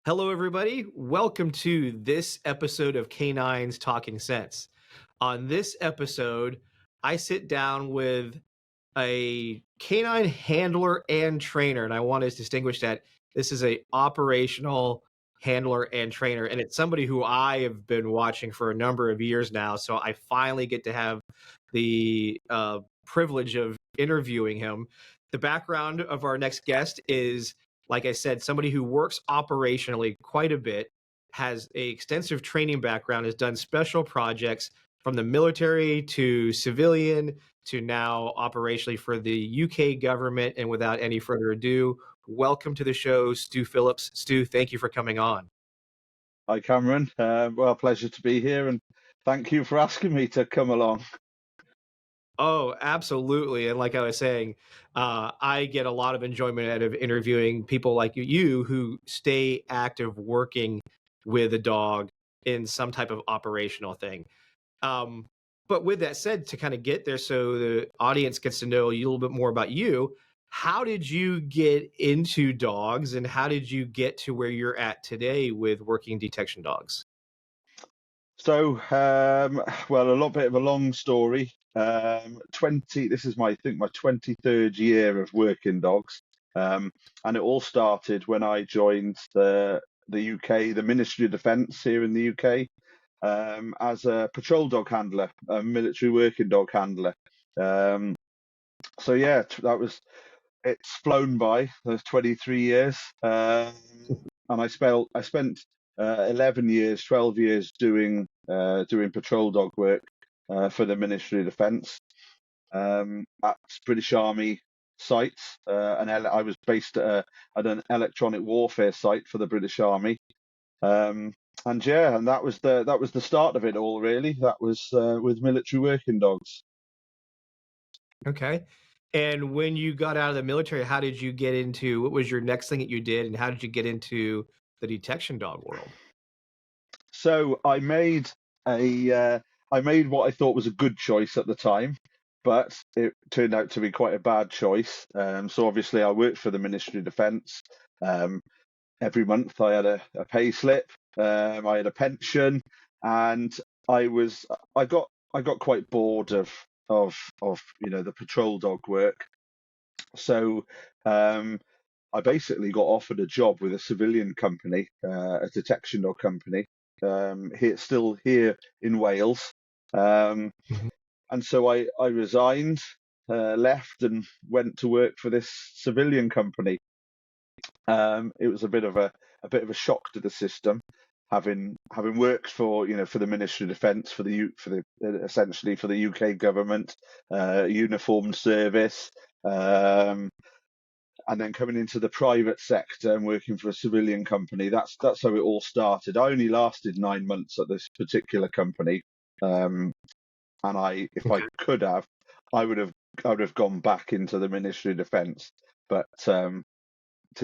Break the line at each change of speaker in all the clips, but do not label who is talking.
Hello, everybody. Welcome to this episode of K9s Talking Sense. On this episode, I sit down with a canine handler and trainer, and I want to distinguish that this is a operational handler and trainer, and it's somebody who I have been watching for a number of years now. So I finally get to have the privilege of interviewing him. The background of our next guest is, like I said, somebody who works operationally quite a bit, has a extensive training background, has done special projects from the military to civilian to now operationally for the UK government. And without any further ado, welcome to the show, Stu Phillips. Stu, thank you for coming on.
Hi, Cameron. Well, pleasure to be here, and thank you for asking me to come along.
Oh, absolutely. And like I was saying, I get a lot of enjoyment out of interviewing people like you who stay active working with a dog in some type of operational thing. But with that said, to kind of get there so the audience gets to know a little bit more about you, how did you get into dogs and how did you get to where you're at today with working detection dogs?
So, well, a lot bit of a long story. 20. This is I think my 23rd year of working dogs, and it all started when I joined the UK, the Ministry of Defence here in the UK, as a patrol dog handler, a military working dog handler. Um, so yeah, it's flown by those 23 years, and I spent 11 years, 12 years doing patrol dog work for the Ministry of Defence at British Army sites. I was based at an electronic warfare site for the British Army. And yeah, and that was the start of it all, really. That was with military working dogs.
Okay. And when you got out of the military, how did you get into what was your next thing that you did and how did you get into the detection dog world?
So I made what I thought was a good choice at the time, but it turned out to be quite a bad choice. So obviously I worked for the Ministry of Defence. Um, every month I had a pay slip, I had a pension, and I was I got quite bored of the patrol dog work. So I basically got offered a job with a civilian company, a detection dog company, still here in Wales. Um,
Mhm.
and so I resigned, left, and went to work for this civilian company. It was a bit of a shock to the system, having worked for the Ministry of Defence, essentially for the UK government, uniformed service. Um, and then coming into the private sector and working for a civilian company. That's how it all started. I only lasted 9 months at this particular company, um, and if I
Okay.
could have, I would have I would have gone back into the Ministry of Defence, but to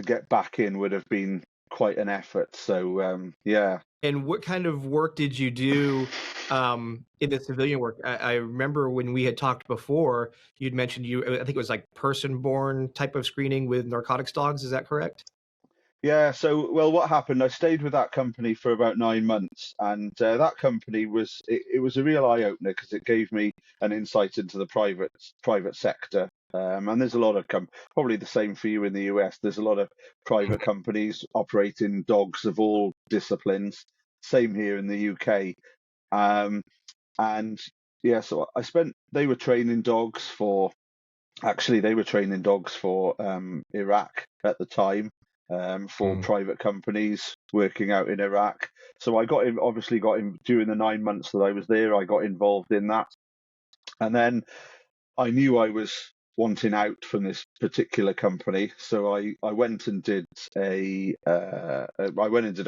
get back in would have been quite an effort. So yeah.
And what kind of work did you do in the civilian work? I remember when we had talked before, you'd mentioned I think it was like person-born type of screening with narcotics dogs. Is that correct?
Yeah, so well, what happened? I stayed with that company for about 9 months, and that company it was a real eye opener because it gave me an insight into the private sector. And there's a lot of probably the same for you in the US. There's a lot of private companies operating dogs of all disciplines. Same here in the UK. Um, and yeah, so I spent. They were training dogs for Iraq at the time, for
Mm.
private companies working out in Iraq. So obviously got in during the 9 months that I was there. I got involved in that, and then I knew I was wanting out from this particular company. So I went and did a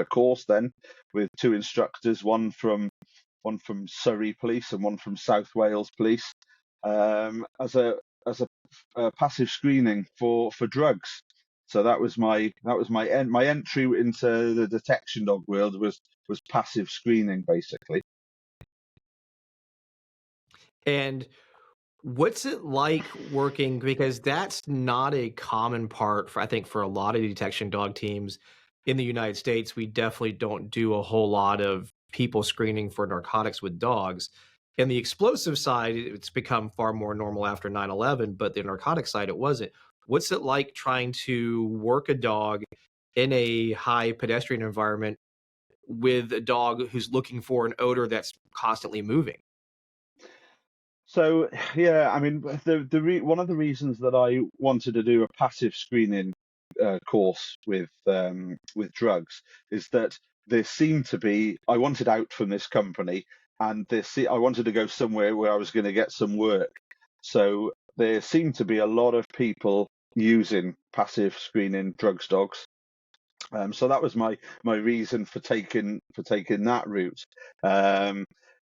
course then with two instructors, one from Surrey Police and one from South Wales Police, as a passive screening for drugs. So my entry into the detection dog world was passive screening basically.
And what's it like working? Because that's not a common part for, I think, for a lot of detection dog teams. in the United States, we definitely don't do a whole lot of people screening for narcotics with dogs. And the explosive side, it's become far more normal after 9/11, but the narcotic side, it wasn't. What's it like trying to work a dog in a high pedestrian environment with a dog who's looking for an odor that's constantly moving?
So yeah, I mean, one of the reasons that I wanted to do a passive screening course with drugs is that there seemed to be. I wanted out from this company, and I wanted to go somewhere where I was going to get some work. So there seemed to be a lot of people using passive screening drugs dogs. So that was my reason for taking that route. Um,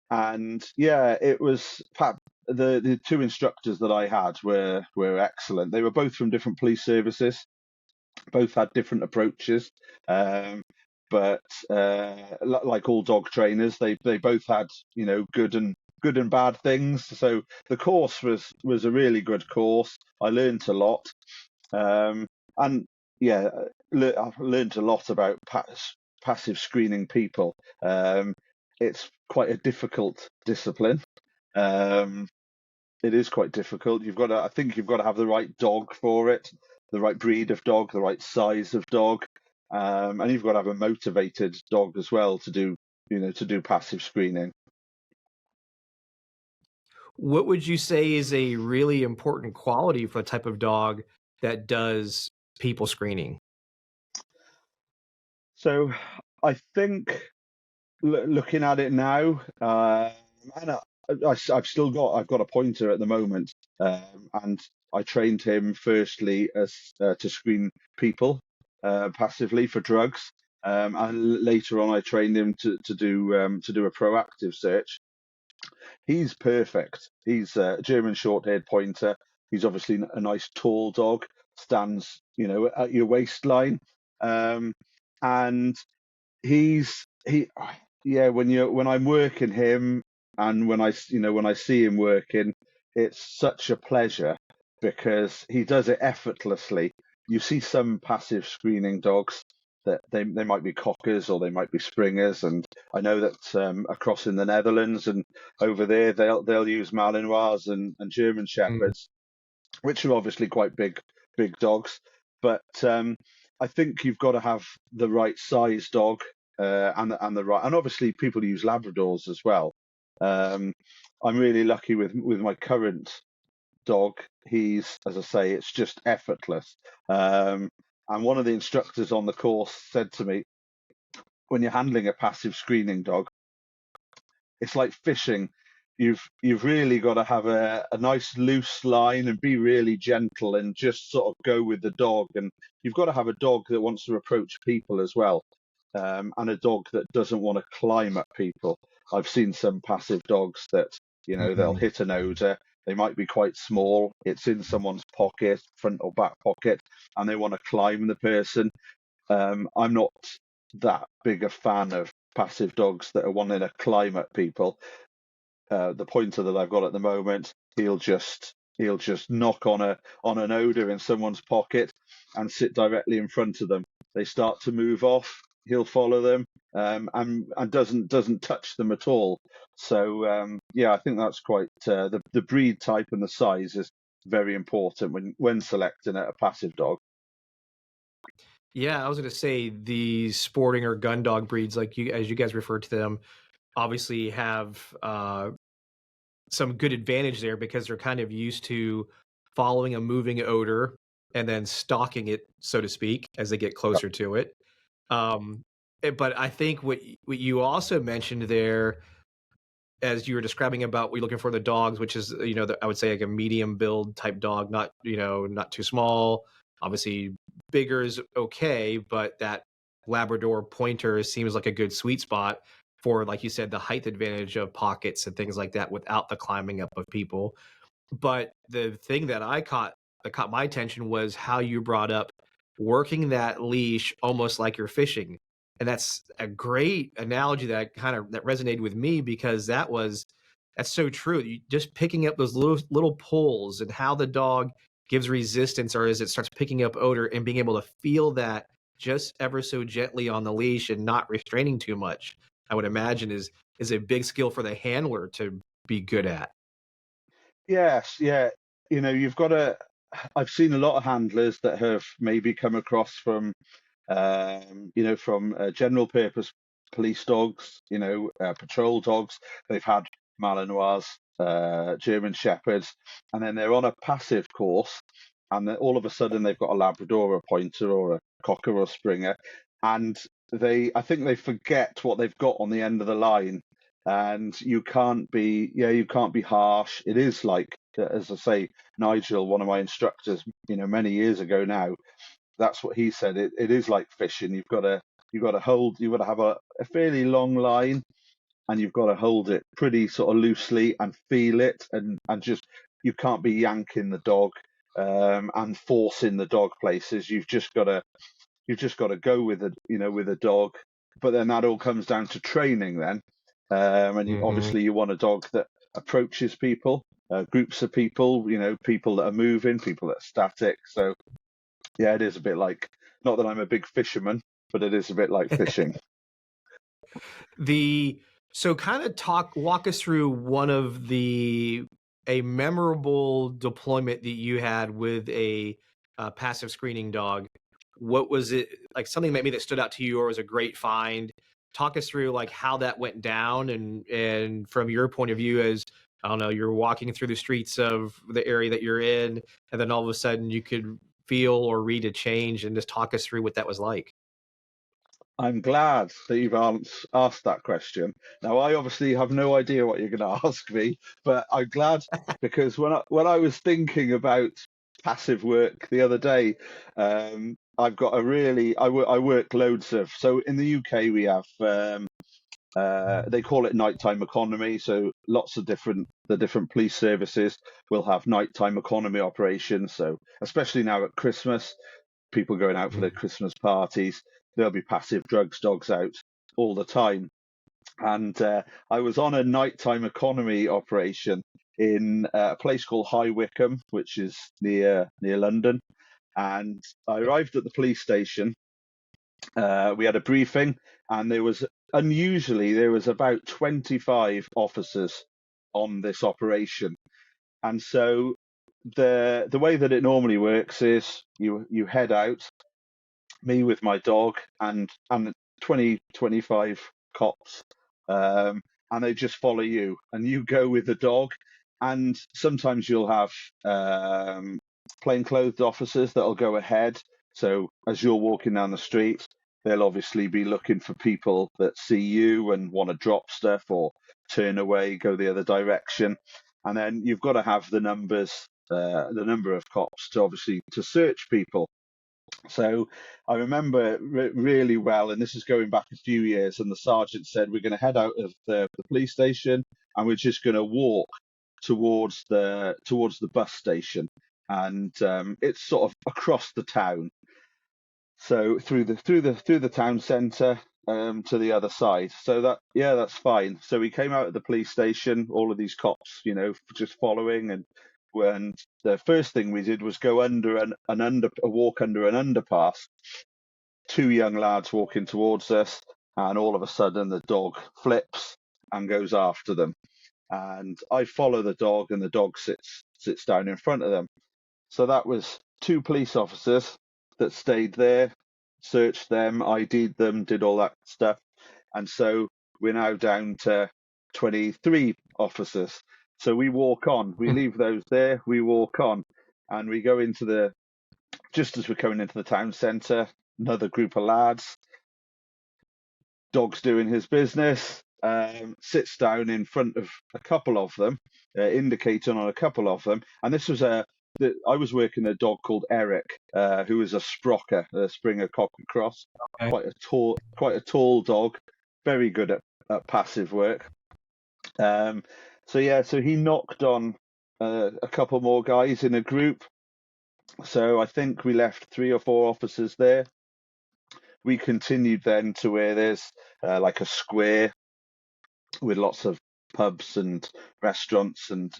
and yeah, it was the two instructors that I had were excellent. They were both from different police services, both had different approaches, um, but like all dog trainers, they both had good and bad things. So the course was a really good course. I learned a lot, and yeah, I've learned a lot about passive screening people. Um, it's quite a difficult discipline. Um, it is quite difficult. I think you've got to have the right dog for it, the right breed of dog, the right size of dog, and you've got to have a motivated dog as well to do passive screening.
What would you say is a really important quality for a type of dog that does people screening?
So I think looking at it now, and I've got a pointer at the moment, and I trained him firstly as to screen people passively for drugs, and later on I trained him to do a proactive search. He's perfect. He's a German short-haired pointer. He's obviously a nice tall dog, stands at your waistline, um, and he yeah, when I'm working him, and when I see him working, it's such a pleasure because he does it effortlessly. You see some passive screening dogs that they might be cockers or they might be springers, and I know that across in the Netherlands and over there they'll use Malinois and German
Mm.
shepherds, which are obviously quite big dogs. But I think you've got to have the right size dog, and the right, and obviously people use Labradors as well. Um, I'm really lucky with my current dog. He's, as I say, it's just effortless. Um, and one of the instructors on the course said to me, when you're handling a passive screening dog, it's like fishing. You've really got to have a nice loose line and be really gentle and just sort of go with the dog. And you've got to have a dog that wants to approach people as well, and a dog that doesn't want to climb at people. I've seen some passive dogs that they'll
Mhm.
hit an odor. They might be quite small. It's in someone's pocket, front or back pocket, and they want to climb the person. I'm not that big a fan of passive dogs that are wanting to climb at people. The pointer that I've got at the moment, he'll just knock on an odor in someone's pocket and sit directly in front of them. They start to move off, he'll follow them, and doesn't touch them at all. So yeah, I think that's quite the breed type and the size is very important when selecting a passive dog.
Yeah, I was gonna say the sporting or gun dog breeds, like you as you guys refer to them, obviously have some good advantage there because they're kind of used to following a moving odor and then stalking it, so to speak, as they get closer to it. Um, but I think what you also mentioned there, as you were describing about we looking for the dogs, which is I would say like a medium build type dog, not not too small. Obviously, bigger is okay, but that Labrador Pointer seems like a good sweet spot for, like you said, the height advantage of pockets and things like that without the climbing up of people. But the thing that caught my attention was how you brought up working that leash almost like you're fishing. And that's a great analogy that resonated with me because that's so true. You just picking up those little pulls and how the dog gives resistance or as it starts picking up odor and being able to feel that just ever so gently on the leash and not restraining too much, I would imagine is a big skill for the handler to be good at.
Yes, yeah. You've got to. I've seen a lot of handlers that have maybe come across from from general purpose police dogs, patrol dogs. They've had Malinois, German Shepherds, and then they're on a passive course, and then all of a sudden they've got a Labrador or a Pointer or a Cocker or a Springer, and I think they forget what they've got on the end of the line. And you can't be harsh. It is like, as I say, Nigel, one of my instructors, many years ago now, that's what he said. It is like fishing. You've got to have a fairly long line, and you've got to hold it pretty sort of loosely and feel it, and just you can't be yanking the dog and forcing the dog places. You've just got to go with with a dog. But then that all comes down to training then, and
Hmm.
obviously you want a dog that approaches people, groups of people, people that are moving, people that are static. So yeah, it is a bit like, not that I'm a big fisherman, but it is a bit like fishing.
The so kind of walk us through one of a memorable deployment that you had with a passive screening dog. What was it like? Something maybe that stood out to you, or was a great find? Talk us through like how that went down, and from your point of view as I don't know, you're walking through the streets of the area that you're in, and then all of a sudden you could feel or read a change, and just talk us through what that was like.
I'm glad that you've asked that question. Now, I obviously have no idea what you're going to ask me, but I'm glad, because when I was thinking about passive work the other day, I've got a really I work loads of, so in the UK we have they call it nighttime economy. So lots of different police services will have nighttime economy operations. So especially now at Christmas, people going out for their Christmas parties, there'll be passive drugs dogs out all the time. And I was on a nighttime economy operation in a place called High Wycombe, which is near London. And I arrived at the police station. We had a briefing, and there was about 25 officers on this operation. And so the way that it normally works is you head out, me with my dog and 25 cops, and they just follow you, and you go with the dog. And sometimes you'll have plainclothed officers that'll go ahead. So as you're walking down the street, they'll obviously be looking for people that see you and want to drop stuff or turn away, go the other direction. And then you've got to have the number of cops to obviously to search people. So I remember really well, and this is going back a few years, and the sergeant said, we're going to head out of the police station, and we're just going to walk towards the bus station. And it's sort of across the town. So through the town centre, to the other side. So that's fine. So we came out of the police station, all of these cops, just following, and the first thing we did was go under a walk under an underpass. Two young lads walking towards us, and all of a sudden the dog flips and goes after them. And I follow the dog, and the dog sits down in front of them. So that was two police officers that stayed there, searched them, ID'd them, did all that stuff. And so we're now down to 23 officers. So we walk on, we leave those there, we walk on, and we go just as we're coming into the town centre, another group of lads, dog's doing his business, sits down in front of a couple of them, indicating on a couple of them. And this was I was working a dog called Eric, who was a Sprocker, a Springer Cocker Cross,
Okay.
quite a tall dog, very good at passive work. So he knocked on a couple more guys in a group. So I think we left 3 or 4 officers there. We continued then to where there's like a square with lots of pubs and restaurants and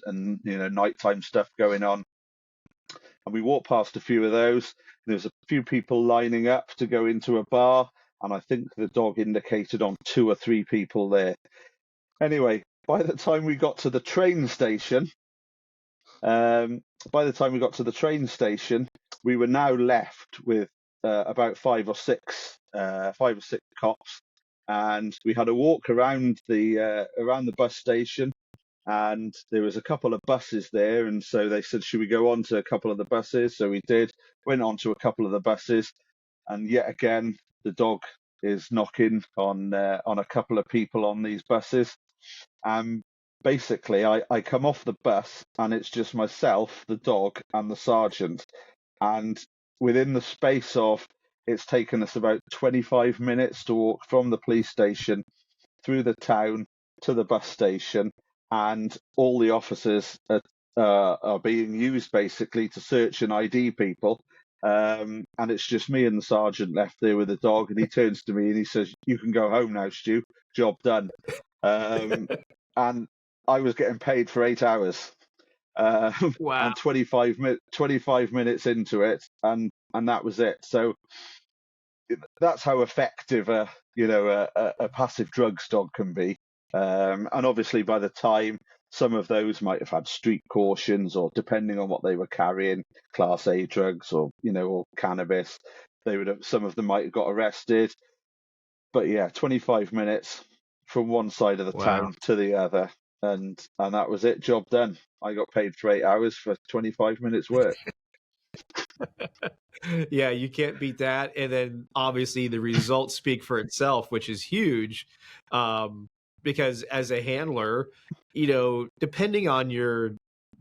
nighttime stuff going on. And we walked past a few of those. There was a few people lining up to go into a bar, and I think the dog indicated on 2 or 3 people there. Anyway, by the time we got to the train station, um, we were now left with about 5 or 6 cops, and we had a walk around the bus station, and there was a couple of buses there, and so they said, should we go on to a couple of the buses? So we did, went on to a couple of the buses, and yet again the dog is knocking on a couple of people on these buses. Basically, I come off the bus and it's just myself, the dog, and the sergeant. And within the space of, it's taken us about 25 minutes to walk from the police station through the town to the bus station, and all the officers are being used basically to search and ID people. And it's just me and the sergeant left there with the dog, and he turns to me and he says, "You can go home now, Stu. Job done." And I was getting paid for 8 hours,
Wow.
and 25 minutes into it, and that was it. So that's how effective a passive drugs dog can be. And obviously, by the time, some of those might have had street cautions, or depending on what they were carrying, Class A drugs, or cannabis, some of them might have got arrested. But yeah, 25 minutes from one side of the
Wow.
town to the other, and that was it. Job done. I got paid for 8 hours for 25 minutes work.
Yeah, you can't beat that. And then obviously the results speak for itself, which is huge. Because as a handler, depending on your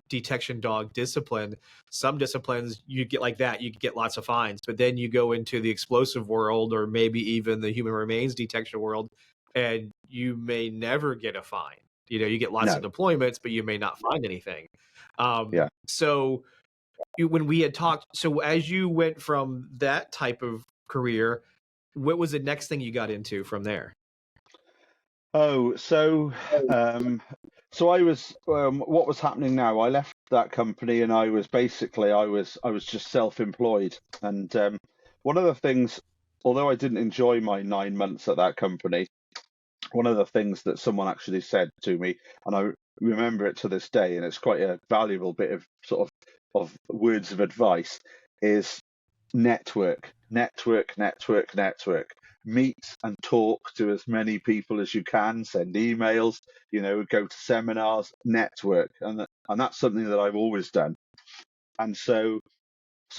detection dog discipline, some disciplines you get like that, you get lots of fines. But then you go into the explosive world, or maybe even the human remains detection world, and you may never get a fine. You get lots of
No,
deployments, but you may not find anything.
yeah.
So when we had talked, so as you went from that type of career, what was the next thing you got into from there?
Oh, so I was, what was happening now? I left that company, and I was just self-employed. And one of the things, although I didn't enjoy my 9 months at that company, one of the things that someone actually said to me, and I remember it to this day, and it's quite a valuable bit of sort of words of advice, is network, network, network, network. Meet and talk to as many people as you can. Send emails. Go to seminars. Network, and that's something that I've always done. And so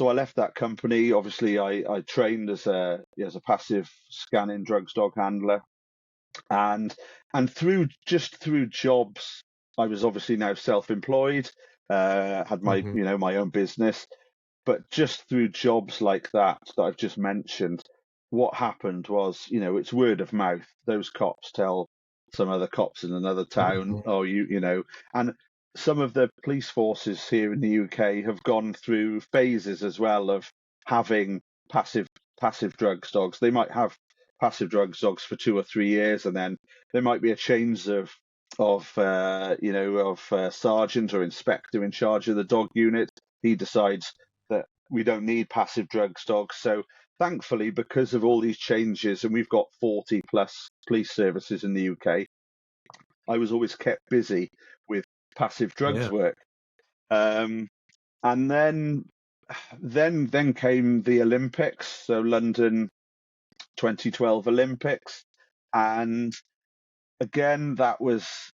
I left that company. Obviously, I trained as a passive scanning drugs dog handler, and through jobs, I was obviously now self-employed. Had my
Hmm.
my own business, but just through jobs like that I've just mentioned, what happened was, it's word of mouth. Those cops tell some other cops in another town,
Hmm.
oh, and some of the police forces here in the UK have gone through phases as well of having passive passive drugs dogs. They might have passive drugs dogs for 2 or 3 years, and then there might be a change of sergeant or inspector in charge of the dog unit. He decides that we don't need passive drugs dogs. So thankfully, because of all these changes, and we've got 40 plus police services in the UK, I was always kept busy with passive drugs
Yeah.
work. Um, and then came the Olympics, so London 2012 Olympics, and again that was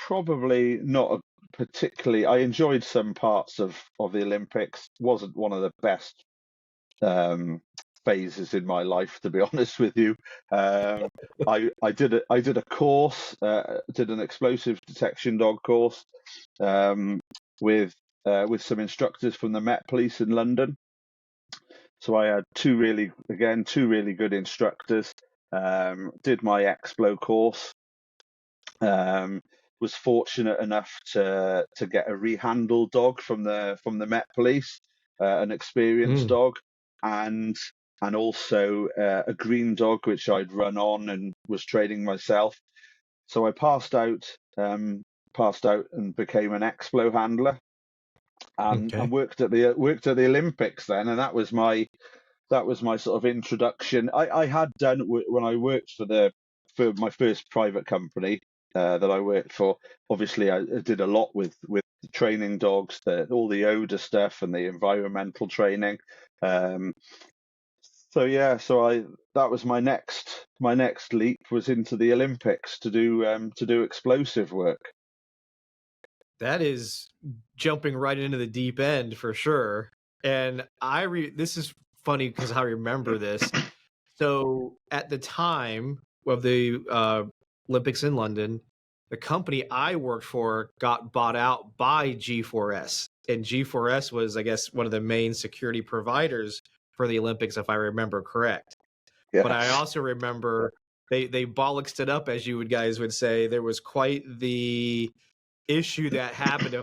probably not a particularly. I enjoyed some parts of the Olympics. Wasn't one of the best um, phases in my life, to be honest with you. Um, I did a course, did an explosive detection dog course, um, with some instructors from the Met Police in London. So I had two really good instructors. Did my Explo course. Um, was fortunate enough to get a rehandle dog from the Met Police, an experienced
Mm.
dog, and also a green dog which I'd run on and was training myself. So I passed out and became an Explo handler. and
Okay.
worked at the Olympics then, and that was my sort of introduction. I had done when I worked for my first private company that I worked for. Obviously, I did a lot with the training dogs, all the odor stuff and the environmental training. Um, so yeah, that was my next leap was into the Olympics to do explosive work.
That is jumping right into the deep end for sure. And this is funny because I remember this. So at the time of the Olympics in London, the company I worked for got bought out by G4S. And G4S was, I guess, one of the main security providers for the Olympics, if I remember correct. But I
Yes.
also remember they bollocksed it up, as you would guys would say. There was quite the issue that happened.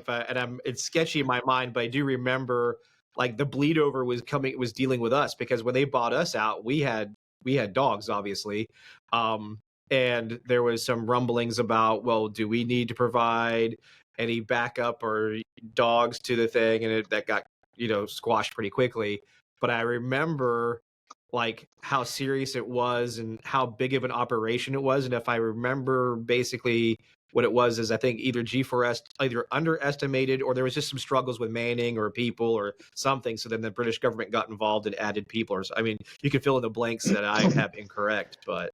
It's sketchy in my mind, but I do remember like the bleed over was dealing with us because when they bought us out, we had dogs, obviously. Um, and there was some rumblings about, well, do we need to provide any backup or dogs to the thing? And that got, squashed pretty quickly. But I remember like how serious it was and how big of an operation it was. And if I remember basically what it was is I think either G4S either underestimated or there was just some struggles with manning or people or something. So then the British government got involved and added people. I mean, you can fill in the blanks that I have incorrect, but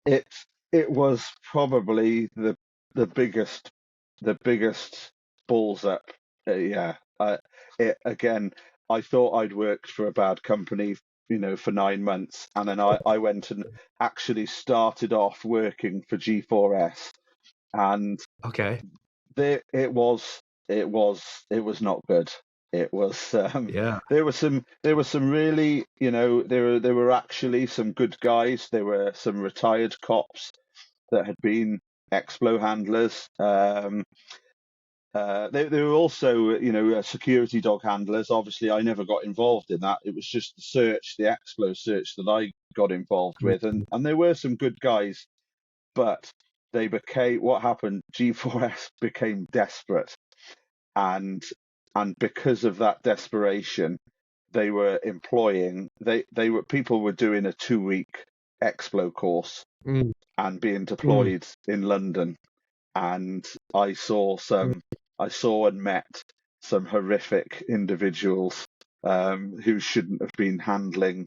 It it was probably the biggest balls up. Yeah. Again, I thought I'd worked for a bad company, for 9 months, and then I went and actually started off working for G4S, and
okay.
it was not good. It was
Yeah.
there were some really, there were actually some good guys. There were some retired cops that had been explo handlers. They were also, security dog handlers. Obviously, I never got involved in that. It was just the explo search that I got involved with, and there were some good guys, but what happened? G4S became desperate, and because of that desperation, they were employing they were people were doing a 2-week explo course
Mm,
and being
mm,
deployed in London, and I saw
mm.
and met some horrific individuals who shouldn't have been handling,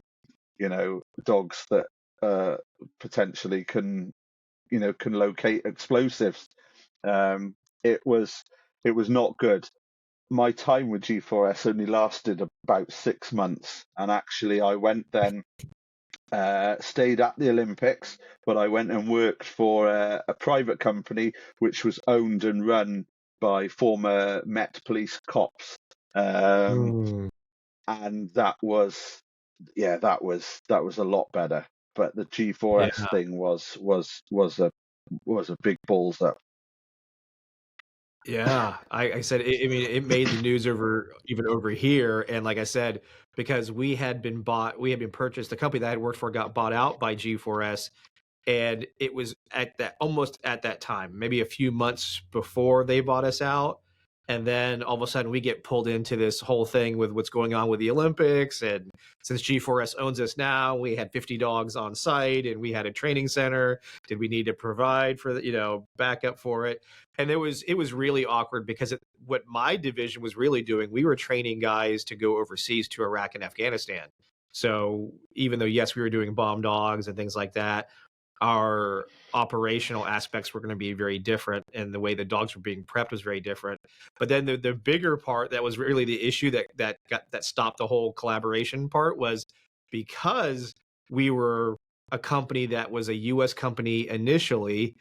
dogs that potentially can locate explosives. Um, it was not good. My time with G4S only lasted about 6 months, and actually I went then, stayed at the Olympics, but I went and worked for a private company which was owned and run by former Met Police cops, um,
Mm.
and that was a lot better. But the G4S
Yeah.
thing was a big balls up.
Yeah, I said, I mean, it made the news even over here, and like I said, because we had been purchased. The company that I had worked for got bought out by G4S, and it was almost at that time, maybe a few months before they bought us out. And then all of a sudden we get pulled into this whole thing with what's going on with the Olympics. And since G4S owns us now, we had 50 dogs on site and we had a training center. Did we need to provide for the, backup for it? And it was really awkward because what my division was really doing, we were training guys to go overseas to Iraq and Afghanistan. So even though, yes, we were doing bomb dogs and things like that, our operational aspects were going to be very different and the way the dogs were being prepped was very different. But then the bigger part that was really the issue that stopped the whole collaboration part was because we were a company that was a US company initially.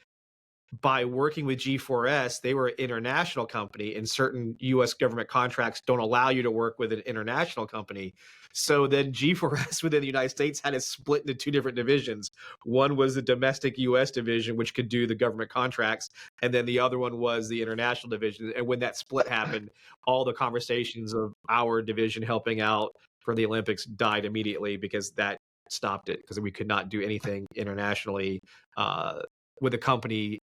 By working with G4S, they were an international company, and certain US government contracts don't allow you to work with an international company. So then G4S within the United States had it split into two different divisions. One was the domestic US division, which could do the government contracts, and then the other one was the international division. And when that split happened, all the conversations of our division helping out for the Olympics died immediately because that stopped it because we could not do anything internationally uh, with a company,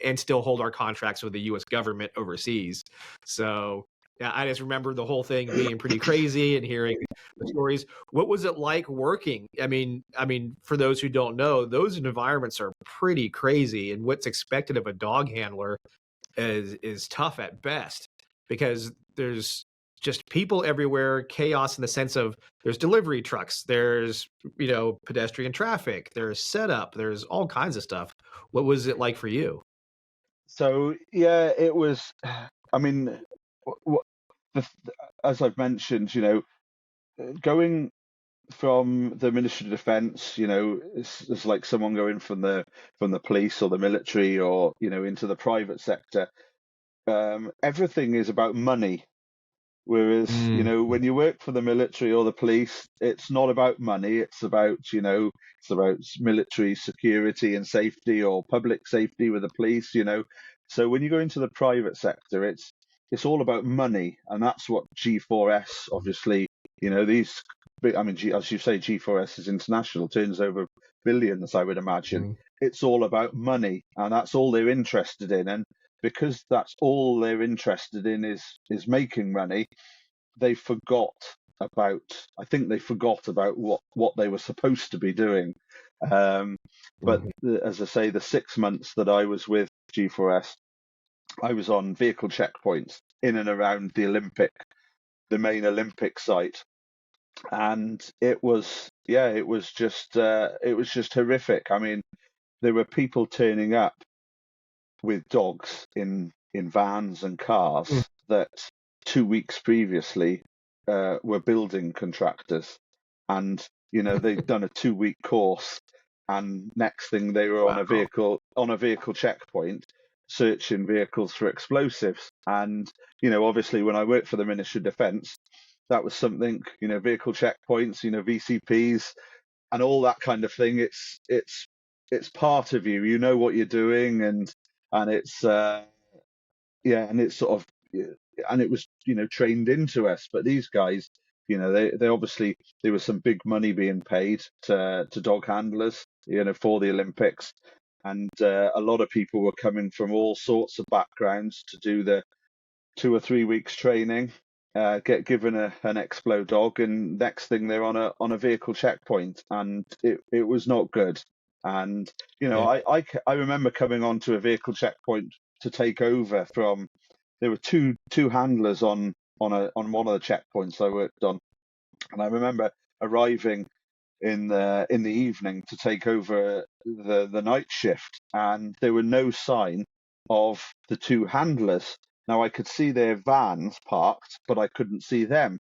and still hold our contracts with the U.S. government overseas. So Yeah, I just remember the whole thing being pretty crazy and hearing the stories. What was it like working? I mean, for those who don't know, those environments are pretty crazy, and what's expected of a dog handler is tough at best because there's just people everywhere, chaos in the sense of there's delivery trucks, there's pedestrian traffic, there's setup, there's all kinds of stuff. What was it like for you?
So yeah, it was. I mean, the, as I've mentioned, going from the Ministry of Defence, it's like someone going from the police or the military or into the private sector. Everything is about money. Whereas,
Mm,
when you work for the military or the police, it's not about money. It's about military security and safety or public safety with the police. So when you go into the private sector, it's all about money, and that's what G4S obviously, these. I mean, as you say, G4S is international, turns over billions, I would imagine.
mm,
It's all about money, and that's all they're interested in. And because that's all they're interested in is making money, they forgot about I think they forgot about what they were supposed to be doing. Um, but
mhm.
as I say, the 6 months that I was with G4S, I was on vehicle checkpoints in and around the main Olympic site, and it was just horrific. I mean, there were people turning up with dogs in vans and
Mm.
cars that 2 weeks previously were building contractors, and they'd done a 2 week course, and next thing they were
Wow.
on a vehicle checkpoint searching vehicles for explosives. And obviously when I worked for the Ministry of Defence, that was something, vehicle checkpoints, VCPs and all that kind of thing. It's part of you. You know what you're doing, and it's and it's sort of and it was trained into us. But these guys, they obviously there was some big money being paid to dog handlers, for the Olympics, and a lot of people were coming from all sorts of backgrounds to do the 2 or 3 weeks training, get given an Explo dog, and next thing they're on a vehicle checkpoint, and it was not good. And
Yeah.
I remember coming onto a vehicle checkpoint to take over from. There were two handlers on one of the checkpoints I worked on, and I remember arriving in the evening to take over the night shift, and there were no sign of the two handlers. Now I could see their vans parked, but I couldn't see them,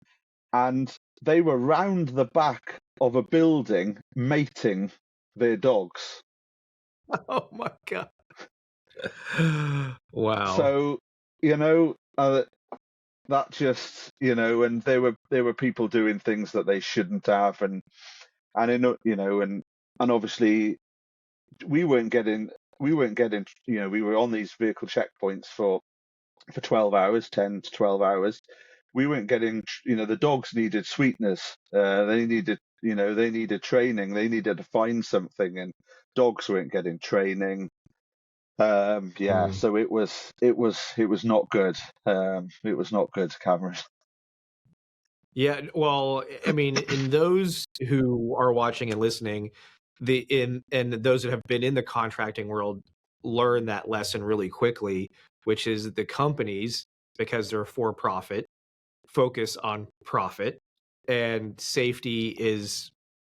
and they were round the back of a building mating their dogs.
Oh my god. Wow.
So that just and there were people doing things that they shouldn't have, and and obviously we weren't getting we were on these vehicle checkpoints for 12 hours, 10 to 12 hours. We weren't getting, the dogs needed sweeteners. They needed training. They needed to find something, and dogs weren't getting training.
Mm.
So it was not good. It was not good, Cameron.
Yeah, well, I mean, in those who are watching and listening, the in and those that have been in the contracting world learn that lesson really quickly, which is that the companies, because they're for profit, focus on profit, and safety is,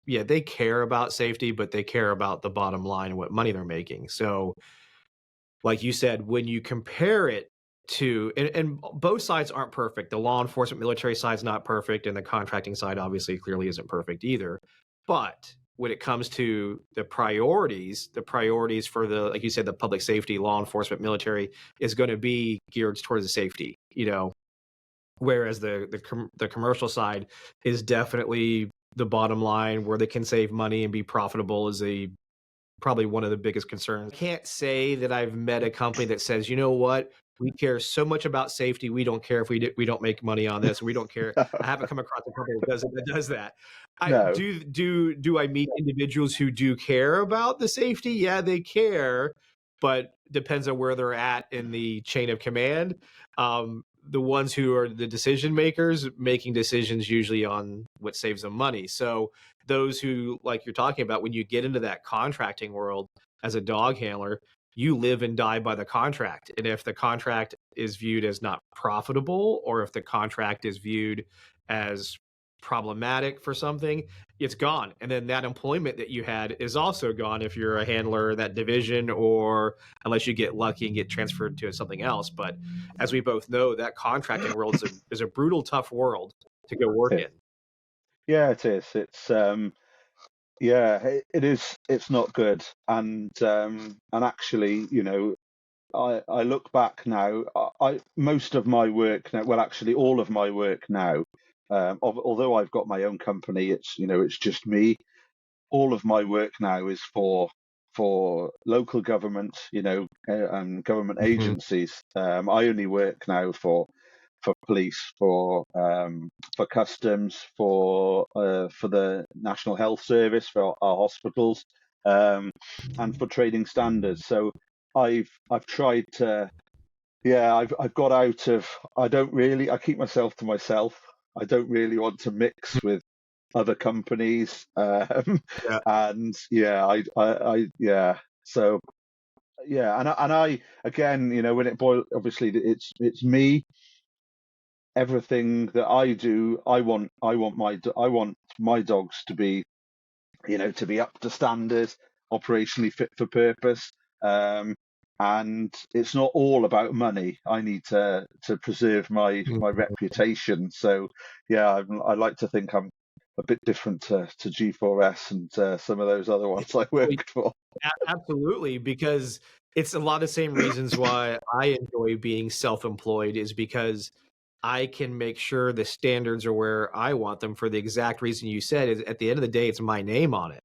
yeah, they care about safety, but they care about the bottom line and what money they're making. So like you said, when you compare it to, and both sides aren't perfect. The law enforcement military side's not perfect, and the contracting side obviously clearly isn't perfect either. But when it comes to the priorities for the, like you said, the public safety, law enforcement, military is going to be geared towards the safety, whereas the commercial side is definitely the bottom line where they can save money and be profitable is a probably one of the biggest concerns. I can't say that I've met a company that says, "You know what? We care so much about safety. We don't care if we don't make money on this. We don't care." I haven't come across a company that does that. I
No.
do I meet individuals who do care about the safety? Yeah, they care, but depends on where they're at in the chain of command. the ones who are the decision makers making decisions usually on what saves them money. So those who, like you're talking about, when you get into that contracting world as a dog handler, you live and die by the contract. And if the contract is viewed as not profitable, or if the contract is viewed as problematic for something, it's gone. And then that employment that you had is also gone if you're a handler in that division, or unless you get lucky and get transferred to something else. But as we both know, that contracting world is a brutal, tough world to go work in.
Yeah, it is. It's yeah, it is. It's not good. And actually, I look back now. I most of my work now, well, actually, all of my work now. Although I've got my own company, it's just me. All of my work now is for local government, and government
Mhm.
agencies. I only work now for police, for customs, for the National Health Service, for our hospitals, and for trading standards. So I've tried to, yeah, I've got out of. I keep myself to myself. I don't really want to mix with other companies,
Yeah.
and yeah, yeah. So yeah, and I again, when it boils, obviously it's me. Everything that I do, I want my dogs to be, to be up to standard, operationally fit for purpose. Um, and it's not all about money. I need to preserve my reputation. So yeah, I like to think I'm a bit different to G4S and some of those other ones I
Well,
worked for.
absolutely, because it's a lot of the same reasons why I enjoy being self-employed, is because I can make sure the standards are where I want them, for the exact reason you said. Is at the end of the day, it's my name on it.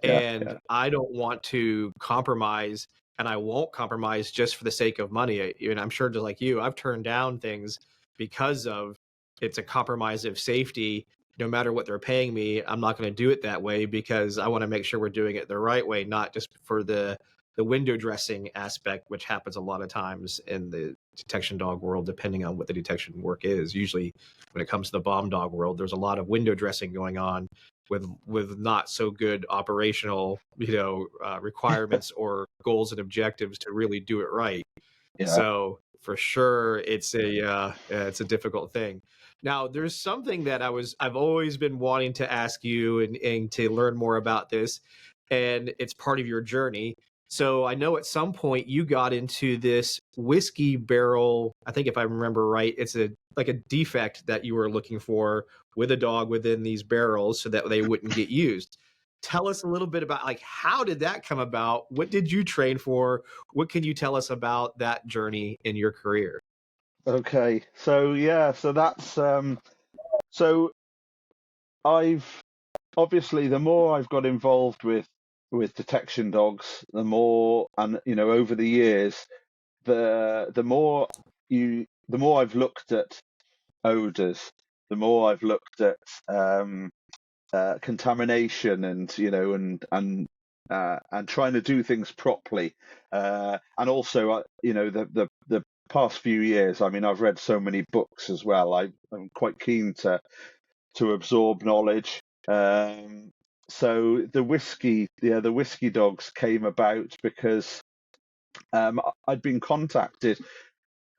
Yeah,
And
yeah,
I don't want to compromise, and I won't compromise just for the sake of money. And I'm sure, just like you, I've turned down things because of it's a compromise of safety. No matter what they're paying me, I'm not going to do it that way, because I want to make sure we're doing it the right way, not just for the window dressing aspect, which happens a lot of times in the detection dog world, depending on what the detection work is. Usually, when it comes to the bomb dog world, there's a lot of window dressing going on with not so good operational requirements or goals and objectives to really do it right.
yeah.
So for sure, it's a difficult thing. Now, there's something that I've always been wanting to ask you, and to learn more about this, and it's part of your journey. So I know at some point you got into this whiskey barrel. I think if I remember right, it's a like a defect that you were looking for with a dog within these barrels so that they wouldn't get used. Tell us a little bit about, like, how did that come about? What did you train for? What can you tell us about that journey in your career?
Okay, so yeah, so that's so I've obviously, the more I've got involved with detection dogs, the more, and over the years, the more the more I've looked at odors, the more I've looked at contamination, and and trying to do things properly, and also the past few years, I mean, I've read so many books as well. I'm quite keen to absorb knowledge. So the whiskey dogs came about because um, I'd been contacted.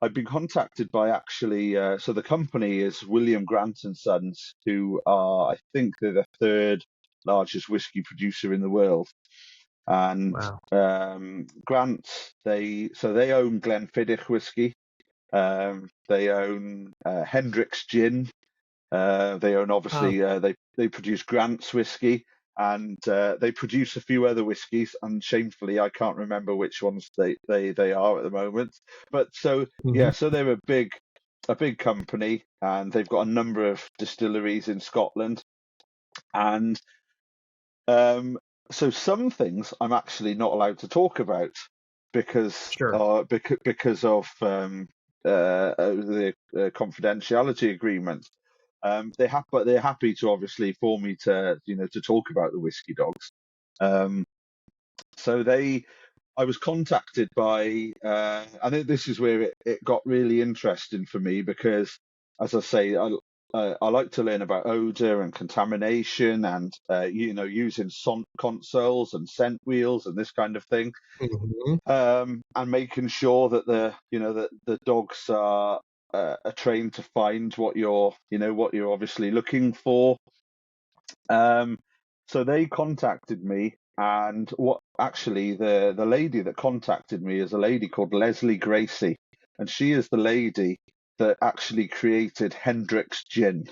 I'd been contacted by, actually, so the company is William Grant and Sons, who are, I think, they're the third largest whiskey producer in the world. And
Wow.
Grant, they own Glenfiddich whiskey. They own Hendrick's gin. They own,
Oh,
obviously, they produce Grant's whiskey, and they produce a few other whiskies. And shamefully, I can't remember which ones they are at the moment. But so yeah,
mhm.
so they're a big company, and they've got a number of distilleries in Scotland. And um, so some things I'm actually not allowed to talk about
Sure.
because of the confidentiality agreement. But they're happy to, obviously, for me to to talk about the whiskey dogs. Um, so I was contacted by, I think this is where it got really interesting for me because, as I say, I like to learn about odor and contamination and, using consoles and scent wheels and this kind of thing,
Mhm.
and making sure that that the dogs are trained to find what you're obviously looking for. Um, so they contacted me, and what actually the lady that contacted me is a lady called Leslie Gracie, and she is the lady that actually created Hendrick's gin,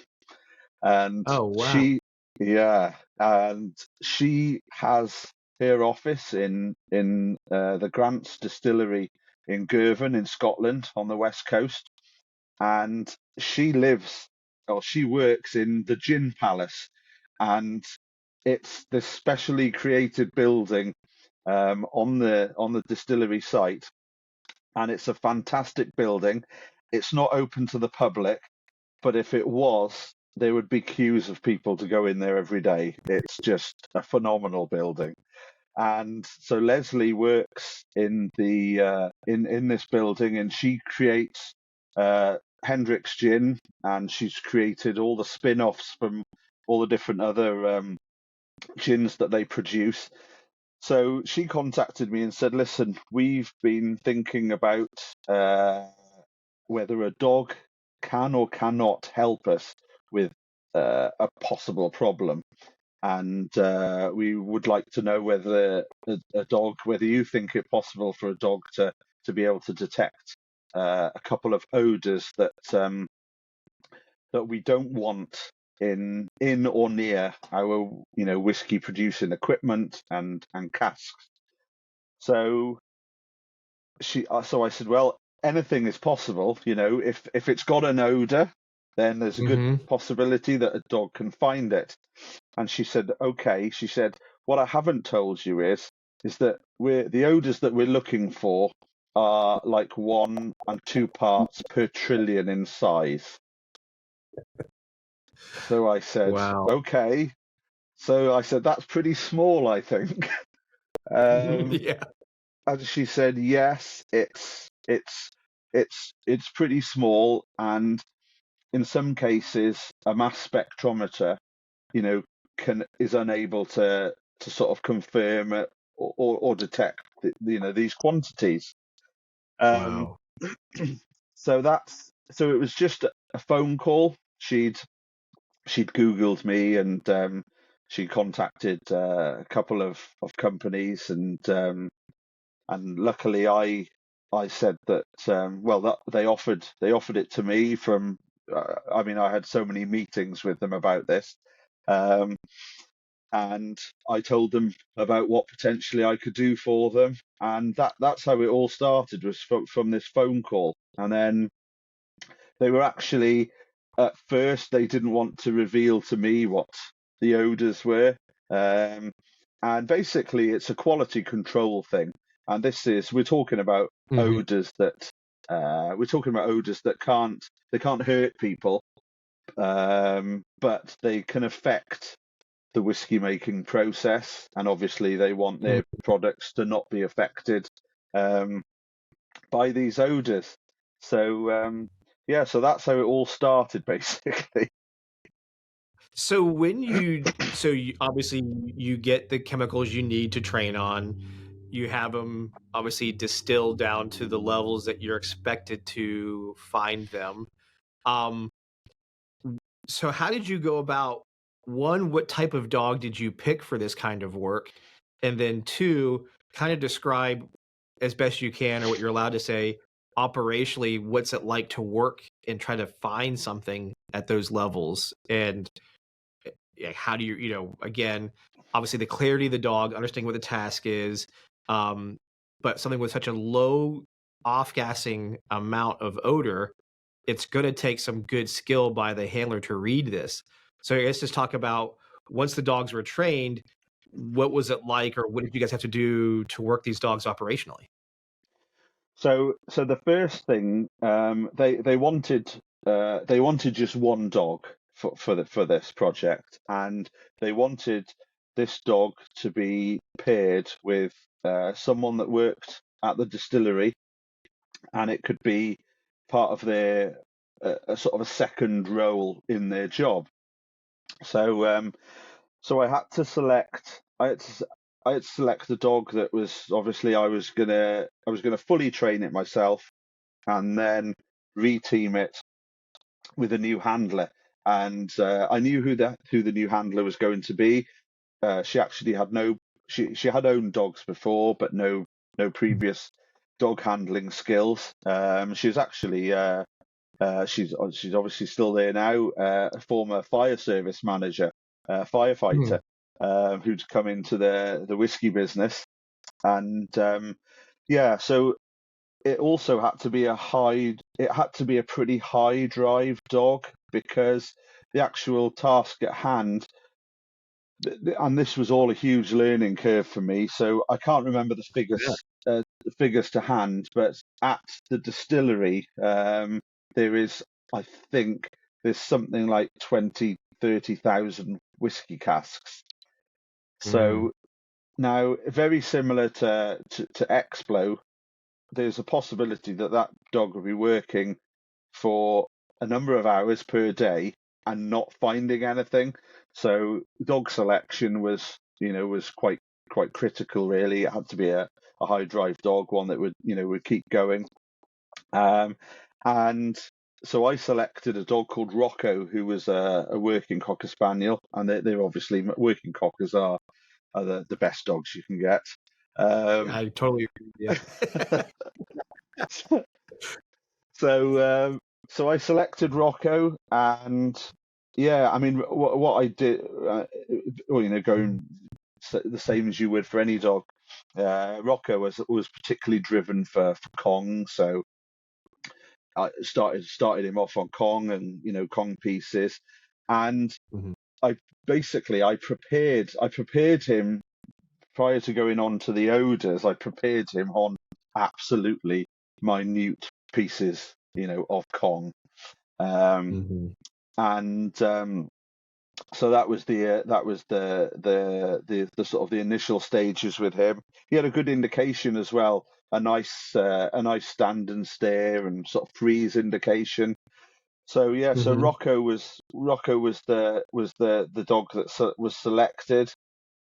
and
Oh, wow.
she, yeah, and she has her office in the Grant's distillery in Girvan in Scotland on the west coast, and she works in the Gin Palace, and it's this specially created building on the distillery site, and it's a fantastic building. It's not open to the public, but if it was, there would be queues of people to go in there every day. It's just a phenomenal building. And so Leslie works in the in this building, and she creates Hendrick's Gin, and she's created all the spin-offs from all the different other gins that they produce. So she contacted me and said, "Listen, we've been thinking about whether a dog can or cannot help us with a possible problem." And we would like to know whether whether you think it possible for a dog to be able to detect a couple of odors that we don't want in or near our whiskey producing equipment and casks. So so I said, well, anything is possible. If it's got an odor, then there's a good
Mhm.
possibility that a dog can find it. And she said, okay. She said, what I haven't told you is that the odors that we're looking for are like 1 and 2 parts per trillion in size. So I said,
Wow.
okay. So I said, that's pretty small, I think. Um,
Yeah.
and she said, yes, it's pretty small, and in some cases, a mass spectrometer, you know, is unable to sort of confirm it or detect, these quantities. Um,
Wow.
so it was just a phone call. She'd Googled me, and she contacted a couple of companies, and luckily I said that well, that they offered it to me from I mean, I had so many meetings with them about this, um, and I told them about what potentially I could do for them, and that's how it all started, was from this phone call. And then they were actually, at first, they didn't want to reveal to me what the odors were. Um, and basically, it's a quality control thing. And we're talking about
Mhm.
odors that, they can't hurt people, but they can affect the whiskey making process. And obviously, they want
Mm.
their products to not be affected um, by these odors. So yeah, so that's how it all started, basically.
So obviously you get the chemicals you need to train on. You have them obviously distilled down to the levels that you're expected to find them. Um, so how did you go about, one, what type of dog did you pick for this kind of work? And then two, kind of describe as best you can, or what you're allowed to say, operationally, what's it like to work and try to find something at those levels? And yeah, how do you, again, obviously the clarity of the dog, understanding what the task is, um, but something with such a low off-gassing amount of odor, it's going to take some good skill by the handler to read this. So I guess just talk about, once the dogs were trained, what was it like, or what did you guys have to do to work these dogs operationally?
So the first thing, they wanted just one dog for this project, and they wanted this dog to be paired with someone that worked at the distillery, and it could be part of their a sort of a second role in their job. So so I had to select. I had to select a dog that was obviously I was gonna fully train it myself, and then reteam it with a new handler. And I knew who the new handler was going to be. She actually had no she had owned dogs before, but no previous dog handling skills. She was actually she's obviously still there now, a former fire service manager, firefighter, who'd come into the whiskey business. And yeah, so it also had to be it had to be a pretty high drive dog, because the actual task at hand, and this was all a huge learning curve for me. So I can't remember
Yeah.
the figures to hand, but at the distillery, there is, I think, there's something like 30,000 whiskey casks.
Mm.
So now, very similar to Explo, there's a possibility that that dog will be working for a number of hours per day and not finding anything. So dog selection was quite critical, really. It had to be a high drive dog, one that would keep going. And so I selected a dog called Rocco, who was a working Cocker Spaniel, and they're obviously, working Cockers are the best dogs you can get.
I totally agree with you.
So I selected Rocco, and yeah, I mean, what I did, well, going the same as you would for any dog. Rocco was particularly driven for Kong, so I started him off on Kong, and Kong pieces, and
Mhm.
I prepared him prior to going on to the odors. I prepared him on absolutely minute pieces, of Kong. Um,
Mhm.
and So that was the sort of the initial stages with him. He had a good indication as well, a nice stand and stare and sort of freeze indication. So yeah, so
Mhm.
Rocco was the dog that was selected,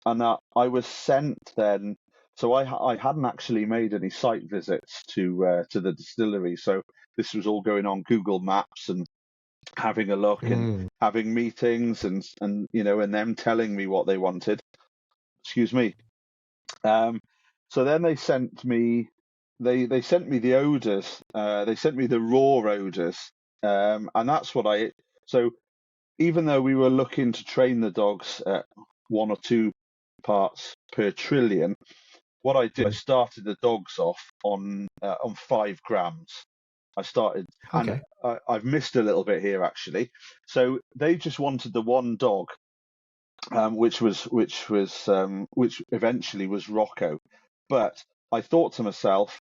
and I was sent then. So I hadn't actually made any site visits to the distillery, so this was all going on Google Maps and having a look and
Mm.
having meetings, and them telling me what they wanted. Excuse me. So then they sent me the odors. They sent me the raw odors, and that's what I. So even though we were looking to train the dogs at 1 or 2 parts per trillion, what I did, I
Mhm.
started the dogs off on 5 grams. I started, and
Okay.
I've missed a little bit here actually. So they just wanted the one dog, which eventually was Rocco. But I thought to myself,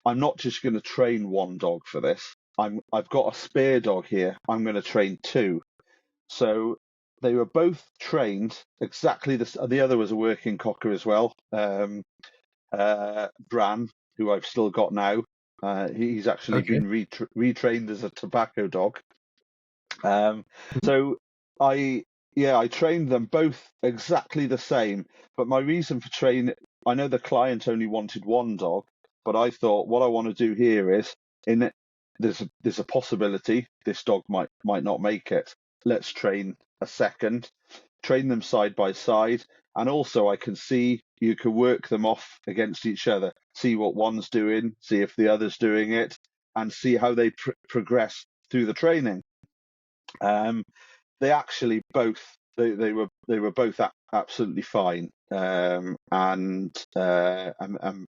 I'm not just going to train one dog for this. I've got a spare dog here. I'm going to train two. So they were both trained exactly the other was a working cocker as well. Bran, who I've still got now. He's actually
Okay.
been retrained as a tobacco dog. Um, so I I trained them both exactly the same. But my reason for training, I know the client only wanted one dog, but I thought what I want to do here is, in it, there's a possibility this dog might not make it. Let's train a second, train them side by side, and also I can see, you can work them off against each other, see what one's doing, see if the other's doing it, and see how they progress through the training. Um, they actually both they were both absolutely fine, and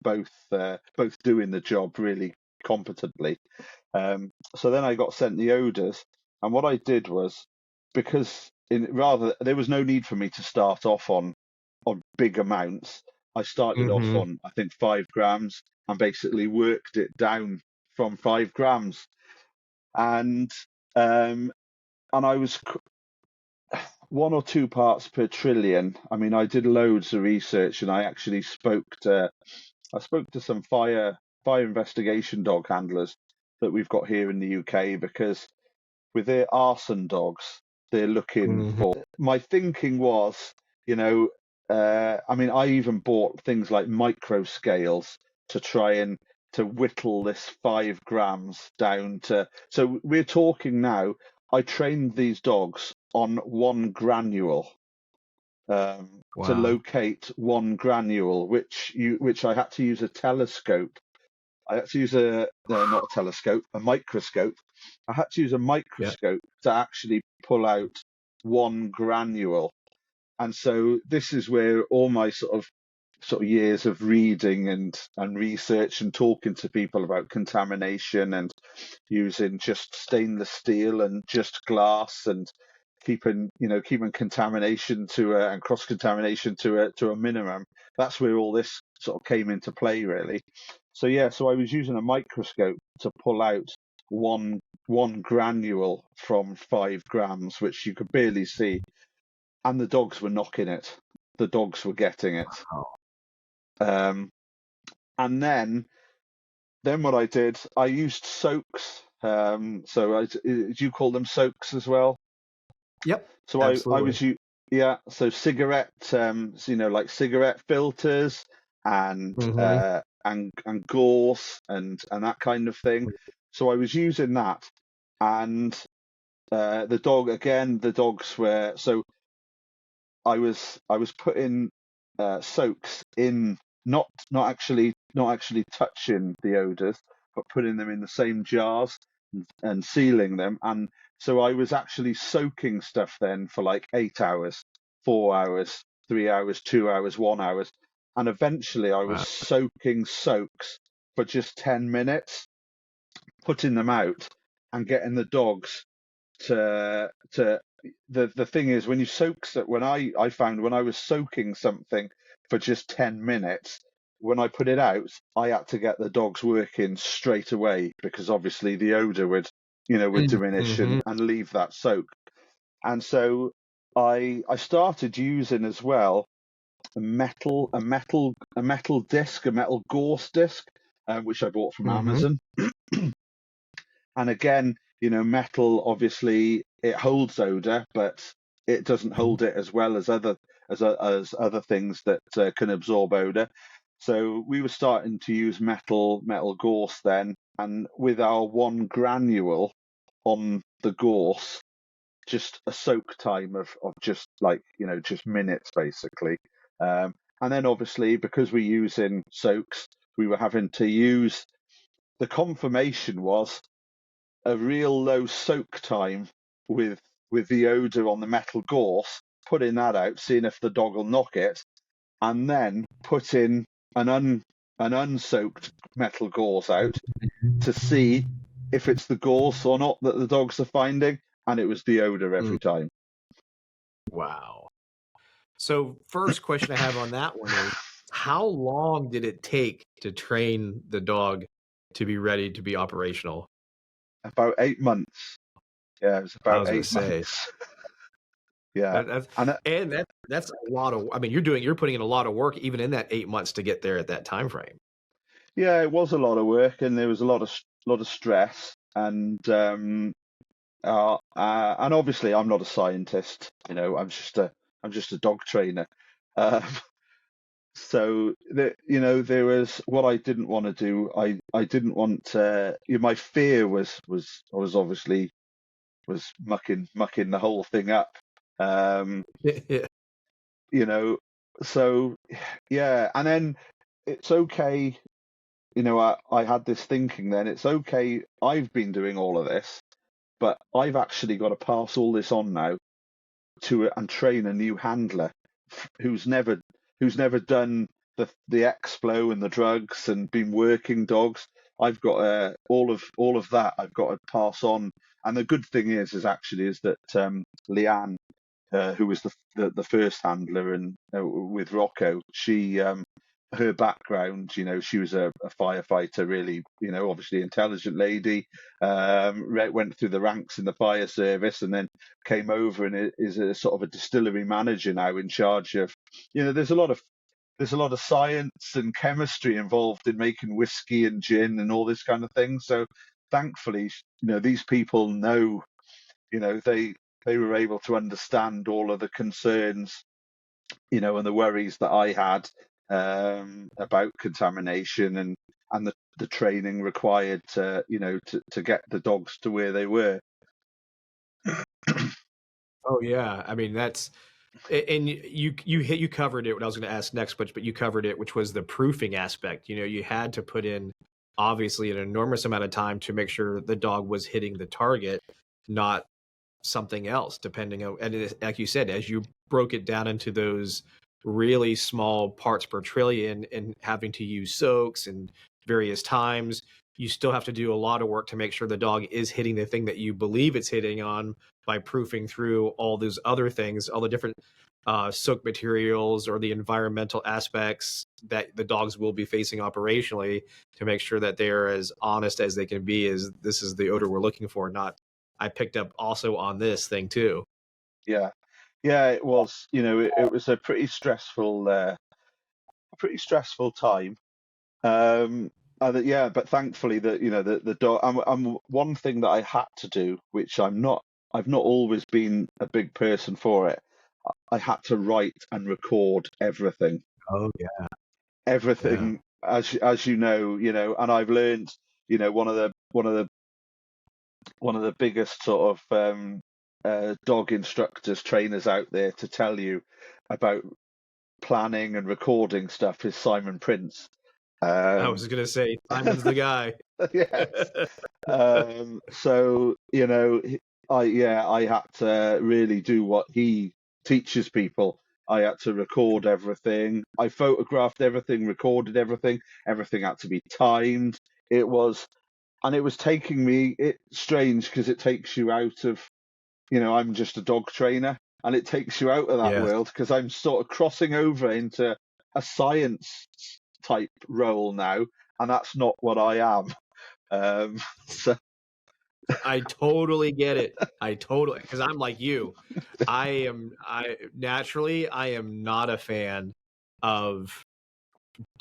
both doing the job really competently. So then I got sent the odors, and what I did was, because there was no need for me to start off on big amounts. I started off
Mhm.
on, I think, 5 grams, and basically worked it down from 5 grams, and um, and 1 or 2 parts per trillion. I mean, I did loads of research, and I actually spoke to some fire investigation dog handlers that we've got here in the UK, because with their arson dogs, they're looking
Mhm.
for. My thinking was, you know, I mean, I even bought things like micro scales to try and to whittle this 5 grams down to. So we're talking now. I trained these dogs on 1 granule, to
Wow.
locate 1 granule, which I had to use a telescope. I had to use not a telescope, a microscope. I had to use a
Yeah.
microscope to actually pull out 1 granule. And so this is where all my sort of years of reading and research and talking to people about contamination and using just stainless steel and just glass and keeping contamination and cross contamination to a minimum. That's where all this sort of came into play, really. So yeah, so I was using a microscope to pull out one granule from 5 grams, which you could barely see, and the dogs were knocking it. The dogs were getting it.
Wow.
Um, and then what I did, I used soaks. Do you call them soaks as well?
Yep.
So I
Absolutely.
was yeah. So cigarette, like cigarette filters and
Hmm.
uh, and gauze and that kind of thing. So I was using that, and the dogs were. So I was putting soaks in, not actually touching the odors, but putting them in the same jars and sealing them. And so I was actually soaking stuff then for like 8 hours, 4 hours, 3 hours, 2 hours, 1 hour, and eventually I was
Wow.
soaking soaks for just 10 minutes, putting them out and getting the dogs to the thing is, when you soak when I found when I was soaking something for just 10 minutes, when I put it out, I had to get the dogs working straight away, because obviously the odor would diminish
Mm-hmm.
and leave that soak. And so I started using as well a metal disc, a metal gorse disc, which I bought from
Hmm.
Amazon. And again, metal, obviously it holds odor, but it doesn't hold it as well as other things that can absorb odor. So we were starting to use metal gorse then, and with our 1 granule on the gorse, just a soak time of just minutes basically. And then obviously, because we're using soaks, we were having to use. The confirmation was a real low soak time with the odor on the metal gorse, putting that out, seeing if the dog will knock it, and then putting an unsoaked metal gorse out to see if it's the gorse or not that the dogs are finding, and it was the odor every time.
Wow. So, first question I have on that one is, how long did it take to train the dog to be ready to be operational?
About 8 months. Yeah, it was
I
about
was going to
eight
say
months. Yeah,
that's
and
that's a lot of. I mean, you're putting in a lot of work even in that 8 months to get there at that time frame.
yeah, it was a lot of work, and there was a lot of stress, and obviously I'm not a scientist. I'm just a dog trainer. Um, so there was what I didn't want to do. I didn't want to. My fear was obviously mucking the whole thing up. Um,
Yeah.
you know, so yeah, and then it's okay. I had this thinking then. It's okay. I've been doing all of this, but I've actually got to pass all this on now and train a new handler who's never done the explo and the drugs and been working dogs. I've got all of that. I've got to pass on. And the good thing is that Leanne, who was the first handler and with Rocco, her background, she was a firefighter, really, obviously intelligent lady, went through the ranks in the fire service, and then came over and is a sort of a distillery manager now, in charge of, there's a lot of science and chemistry involved in making whiskey and gin and all this kind of thing. So thankfully, these people know, they were able to understand all of the concerns, and the worries that I had, about contamination, and the training required to, to get the dogs to where they were.
Oh yeah, I mean that's and you covered it. What I was going to ask next, but you covered it, which was the proofing aspect. You had to put in obviously an enormous amount of time to make sure the dog was hitting the target, not something else. Depending on, and like you said, as you broke it down into those really small parts per trillion, and having to use soaks and various times, you still have to do a lot of work to make sure the dog is hitting the thing that you believe it's hitting on, by proofing through all those other things, all the different soak materials or the environmental aspects that the dogs will be facing operationally, to make sure that they're as honest as they can be, as this is the odor we're looking for, not I picked up also on this thing too.
Yeah, yeah, it was. It was a pretty stressful time. Yeah, but thankfully that, the dog. One thing that I had to do, which I've not always been a big person for it. I had to write and record everything,
Oh yeah, yeah.
everything, as and I've learned, one of the biggest sort of, dog instructors, trainers out there to tell you about planning and recording stuff is Simon Prince.
I
Um,
was gonna say Simon's the guy.
yes. So, I had to really do what he teaches people. I had to record everything. I photographed everything, recorded everything. Everything had to be timed. It was, and it was taking me. It's strange because it takes you out of, I'm just a dog trainer, and it takes you out of that
Yes.
world, because I'm sort of crossing over into a science type role now, and that's not what I am. So
I totally get it. I totally, because I'm like you. I am not a fan of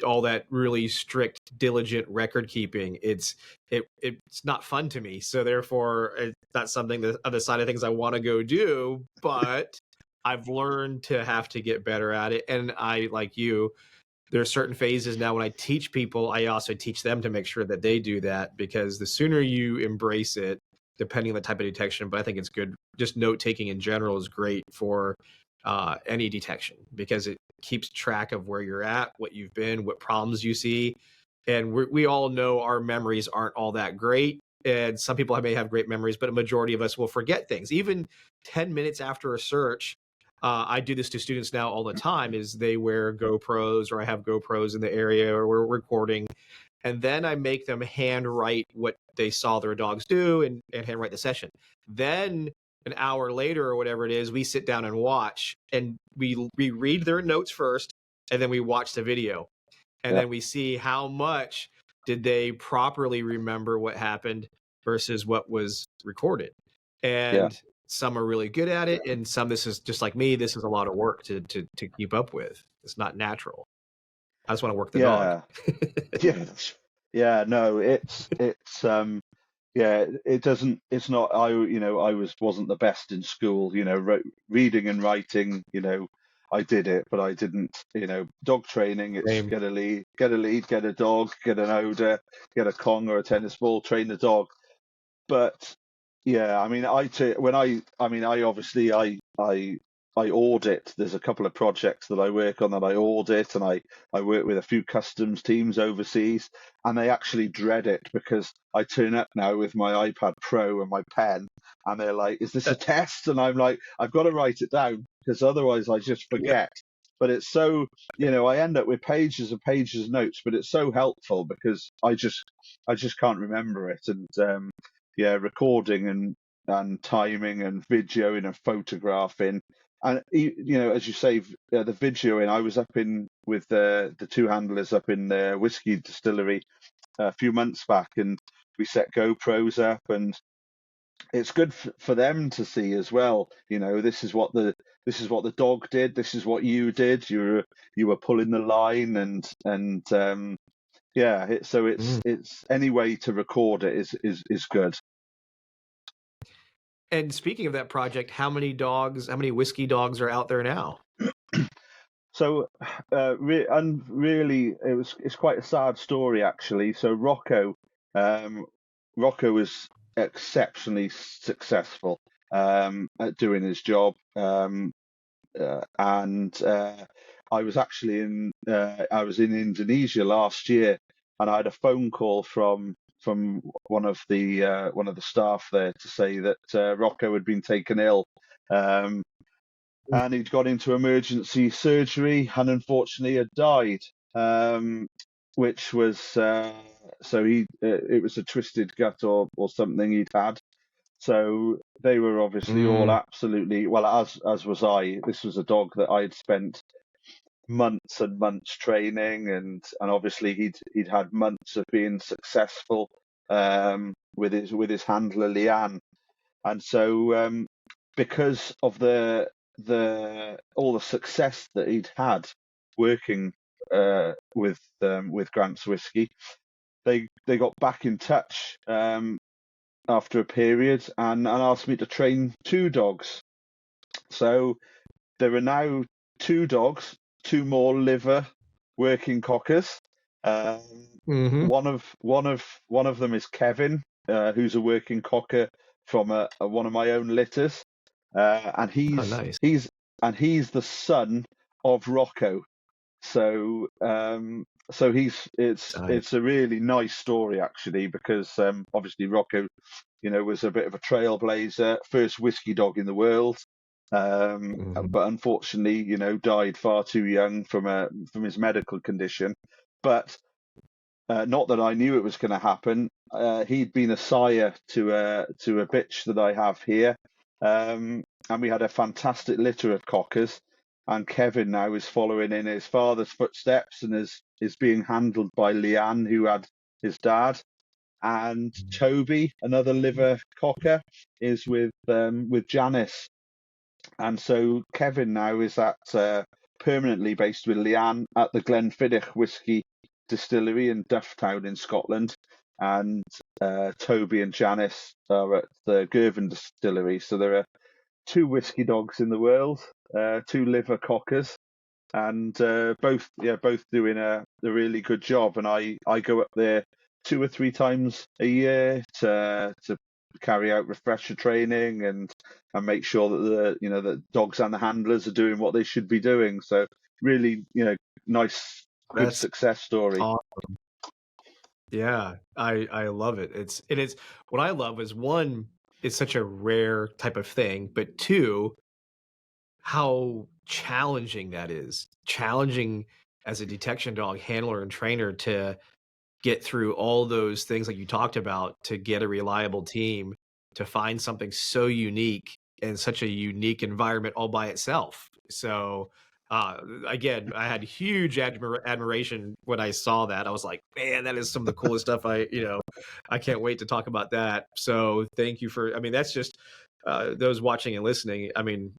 all that really strict, diligent record keeping. It's not fun to me. So therefore, it's not something that other side of things I want to go do. But I've learned to have to get better at it. And I, like you, there are certain phases now when I teach people, I also teach them to make sure that they do that, because the sooner you embrace it, depending on the type of detection, but I think it's good. Just note taking in general is great for any detection, because it keeps track of where you're at, what you've been, what problems you see. And we all know our memories aren't all that great. And some people may have great memories, but a majority of us will forget things. Even 10 minutes after a search, I do this to students now all the time, is they wear GoPros, or I have GoPros in the area, or we're recording. And then I make them handwrite what they saw their dogs do, and handwrite the session. Then an hour later or whatever it is, we sit down and watch, and we read their notes first, and then we watch the video. And
yeah,
then we see how much did they properly remember what happened versus what was recorded.
yeah,
And some are really good at it, and some, this is just like me, this is a lot of work to keep up with. It's not natural. I just want to work the dog.
yeah, yeah, yeah. No, yeah, it doesn't. It's not. I wasn't the best in school. Reading and writing. I did it, but I didn't. Dog training. It's
Same.
get a lead, get a dog, get an odor, get a Kong or a tennis ball, train the dog. But yeah, I mean, I obviously, I audit. There's a couple of projects that I work on that I audit, and I work with a few customs teams overseas, and they actually dread it, because I turn up now with my iPad Pro and my pen, and they're like, "Is this a test?" And I'm like, "I've got to write it down, because otherwise I just
Yeah.
forget." But it's so, I end up with pages and pages of notes, but it's so helpful, because I just can't remember it. And yeah, recording and timing and videoing and photographing. and as you say, the videoing. I was up in with the two handlers up in the whiskey distillery a few months back, and we set GoPros up, and it's good for them to see as well. This is what the dog did. This is what you did. You were pulling the line, and yeah. So
Mm.
it's any way to record it is good.
And speaking of that project, how many whiskey dogs are out there now?
So, really, it's quite a sad story actually. So Rocco was exceptionally successful at doing his job, and I was actually I was in Indonesia last year, and I had a phone call from one of the staff there to say that Rocco had been taken ill. Um, and he'd gone into emergency surgery and unfortunately had died, which was so it was a twisted gut or something he'd had. So they were obviously all
Mm.
absolutely, well, as was I. This was a dog that I'd spent months and months training, and obviously he'd had months of being successful with his handler Leanne. And so because of all the success that he'd had working with Grant's Whiskey, they got back in touch after a period and asked me to train two dogs. So there are now two dogs, two more liver working cockers. Um,
Mm-hmm.
one of them is Kevin, who's a working cocker from one of my own litters, and
Oh, nice.
he's the son of Rocco. So
Nice.
it's a really nice story actually, because obviously Rocco, was a bit of a trailblazer, first whiskey dog in the world,
Mhm.
but unfortunately, died far too young from his medical condition. But not that I knew it was going to happen. He'd been a sire to a bitch that I have here, and we had a fantastic litter of cockers. And Kevin now is following in his father's footsteps and is being handled by Leanne, who had his dad. And Toby, another liver cocker, is with Janice. And so Kevin now is permanently based with Leanne at the Glenfiddich Whiskey Distillery in Dufftown in Scotland, and Toby and Janice are at the Girvan Distillery. So there are two whiskey dogs in the world, two liver cockers, and both doing a really good job. And I go up there 2 or 3 times a year to carry out refresher training and make sure that the dogs and the handlers are doing what they should be doing. So really, nice, good
That's
success story.
awesome. Yeah, I love it. It's what I love is, one, it's such a rare type of thing, but two, how challenging that is. Challenging as a detection dog handler and trainer to get through all those things like you talked about to get a reliable team, to find something so unique in such a unique environment all by itself. So, again, I had huge admiration when I saw that. I was like, man, that is some of the coolest stuff. I can't wait to talk about that. So, thank you for. I mean, that's just those watching and listening. I mean,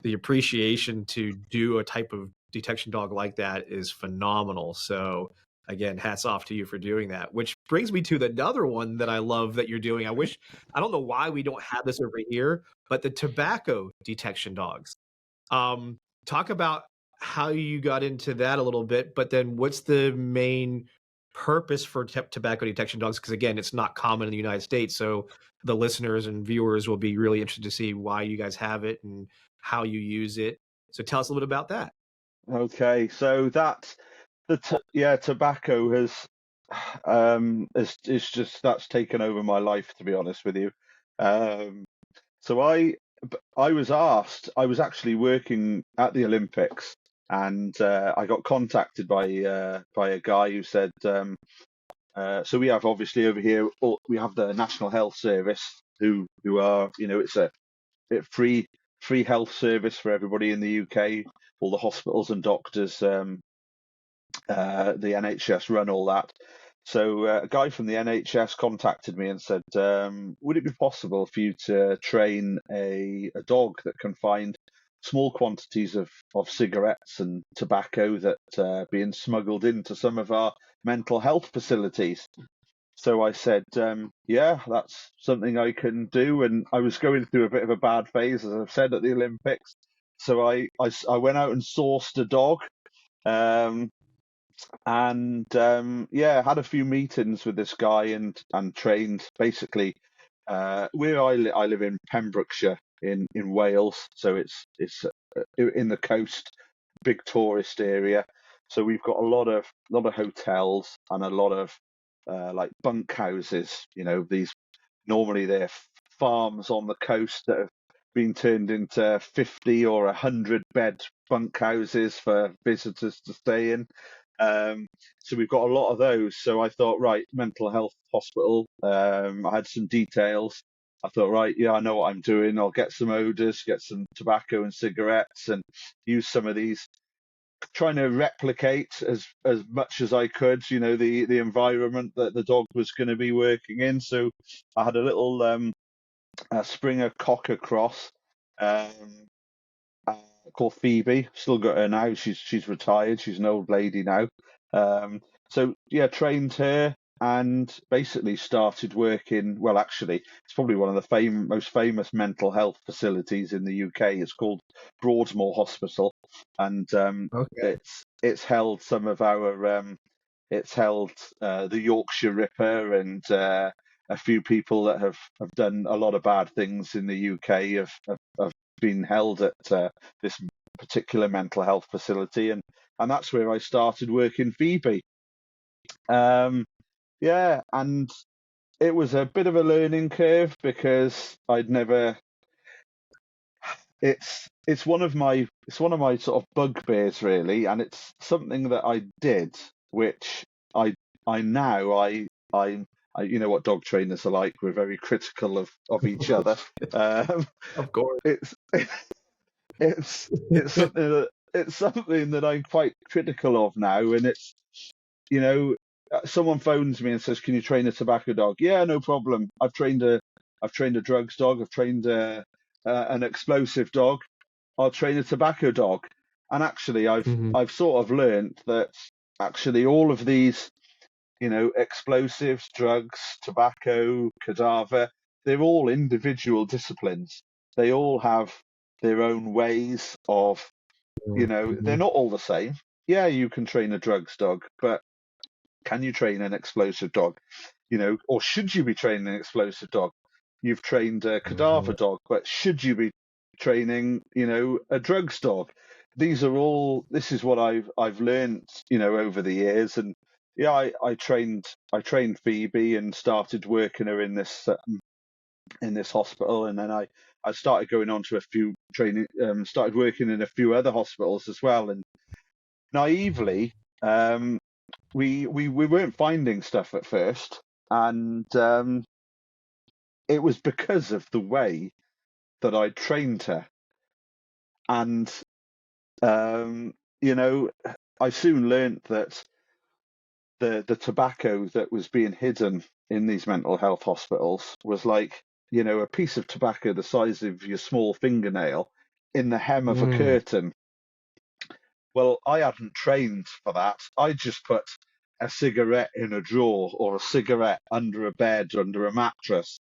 the appreciation to do a type of detection dog like that is phenomenal. So, again, hats off to you for doing that. Which brings me to another one that I love that you're doing. I don't know why we don't have this over here, but the tobacco detection dogs. Um, Talk about how you got into that a little bit, but then what's the main purpose for tobacco detection dogs? Because again, it's not common in the United States, so the listeners and viewers will be really interested to see why you guys have it and how you use it. So tell us a little bit about that.
Okay, so tobacco is just that's taken over my life, to be honest with you. Um, so I was asked. I was actually working at the Olympics, and I got contacted by a guy who said, so we have obviously over here we have the National Health Service who are it's a free free health service for everybody in the UK. All the hospitals and doctors, the NHS run all that. So a guy from the NHS contacted me and said, would it be possible for you to train a dog that can find small quantities of cigarettes and tobacco that are being smuggled into some of our mental health facilities? So I said, yeah, that's something I can do. And I was going through a bit of a bad phase, as I've said, at the Olympics. So I went out and sourced a dog. Yeah, had a few meetings with this guy and trained basically where I live in Pembrokeshire in Wales, so it's in the coast, big tourist area. So we've got a lot of hotels and a lot of like bunk houses. You know, these normally they're farms on the coast that have been turned into 50 or 100 bed bunk houses for visitors to stay in. So we've got a lot of those. So I thought, right, mental health hospital. I had some details. I thought, right, yeah, I know what I'm doing. I'll get some odors, get some tobacco and cigarettes, and use some of these, trying to replicate as much as I could, you know, the environment that the dog was going to be working in. So I had a little Springer Cocker cross um, uh, called Phoebe. Still got her now. She's retired. She's an old lady now. So yeah, trained her and basically started working. Well, actually, it's probably one of the most famous mental health facilities in the UK. It's called Broadmoor Hospital, and
Okay.
it's held some of our it's held the Yorkshire Ripper and a few people that have done a lot of bad things in the UK have been held at this particular mental health facility, and that's where I started working Phoebe. Yeah, and it was a bit of a learning curve because I'd never. It's one of my sort of bugbears really, and it's something that I did, which I I now I you know what dog trainers are like. We're very critical of each other. Um,
Of course.
it's it's something that I'm quite critical of now, and it's you know someone phones me and says, "Can you train a tobacco dog?" Yeah, no problem. I've trained a drugs dog. I've trained an explosive dog. I'll train a tobacco dog. And actually,
Mhm.
I've sort of learned that actually all of these, you know, explosives, drugs, tobacco, cadaver, they're all individual disciplines. They all have their own ways of, you know, they're
Mhm.
not all the same. Yeah, you can train a drugs dog, but can you train an explosive dog? You know, or should you be training an explosive dog? You've trained a cadaver
Mhm.
dog, but should you be training, you know, a drugs dog? This is what I've learned, you know, over the years. And yeah, I trained Phoebe and started working her in this hospital, and then I started going on to a few training, started working in a few other hospitals as well. And naively, um, we weren't finding stuff at first, and it was because of the way that I trained her. And you know, I soon learnt that the tobacco that was being hidden in these mental health hospitals was like, you know, a piece of tobacco the size of your small fingernail in the hem of a
Mm.
curtain. Well, I hadn't trained for that. I just put a cigarette in a drawer or a cigarette under a bed, under a mattress.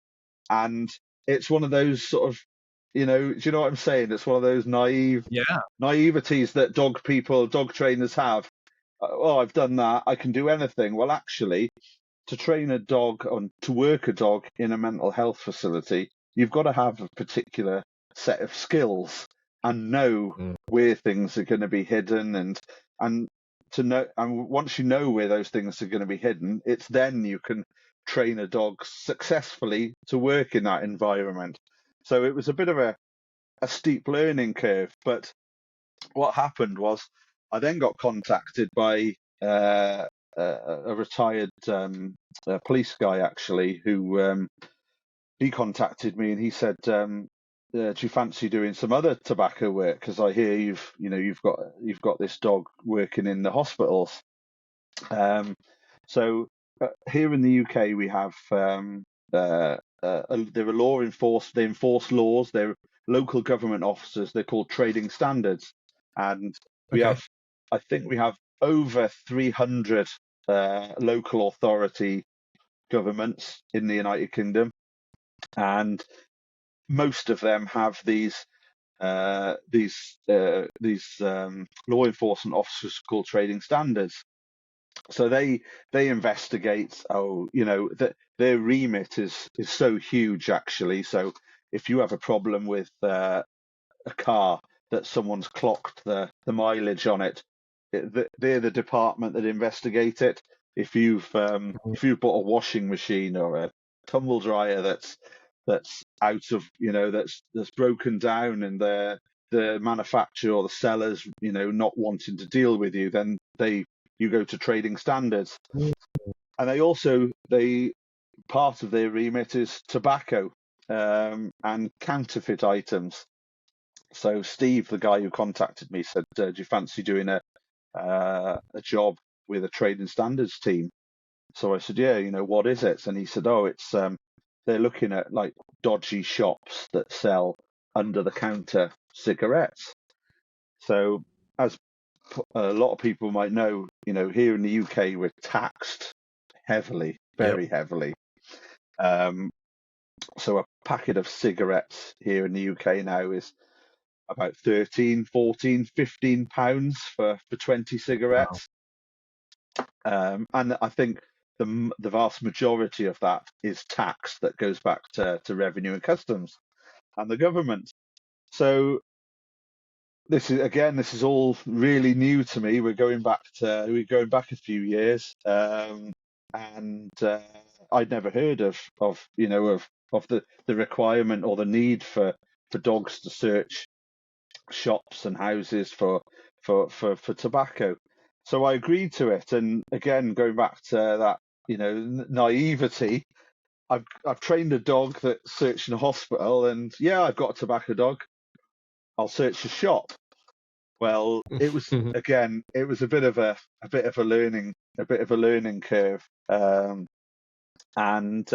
And it's one of those sort of, you know, do you know what I'm saying? It's one of those
Yeah.
naiveties that dog trainers have. Oh, I've done that. I can do anything. Well, actually, to train a dog on to work a dog in a mental health facility, you've got to have a particular set of skills and know
Mm.
where things are going to be hidden and to know and once you know where those things are going to be hidden, it's then you can train a dog successfully to work in that environment. So it was a bit of a steep learning curve, but what happened was I then got contacted by a retired police guy actually who he contacted me and he said, do you fancy doing some other tobacco work? Because I hear you've got this dog working in the hospitals. Um, so here in the UK, we have there are they enforce laws. They're local government officers. They're called trading standards, and we
Okay.
have, I think we have over 300 local authority governments in the United Kingdom, and most of them have these law enforcement officers called trading standards. So they investigate. Their remit is so huge actually. So if you have a problem with a car that someone's clocked the mileage on it, they're the department that investigate it. If you've bought a washing machine or a tumble dryer that's out of that's broken down, and the manufacturer or the sellers not wanting to deal with you, then you go to trading standards. And they part of their remit is tobacco and counterfeit items. So Steve, the guy who contacted me, said, "Do you fancy doing a job with a trading standards team?" So I said, "Yeah, what is it?" And he said, "Oh, it's they're looking at like dodgy shops that sell under the counter cigarettes." So as a lot of people might know, here in the UK we're taxed heavily,
Yep.
very heavily. Um, so a packet of cigarettes here in the UK now is about 13, 14, 15 pounds for 20
Wow.
cigarettes. And I think the vast majority of that is tax that goes back to revenue and customs and the government. So this is all really new to me. We're going back a few years, and I'd never heard of the requirement or the need for dogs to search shops and houses for tobacco. So I agreed to it, and again, going back to that, naivety. I've trained a dog that searched in a hospital, and yeah, I've got a tobacco dog. I'll search a shop. Well, it was a bit of a learning curve. And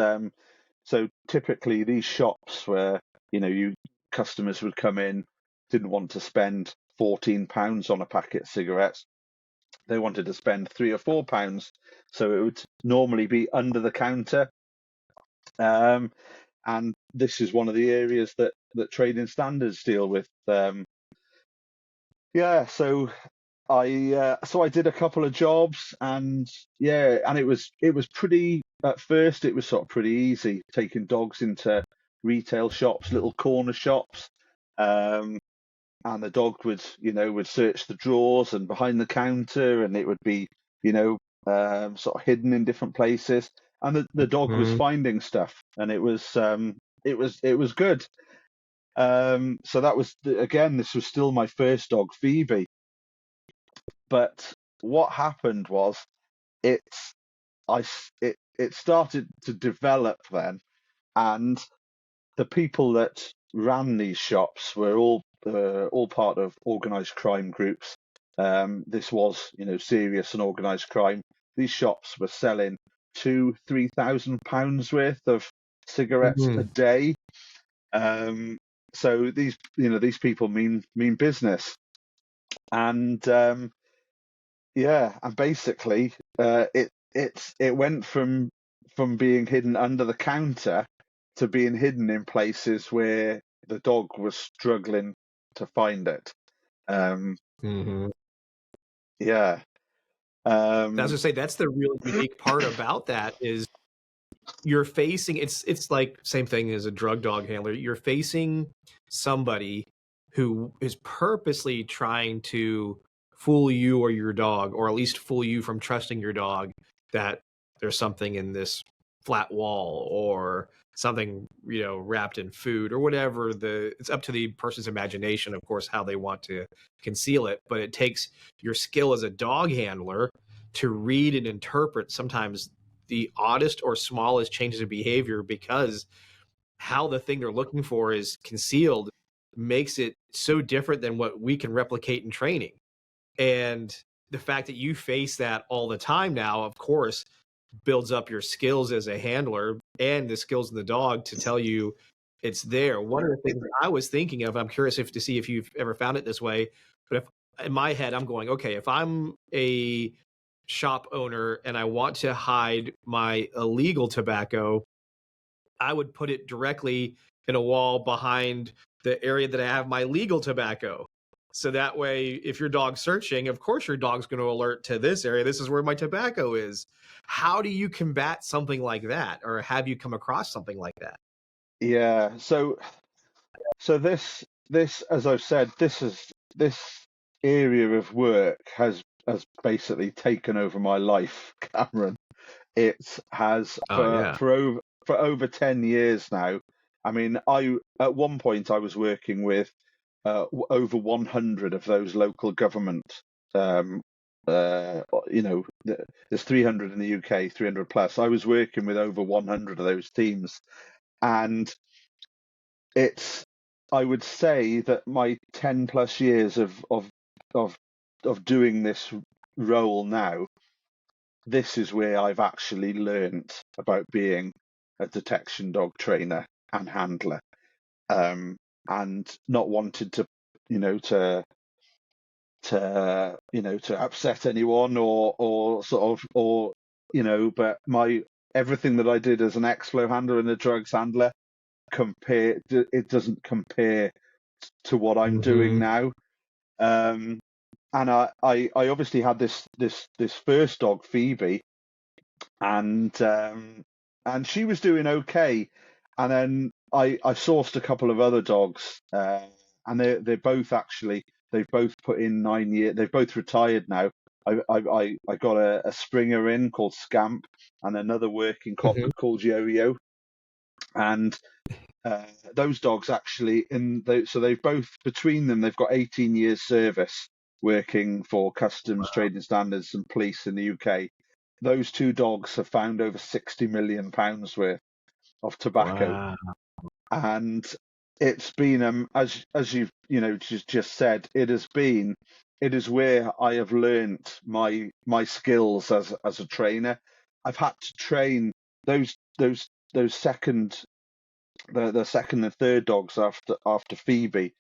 So typically these shops where, you customers would come in, didn't want to spend £14 on a packet of cigarettes. They wanted to spend £3 or £4. So it would normally be under the counter. And this is one of the areas that trading standards deal with. Yeah, so I did a couple of jobs, and yeah, and it was pretty at first. It was sort of pretty easy taking dogs into retail shops, little corner shops, um, and the dog would search the drawers and behind the counter, and it would be sort of hidden in different places, and the dog was
Mhm.
finding stuff, and it was good. So that was again, this was still my first dog, Phoebe. But what happened was it's it started to develop then, and the people that ran these shops were all part of organised crime groups. This was serious and organised crime. These shops were selling £2,000-3,000 worth of cigarettes a
Mhm.
day. So these people mean business, and yeah, and basically, it went from being hidden under the counter to being hidden in places where the dog was struggling to find it. Um,
Mhm.
yeah.
As I
Um,
say, that's the really unique part about that is you're facing it's like same thing as a drug dog handler. You're facing somebody who is purposely trying to fool you or your dog, or at least fool you from trusting your dog that there's something in this flat wall or something wrapped in food or whatever. It's up to the person's imagination, of course, how they want to conceal it, but it takes your skill as a dog handler to read and interpret sometimes the oddest or smallest changes of behavior, because how the thing they're looking for is concealed makes it so different than what we can replicate in training. And the fact that you face that all the time now, of course, builds up your skills as a handler and the skills in the dog to tell you it's there. One of the things I was thinking of, I'm curious to see if you've ever found it this way, but if in my head I'm going, okay, if I'm a shop owner and I want to hide my illegal tobacco, I would put it directly in a wall behind the area that I have my legal tobacco. So that way, if your dog's searching, of course your dog's going to alert to this area. This is where my tobacco is. How do you combat something like that? Or have you come across something like that?
Yeah. So this, as I've said, this area of work has basically taken over my life, Cameron. It has
Oh, yeah.
for over 10 years now. I mean, I at one point I was working with over 100 of those local government. Um, there's 300 in the UK, 300 plus. I was working with over 100 of those teams, and it's I would say that my 10 plus years of of doing this role now, this is where I've actually learned about being a detection dog trainer and handler, and not wanted to, you know, to upset anyone or sort of but my everything that I did as an X-flow handler and a drugs handler it doesn't compare to what I'm doing
Mm-hmm.
now. Um, and I obviously had this first dog, Phoebe, and she was doing okay. And then I sourced a couple of other dogs, and they're both actually they've both put in 9 years. They've both retired now. I got a Springer in called Scamp and another working
Mm-hmm.
Cocker called Yo-Yo, and uh, those dogs actually so they've both between them they've got 18 years service working for customs, trading standards, and police in the UK. Those two dogs have found over 60 million pounds worth of tobacco,
Wow.
and it's been as you've just said, it is where I have learnt my skills as a trainer. I've had to train those second the second and third dogs after Phoebe.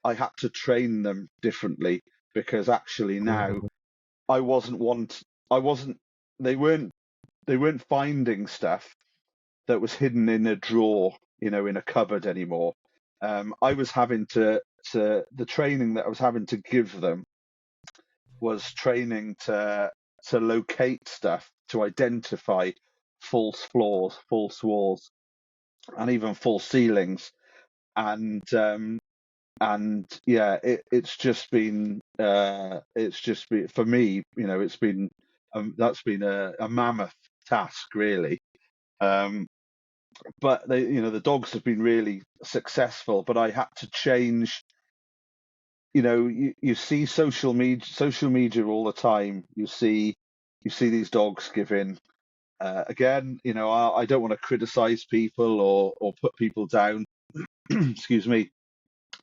I had to train them differently because actually now
Mm-hmm.
I wasn't want I wasn't they weren't finding stuff that was hidden in a drawer, in a cupboard anymore. I was having the training that I was having to give them was training to locate stuff, to identify false floors, false walls, and even false ceilings. And yeah, it's just been for me, it's been that's been a mammoth task, really. Um, but the dogs have been really successful. But I had to change. You see social media all the time. You see these dogs giving. Again, I don't want to criticize people or put people down. Excuse me,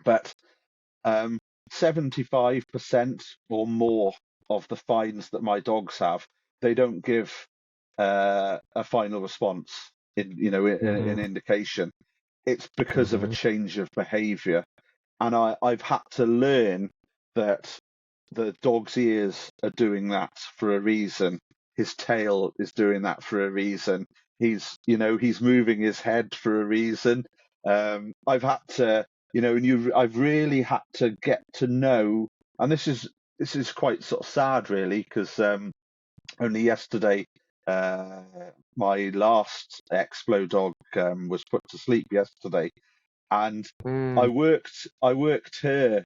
but 75% or more of the fines that my dogs have, they don't give a final response an
Mm-hmm.
indication. It's because of a
Mm-hmm.
change of behaviour, and I've had to learn that the dog's ears are doing that for a reason. His tail is doing that for a reason. He's moving his head for a reason. I've had to, I've really had to get to know, and this is quite sort of sad, really, because only yesterday, uh, my last Explo dog was put to sleep yesterday, and I worked her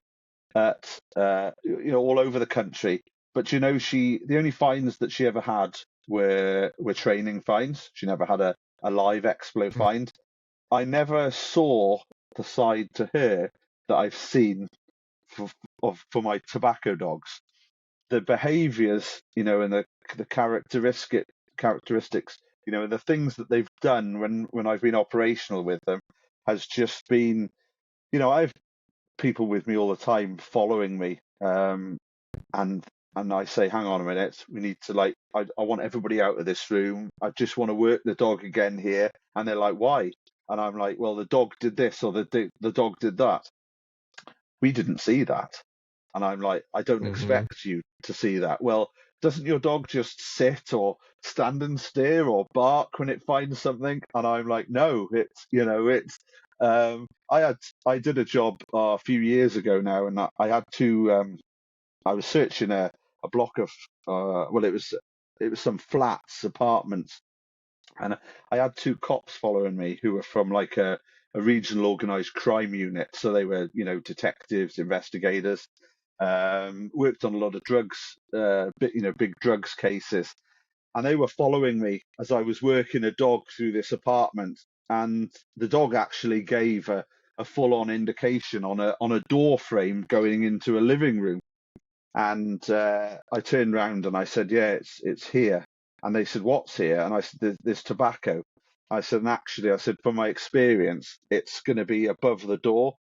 at all over the country. But the only fines that she ever had were training fines. She never had a live Explo fine. I never saw the side to her that I've seen for my tobacco dogs. The behaviours, and the characteristics, and the things that they've done when I've been operational with them. has just been, I have people with me all the time following me, and I say, hang on a minute, we need to I want everybody out of this room. I just want to work the dog again here. And they're like, why? And I'm like, well, the dog did this or the dog did that. We didn't see that. And I'm like, I don't expect you to see that. Well, doesn't your dog just sit or stand and stare or bark when it finds something? And I'm like, no, I did a job a few years ago now, and I had to, I was searching a block of, it was some flats, apartments, and I had two cops following me who were from like a regional organised crime unit. So they were, detectives, investigators, worked on a lot of drugs, big drugs cases. And they were following me as I was working a dog through this apartment. And the dog actually gave a full-on indication on a door frame going into a living room. And I turned round and I said, yeah, it's here. And they said, what's here? And I said, there's tobacco. I said, and actually, I said, from my experience, it's going to be above the door.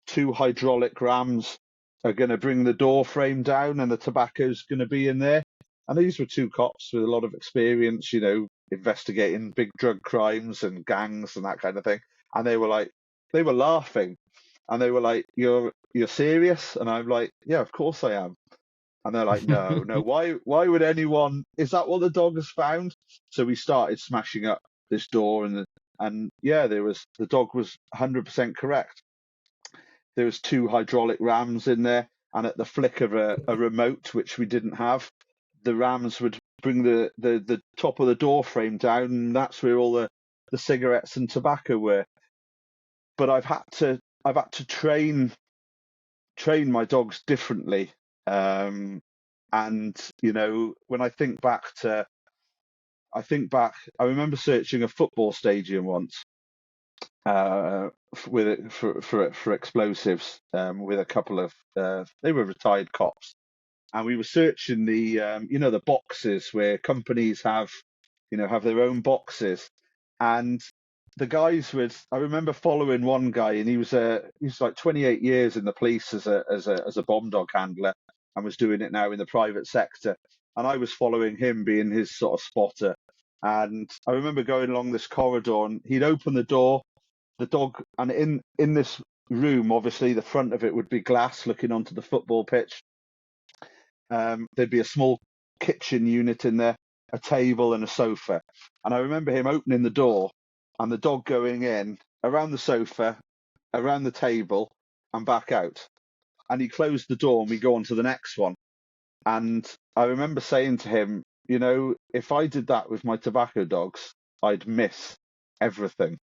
Two hydraulic rams are going to bring the door frame down and the tobacco's going to be in there. And these were two cops with a lot of experience, investigating big drug crimes and gangs and that kind of thing. And they were laughing. And they were like, you're serious? And I'm like, yeah, of course I am. And they're like, no, why would anyone, is that what the dog has found? So we started smashing up this door and yeah, the dog was 100% correct. There was two hydraulic rams in there, and at the flick of a remote, which we didn't have, the rams would bring the top of the door frame down, and that's where all the cigarettes and tobacco were. But I've had to train my dogs differently. And when I think back, I remember searching a football stadium once for explosives with a couple of they were retired cops, and we were searching the boxes where companies have their own boxes, and the guys I remember following one guy, and he was like 28 years in the police as a bomb dog handler, and was doing it now in the private sector. And I was following him, being his sort of spotter. And I remember going along this corridor, and he'd open the door, the dog, and in this room, obviously the front of it would be glass looking onto the football pitch. There'd be a small kitchen unit in there, a table and a sofa. And I remember him opening the door and the dog going in, around the sofa, around the table, and back out. And he closed the door and we go on to the next one. And I remember saying to him, if I did that with my tobacco dogs, I'd miss everything.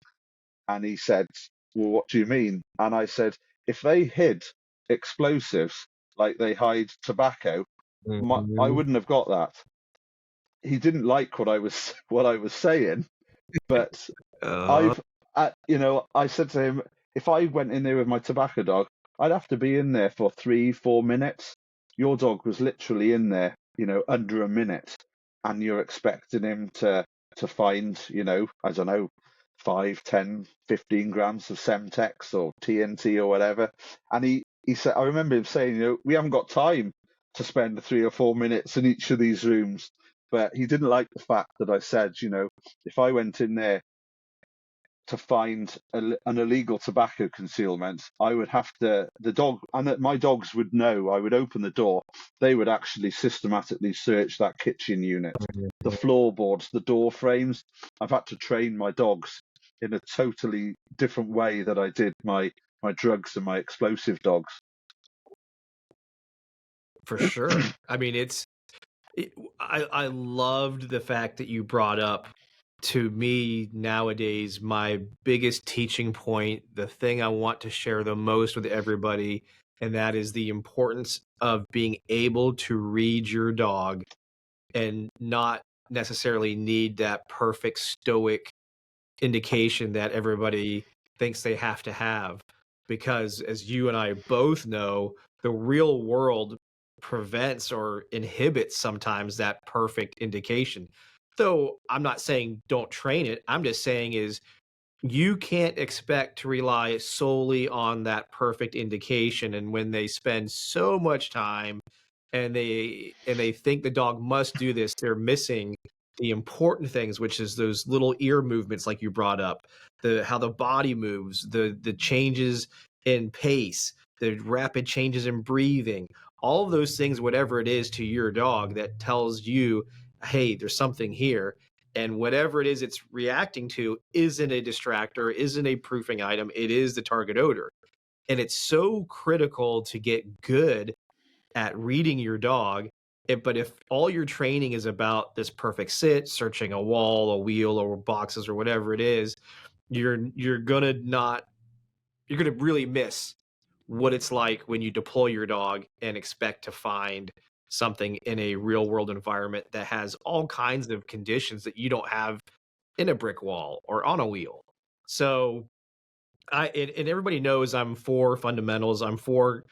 And he said, well, what do you mean? And I said, if they hid explosives like they hide tobacco, I wouldn't have got that. He didn't like what I was saying, but I said to him, if I went in there with my tobacco dog, I'd have to be in there for 3-4 minutes. Your dog was literally in there, under a minute, and you're expecting him to find, I don't know, 5, 10, 15 grams of Semtex or TNT or whatever. And he said, I remember him saying, we haven't got time to spend 3 or 4 minutes in each of these rooms. But he didn't like the fact that I said, if I went in there to find an illegal tobacco concealment, I would have to, the dog, and that my dogs would know, I would open the door, they would actually systematically search that kitchen unit, the floorboards, the door frames. I've had to train my dogs in a totally different way that I did my drugs and my explosive dogs.
For sure. I mean, I loved the fact that you brought up, to me nowadays, my biggest teaching point, the thing I want to share the most with everybody, and that is the importance of being able to read your dog and not necessarily need that perfect stoic indication that everybody thinks they have to have. Because as you and I both know, the real world prevents or inhibits sometimes that perfect indication. Though I'm not saying don't train it. I'm just saying is you can't expect to rely solely on that perfect indication. And when they spend so much time and they think the dog must do this, they're missing the important things, which is those little ear movements like you brought up, the how the body moves, the changes in pace, the rapid changes in breathing, all of those things, whatever it is to your dog that tells you, hey, there's something here. And whatever it is it's reacting to isn't a distractor, isn't a proofing item, it is the target odor. And it's so critical to get good at reading your dog. But if all your training is about this perfect sit, searching a wall, a wheel, or boxes, or whatever it is, you're gonna not you're gonna really miss what it's like when you deploy your dog and expect to find something in a real world environment that has all kinds of conditions that you don't have in a brick wall or on a wheel. So and everybody knows I'm for fundamentals. I'm for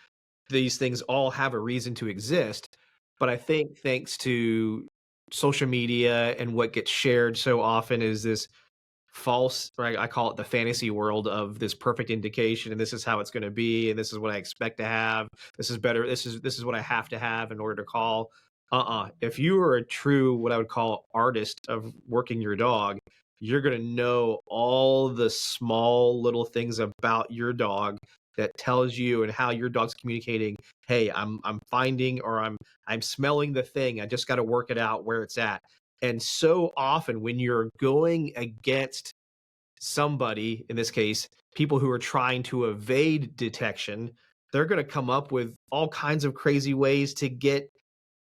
these things all have a reason to exist. But I think thanks to social media and what gets shared so often is this false, right? I call it the fantasy world of this perfect indication, and this is how it's going to be, and this is what I expect to have. This is better. This is what I have to have in order to call. If you are a true, what I would call artist of working your dog, you're going to know all the small little things about your dog that tells you and how your dog's communicating. Hey, I'm finding, or I'm smelling the thing. I just got to work it out where it's at. And so often when you're going against somebody, in this case, people who are trying to evade detection, they're going to come up with all kinds of crazy ways to get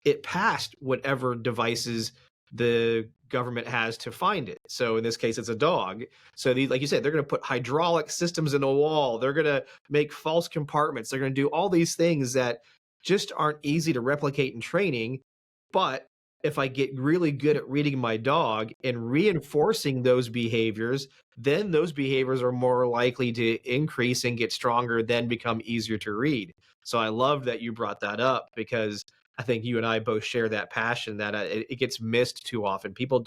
it past whatever devices the government has to find it. So in this case, it's a dog. So like you said, they're going to put hydraulic systems in the wall. They're going to make false compartments. They're going to do all these things that just aren't easy to replicate in training. But if I get really good at reading my dog and reinforcing those behaviors, then those behaviors are more likely to increase and get stronger, then become easier to read. So I love that you brought that up, because I think you and I both share that passion that it gets missed too often. People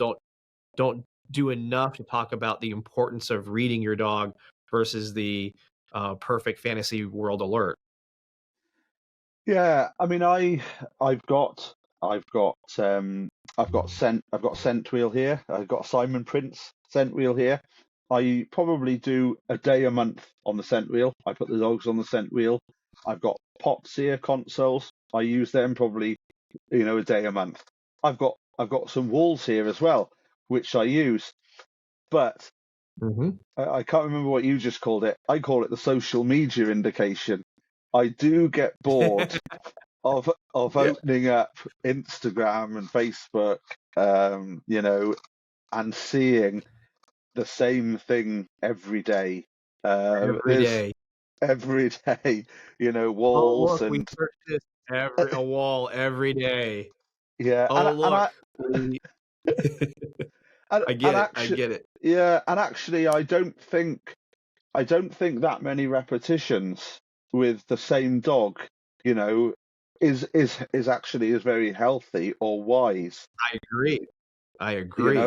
don't do enough to talk about the importance of reading your dog versus the perfect fantasy world alert.
Yeah, I mean, I've got I've got I've got scent wheel here. I've got Simon Prince scent wheel here. I probably do a day a month on the scent wheel. I put the dogs on the scent wheel. I've got pots here, consoles. I use them probably, a day a month. I've got some walls here as well, which I use. But
Mm-hmm.
I can't remember what you just called it. I call it the social media indication. I do get bored of
Yeah,
opening up Instagram and Facebook, and seeing the same thing every day.
every
There's
day.
every day,
Oh,
walls
look, we
and
search this every a wall every day.
yeah,
Oh, look, we I
and
get it. I
actually,
get it.
yeah, and actually, I don't think that many repetitions with the same dog, you know, is actually is very healthy or wise,
I agree. I
you know.
agree.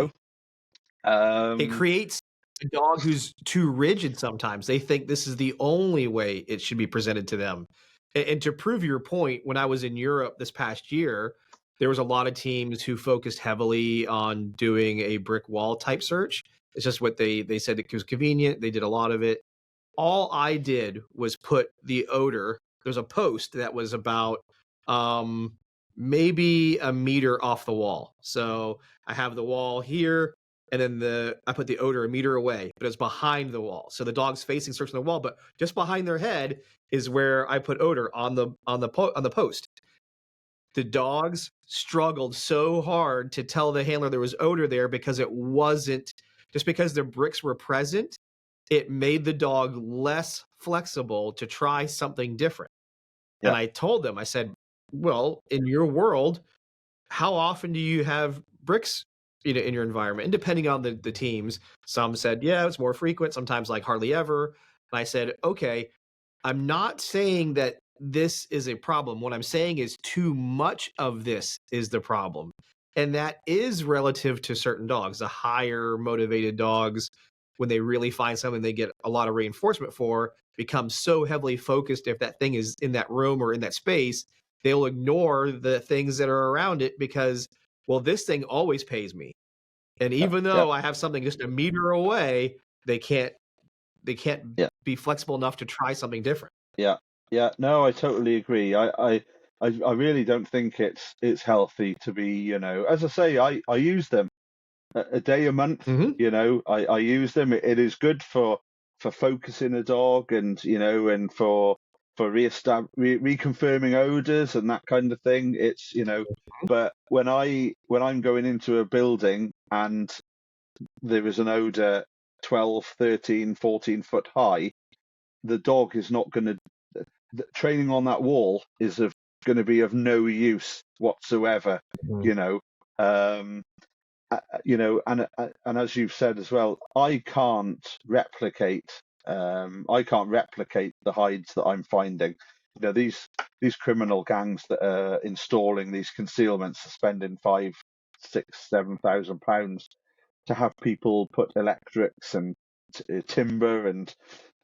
It
Um,
creates a dog who's too rigid sometimes. They think this is the only way it should be presented to them. And to prove your point, when I was in Europe this past year, there was a lot of teams who focused heavily on doing a brick wall type search. It's just what they said it was convenient. They did a lot of it. All I did was put the odor. There's a post that was about um, maybe a meter off the wall. So I have the wall here, and then I put the odor a meter away, but it's behind the wall. So the dog's facing searching the wall, but just behind their head is where I put odor on the post. The dogs struggled so hard to tell the handler there was odor there, because it wasn't just because the bricks were present. It made the dog less flexible to try something different. And
yeah,
I told them, I said, well, in your world, how often do you have bricks, in your environment? And depending on the teams, some said, yeah, it's more frequent, sometimes like hardly ever. And I said, okay, I'm not saying that this is a problem. What I'm saying is too much of this is the problem. And that is relative to certain dogs. The higher motivated dogs, when they really find something they get a lot of reinforcement for, become so heavily focused if that thing is in that room or in that space, they'll ignore the things that are around it because, well, this thing always pays me. And
Yeah,
even
yeah,
though I have something just a meter away, they can't
yeah,
be flexible enough to try something different.
yeah, yeah. No, I totally agree. I really don't think it's healthy to be, as I say, I use them a day a month.
Hmm.
I use them. It is good for focusing a dog, and and for reconfirming odors and that kind of thing. It's but when I'm going into a building and there is an odor 12, 13, 14 foot high, the dog is not going to, training on that wall is going to be of no use whatsoever.
Mhm.
you know um and as you've said as well, I can't replicate the hides that I'm finding. These criminal gangs that are installing these concealments are spending 5, 6, £7,000 to have people put electrics and timber and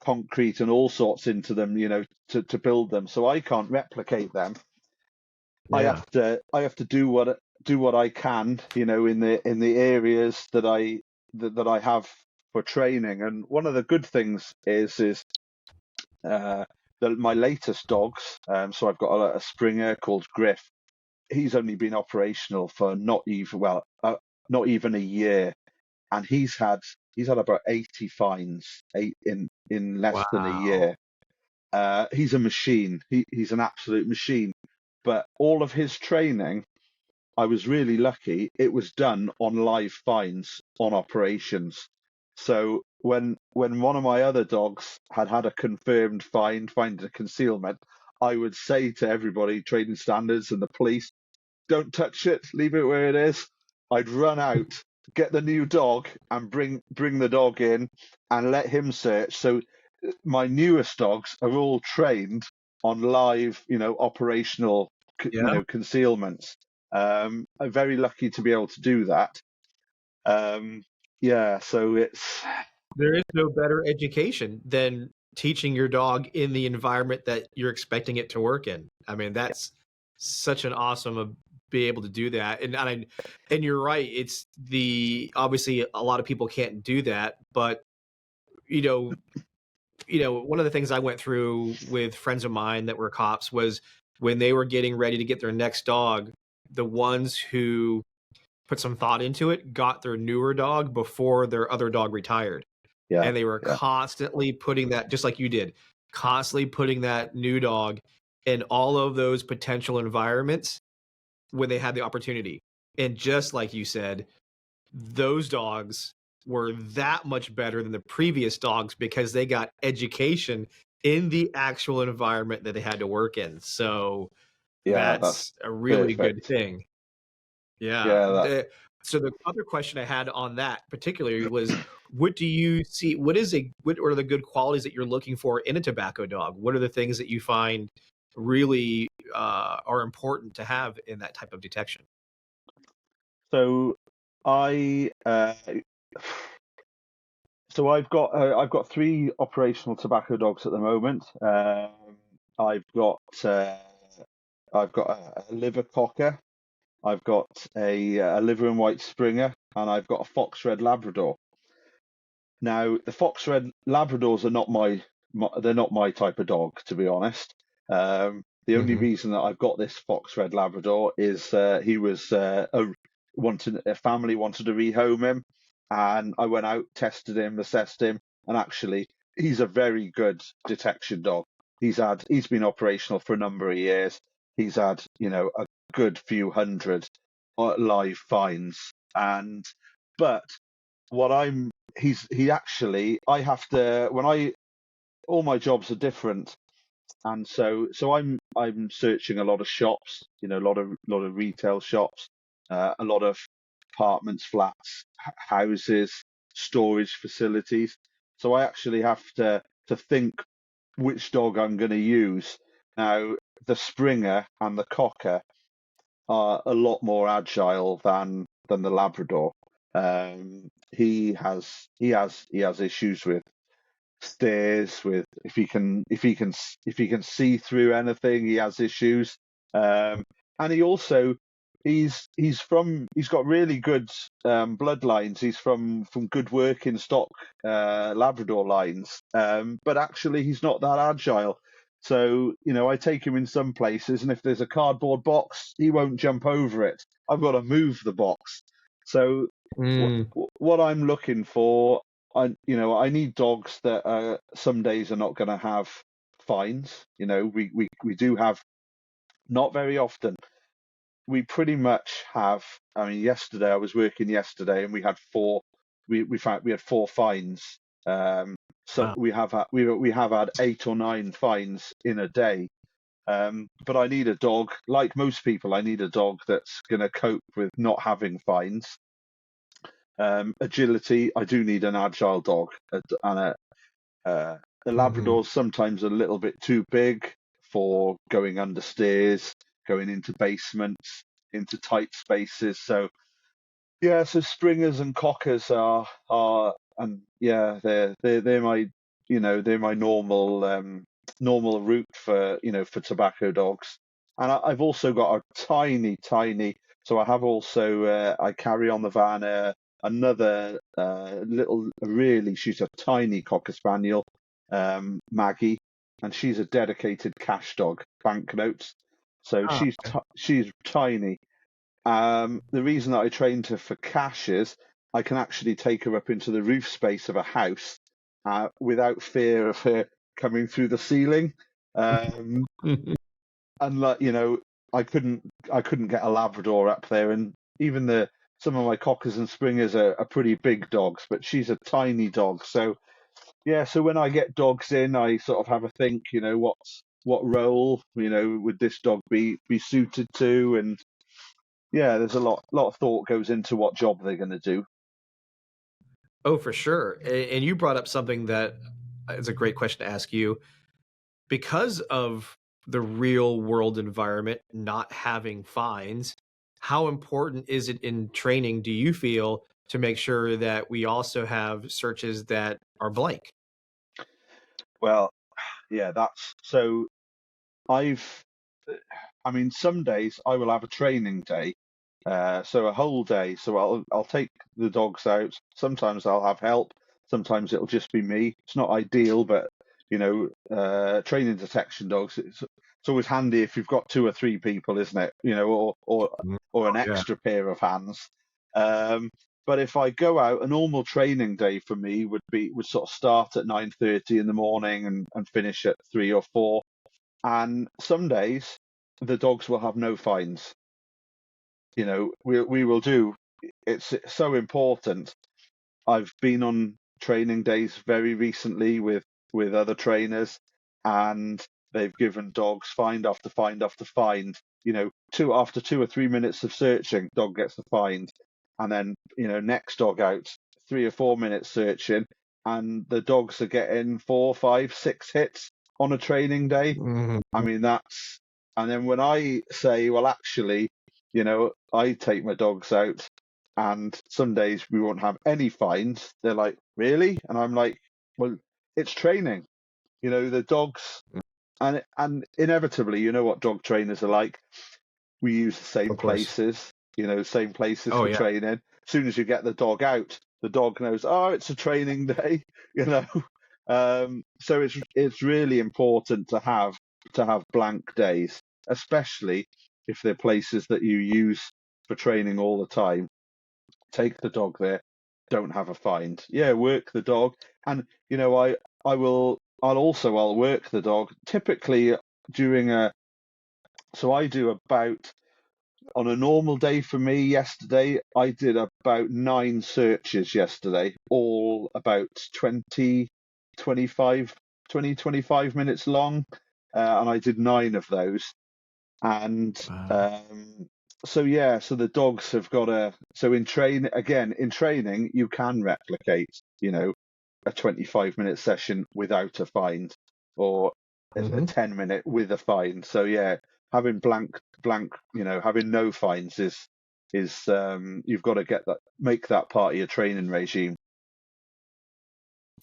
concrete and all sorts into them, to build them. So I can't replicate them.
Yeah.
I have to do what I can, in the areas that I have for training. And one of the good things is that my latest dogs. So I've got a Springer called Griff. He's only been operational for not even a year, and he's had about 80 fines, in less than a
Wow.
year. He's a machine. He's an absolute machine. But all of his training, I was really lucky. It was done on live fines on operations. So when one of my other dogs had a confirmed find a concealment, I would say to everybody, trading standards and the police, don't touch it, leave it where it is. I'd run out, get the new dog, and bring the dog in and let him search. So my newest dogs are all trained on live, operational,
Yeah.
concealments. I'm very lucky to be able to do that. Yeah, so it's
There is no better education than teaching your dog in the environment that you're expecting it to work in. I mean, that's such an awesome be able to do that. And you're right. It's obviously a lot of people can't do that, but you know, one of the things I went through with friends of mine that were cops was when they were getting ready to get their next dog, the ones who put some thought into it got their newer dog before their other dog retired.
yeah,
And they were
yeah,
constantly putting that, just like you did, constantly putting that new dog in all of those potential environments when they had the opportunity. And just like you said, those dogs were that much better than the previous dogs because they got education in the actual environment that they had to work in. So
yeah. That's
that's a really good
perfect.
thing. Yeah.
Yeah, that.
So the other question I had on that particularly was, what do you see? What are the good qualities that you're looking for in a tobacco dog? What are the things that you find really are important to have in that type of detection?
So I so I've got three operational tobacco dogs at the moment. I've got uh, I've got a liver cocker. I've got a liver and white Springer, and I've got a fox red Labrador. Now, the fox red Labradors are not they're not my type of dog, to be honest. The only
Hmm.
reason that I've got this fox red Labrador is he was a family wanted to rehome him, and I went out, tested him, assessed him, and actually he's a very good detection dog. He's been operational for a number of years. He's had a good few hundred live fines, and but what I'm he actually I have to when I all my jobs are different, and so I'm searching a lot of shops, a lot of retail shops, a lot of apartments, flats, houses, storage facilities. So I actually have to think which dog I'm going to use. Now, the Springer and the Cocker are a lot more agile than the Labrador. he has issues with stairs, with if he can see through anything, he has issues. And he also he's got really good bloodlines. He's from good working stock Labrador lines, but actually he's not that agile. So, I take him in some places, and if there's a cardboard box, he won't jump over it. I've got to move the box. So
Mm.
what I'm looking for, I need dogs that some days are not going to have fines. We do have, not very often. We pretty much have. I mean, yesterday I was working yesterday, and we had four. We found we had four fines. So
Wow.
we have had 8 or 9 fines in a day. But I need a dog, like most people. I need a dog that's going to cope with not having fines. Agility, I do need an agile dog, and the
Hmm.
Labrador's sometimes a little bit too big for going under stairs, going into basements, into tight spaces. So yeah, so Springers and Cockers are and yeah, they're my they're my normal route for for tobacco dogs. And I've also got a tiny. So I have also I carry on the van another she's a tiny Cocker Spaniel, Maggie, and she's a dedicated cash dog, banknotes. So
Oh,
she's tiny. The reason that I trained her for cash is I can actually take her up into the roof space of a house without fear of her coming through the ceiling. Um,
okay.
and I couldn't get a Labrador up there, and even some of my Cockers and Springers are pretty big dogs, but she's a tiny dog. So yeah, so when I get dogs in, I sort of have a think, what role would this dog be suited to, and yeah, there's a lot of thought goes into what job they're going to do.
Oh, for sure. And you brought up something that is a great question to ask you. Because of the real world environment not having fines, how important is it in training, do you feel, to make sure that we also have searches that are blank?
Well, yeah, that's so. I've, I mean, some days I will have a training day, so a whole day. So I'll take the dogs out. Sometimes I'll have help. Sometimes it'll just be me. It's not ideal, but training detection dogs. It's always handy if you've got 2 or 3 people, isn't it?
Mm.
Or an
Oh, yeah.
extra pair of hands. Um, but if I go out, a normal training day for me would sort of start at 9:30 in the morning and finish at 3 or 4. And some days the dogs will have no fines. We will do. It's so important. I've been on training days very recently with other trainers, and they've given dogs find after find after find. After 2 or 3 minutes of searching, dog gets the find, and then next dog out, 3 or 4 minutes searching, and the dogs are getting 4, 5, 6 hits on a training day.
Mhm.
I mean, and then when I say, well, actually, I take my dogs out, and some days we won't have any fines. They're like, really? And I'm like, well, it's training. The dogs, and inevitably, you know what dog trainers are like. We use the
Of course.
same places
Oh,
for
yeah.
training. As soon as you get the dog out, the dog knows, oh, it's a training day, you know. So it's really important to have blank days, especially if they're places that you use for training all the time. Take the dog there, don't have a find. Yeah, work the dog, and I'll work the dog typically during a. So I do about on a normal day for me yesterday, I did about 9 searches yesterday, all about 20, 25, 20, 25 minutes long. And I did 9 of those. And
Wow.
so, yeah, so the dogs have got so in training, you can replicate, a 25-minute session without a find, or a
Hmm.
10-minute with a find. So yeah, having having no fines is you've got to make that part of your training regime.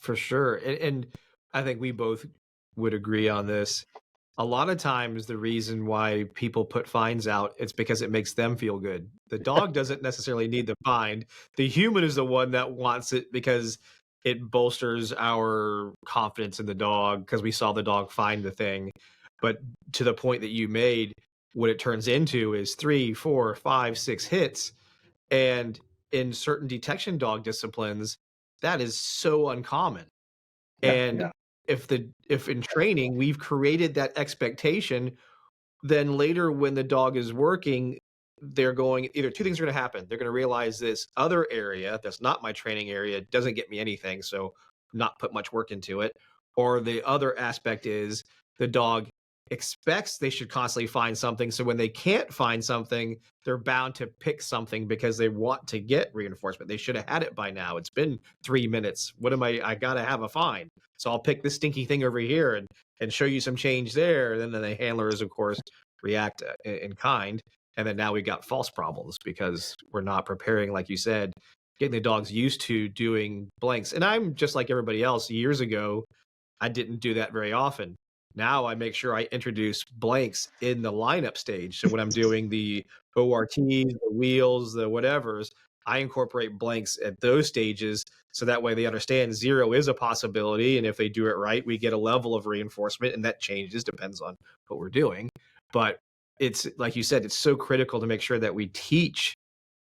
For sure. And I think we both would agree on this. A lot of times the reason why people put fines out, it's because it makes them feel good. The dog doesn't necessarily need the fine. The human is the one that wants it because it bolsters our confidence in the dog because we saw the dog find the thing. But to the point that you made, what it turns into is 3, 4, 5, 6 hits. And in certain detection dog disciplines, that is so uncommon.
Yeah,
And
yeah,
if in training we've created that expectation, then later when the dog is working, they're going either two things are going to happen. They're going to realize this other area that's not my training area doesn't get me anything, so not put much work into it. Or the other aspect is the dog expects they should constantly find something. So when they can't find something, they're bound to pick something because they want to get reinforcement. They should have had it by now. It's been 3 minutes. What am I got to have a find. So I'll pick this stinky thing over here and show you some change there. And then the handlers, of course, react in kind. And then now we've got false problems because we're not preparing, like you said, getting the dogs used to doing blanks. And I'm just like everybody else. Years ago, I didn't do that very often. Now I make sure I introduce blanks in the lineup stage. So when I'm doing the ORTs, the wheels, the whatevers, I incorporate blanks at those stages so that way they understand zero is a possibility. And if they do it right, we get a level of reinforcement, and that changes, depends on what we're doing. But it's like you said, it's so critical to make sure that we teach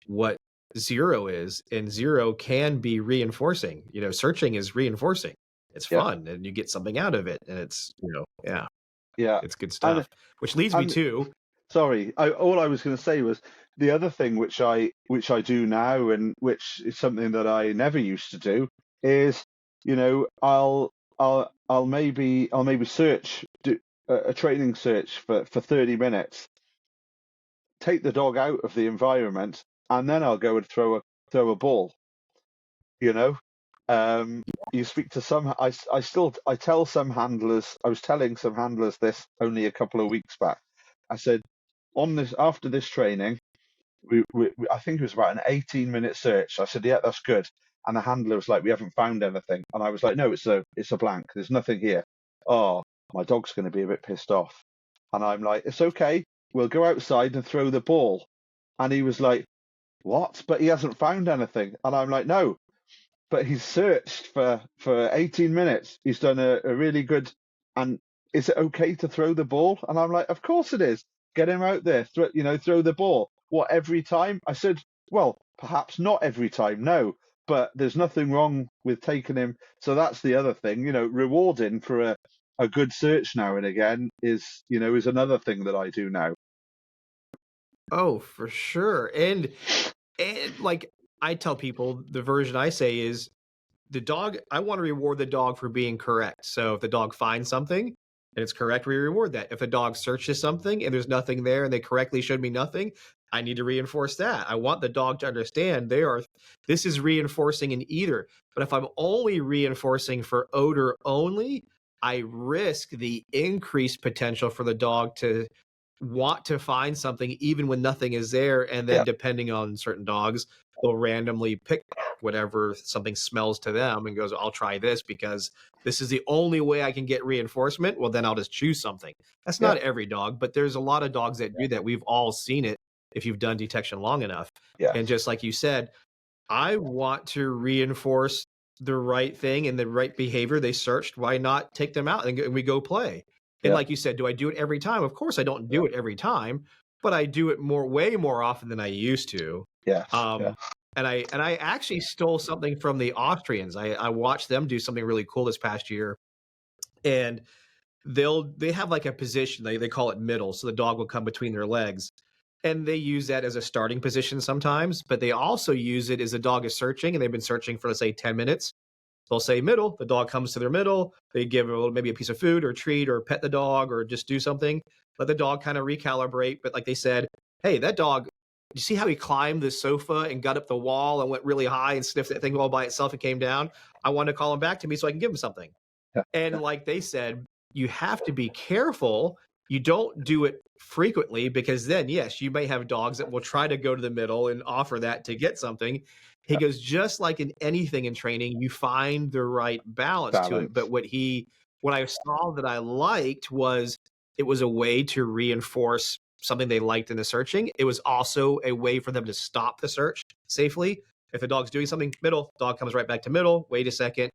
what zero is, and zero can be reinforcing. Searching is reinforcing. It's
yeah,
fun and you get something out of it, and it's yeah,
yeah.
it's good
And
stuff. Which leads me to
sorry, all I was going to say was the other thing which I do now, and which is something that I never used to do, is I'll maybe do a training search for 30 minutes, take the dog out of the environment, and then I'll go and throw a ball. You know, you speak to some. I tell some handlers. I was telling some handlers this only a couple of weeks back. I said, after this training, I think it was about an 18-minute search. I said, yeah, that's good. And the handler was like, we haven't found anything. And I was like, no, it's a blank. There's nothing here. Oh, my dog's going to be a bit pissed off. And I'm like, it's okay. We'll go outside and throw the ball. And he was like, what? But he hasn't found anything. And I'm like, no, but he's searched for 18 minutes. He's done a really good. And is it okay to throw the ball? And I'm like, of course it is. Get him out there. Throw the ball. What, every time? I said, well, perhaps not every time, no, but there's nothing wrong with taking him. So that's the other thing, rewarding for a good search now and again is another thing that I do now.
oh, for sure. And like I tell people, the version I say is the dog, I want to reward the dog for being correct. So if the dog finds something and it's correct, we reward that. If the dog searches something and there's nothing there and they correctly showed me nothing, I need to reinforce that. I want the dog to understand this is reinforcing in either. But if I'm only reinforcing for odor only, I risk the increased potential for the dog to want to find something even when nothing is there. And then
Yeah,
depending on certain dogs, they'll randomly pick whatever something smells to them and goes, I'll try this because this is the only way I can get reinforcement. Well, then I'll just choose something. That's
yeah,
not every dog, but there's a lot of dogs that do that. We've all seen it if you've done detection long enough.
yeah,
And just like you said, I want to reinforce the right thing and the right behavior they searched. Why not take them out and we go play? And
yeah,
like you said, do I do it every time? Of course, I don't do it every time, but I do it way more often than I used to.
yes, yeah,
Um, and I actually stole something from the Austrians. I watched them do something really cool this past year, and they have like a position they call it middle, so the dog will come between their legs, and they use that as a starting position sometimes. But they also use it as the dog is searching, and they've been searching for let's say 10 minutes. They'll say middle. The dog comes to their middle. They give maybe a piece of food or treat or pet the dog or just do something. Let the dog kind of recalibrate. But like they said, hey, that dog, you see how he climbed the sofa and got up the wall and went really high and sniffed that thing all by itself and came down? I want to call him back to me so I can give him something.
yeah,
And like they said, you have to be careful You don't do it frequently because then, yes, you may have dogs that will try to go to the middle and offer that to get something. He
Yeah.
goes, just like in anything in training, you find the right balance to it. But
Balance.
what I saw that I liked was it was a way to reinforce something they liked in the searching. It was also a way for them to stop the search safely. If the dog's doing something, middle, dog comes right back to middle. Wait a second.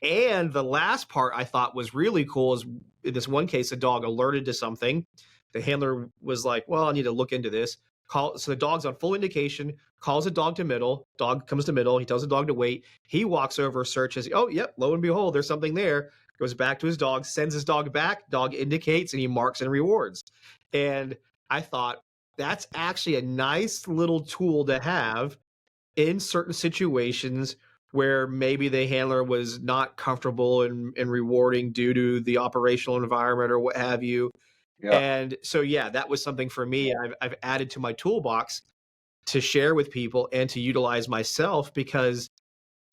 And the last part I thought was really cool is in this one case, a dog alerted to something. The handler was like, well, I need to look into this. So the dog's on full indication, calls the dog to middle. Dog comes to middle. He tells the dog to wait. He walks over, searches. Oh, yep. Lo and behold, there's something there. Goes back to his dog, sends his dog back. Dog indicates and he marks and rewards. And I thought that's actually a nice little tool to have in certain situations where maybe the handler was not comfortable in rewarding due to the operational environment or what have you.
Yeah.
And so, yeah, that was something for me I've added to my toolbox to share with people and to utilize myself because,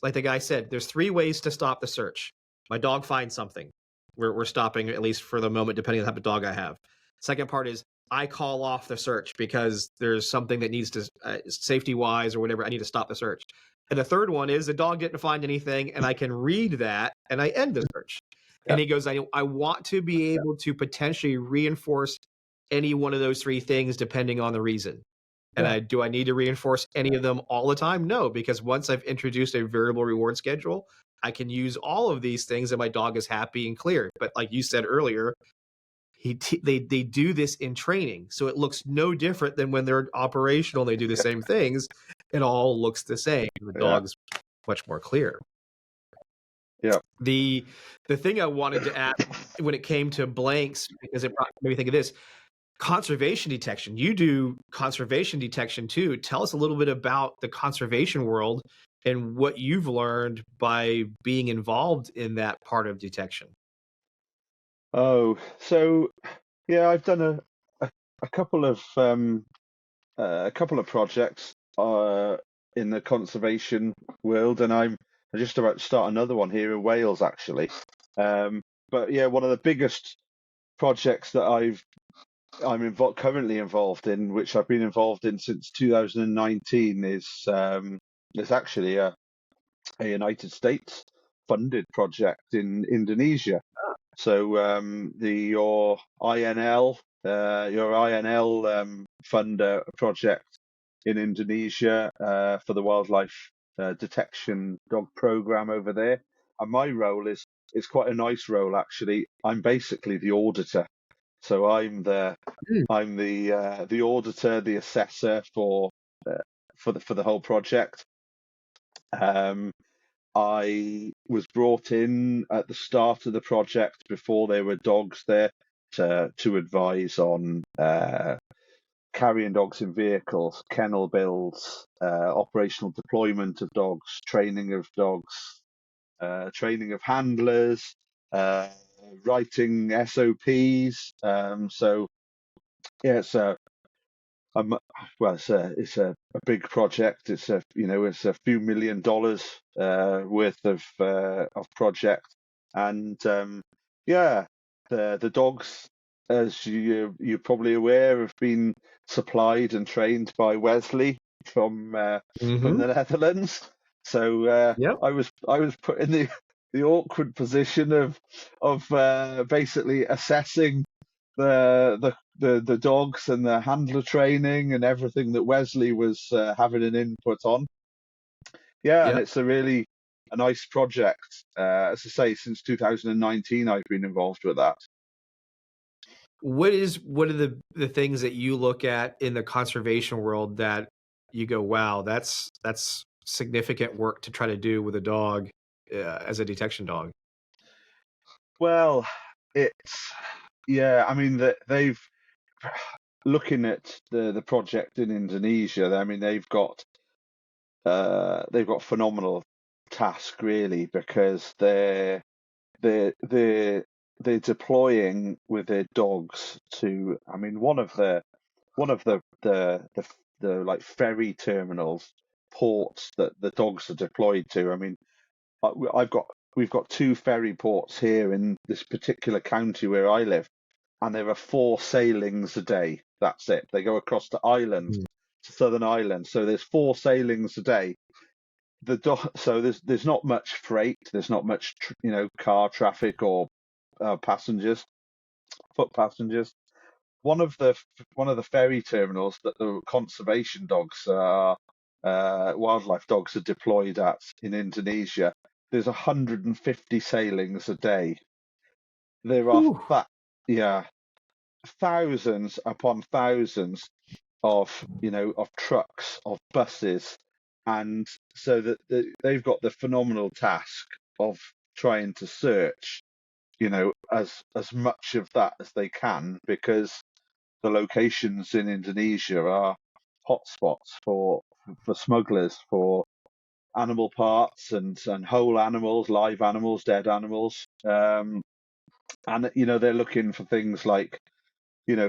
like the guy said, there's 3 ways to stop the search. My dog finds something. We're stopping, at least for the moment, depending on the type of dog I have. Second part is I call off the search because there's something that needs to, safety wise or whatever, I need to stop the search. And the third one is the dog didn't find anything and I can read that and I end the search.
Yeah.
And he goes, I want to be able to potentially reinforce any one of those 3 things depending on the reason. And do I need to reinforce any of them all the time? No, because once I've introduced a variable reward schedule, I can use all of these things and my dog is happy and clear. But like you said earlier, they do this in training, so it looks no different than when they're operational. They do the same things. It all looks the same. The dog's much more clear.
Yeah.
The thing I wanted to add when it came to blanks, because it made me think of this, conservation detection. You do conservation detection too. Tell us a little bit about the conservation world and what you've learned by being involved in that part of detection.
Oh, so yeah, I've done a couple of projects in the conservation world, and I'm just about to start another one here in Wales, actually. But yeah, one of the biggest projects that currently involved in, which I've been involved in since 2019, is actually a United States funded project in Indonesia. So your INL fund a project in Indonesia for the wildlife detection dog program over there, and my role is it's quite a nice role, actually. I'm basically the auditor, so I'm the auditor, the assessor for the whole project. I was brought in at the start of the project before there were dogs there to advise on carrying dogs in vehicles, kennel builds, operational deployment of dogs, training of dogs, training of handlers, writing SOPs. So yeah, um, it's a big project. It's a few $1 million worth of project, and yeah, the dogs, as you're probably aware, have been supplied and trained by Wesley from the Netherlands. So
Yep.
I was put in the awkward position of basically assessing the dogs and the handler training and everything that Wesley was having an input on. Yeah, and
Yep.
it's a nice project. As I say, since 2019, I've been involved with that.
What are the things that you look at in the conservation world that you go, wow, that's significant work to try to do with a dog as a detection dog?
Well, it's I mean they've looking at the project in Indonesia. I mean they've got phenomenal task, really, because they're they're they're deploying with their dogs to. I mean, one of the like ferry terminals, ports that the dogs are deployed to. I mean, I've got we've got 2 ferry ports here in this particular county where I live, and there are 4 sailings a day. That's it. They go across to Ireland, to Southern Ireland. So there's 4 sailings a day. So there's not much freight. There's not much car traffic or passengers, foot passengers. One of the ferry terminals that the conservation dogs are wildlife dogs are deployed at in Indonesia. There's 150 sailings a day. There are
Whew.
yeah, thousands upon thousands of trucks, of buses, and so that they've got the phenomenal task of trying to search, as much of that as they can, because the locations in Indonesia are hotspots for smugglers, for animal parts and whole animals, live animals, dead animals, and they're looking for things like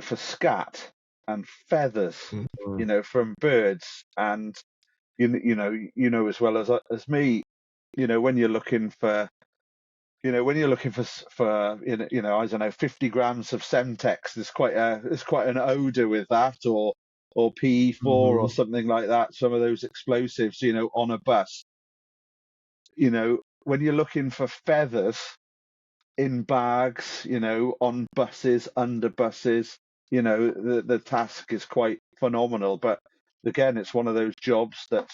for scat and feathers,
Mhm.
from birds, and as well as me, when you're looking for I don't know, 50 grams of Semtex, there's quite an odor with that, or PE4 or
Mhm.
something like that, some of those explosives, on a bus. When you're looking for feathers in bags, on buses, under buses, the task is quite phenomenal. But again, it's one of those jobs that,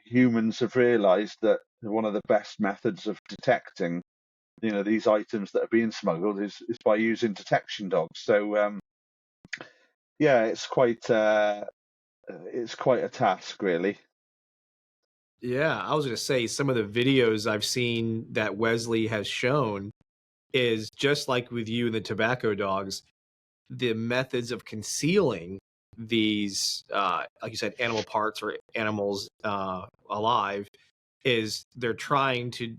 humans have realized that one of the best methods of detecting, these items that are being smuggled is by using detection dogs. So, yeah, it's quite a task, really.
Yeah, I was going to say some of the videos I've seen that Wesley has shown is just like with you and the tobacco dogs, the methods of concealing these, like you said, animal parts or animals alive, is they're trying to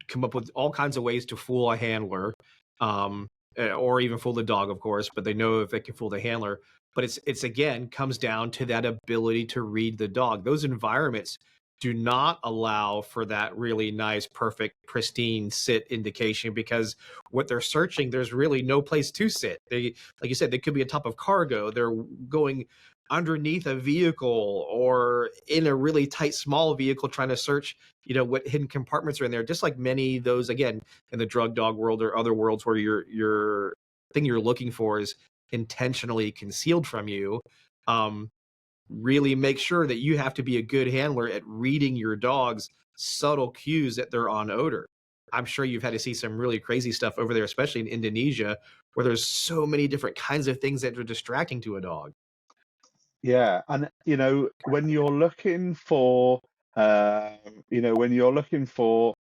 come up with all kinds of ways to fool a handler, um, or even fool the dog, of course. But they know if they can fool the handler. But it's again comes down to that ability to read the dog. Those environments do not allow for that really nice, perfect, pristine sit indication, because what they're searching, there's really no place to sit. They, like you said, they could be on top of cargo. They're going underneath a vehicle or in a really tight, small vehicle trying to search, what hidden compartments are in there. Just like many of those, again, in the drug dog world or other worlds where your thing you're looking for is intentionally concealed from you. Um, Really make sure that you have to be a good handler at reading your dog's subtle cues that they're on odor. I'm sure you've had to see some really crazy stuff over there, especially in Indonesia, where there's so many different kinds of things that are distracting to a dog.
Yeah, and when you're looking for, when you're looking for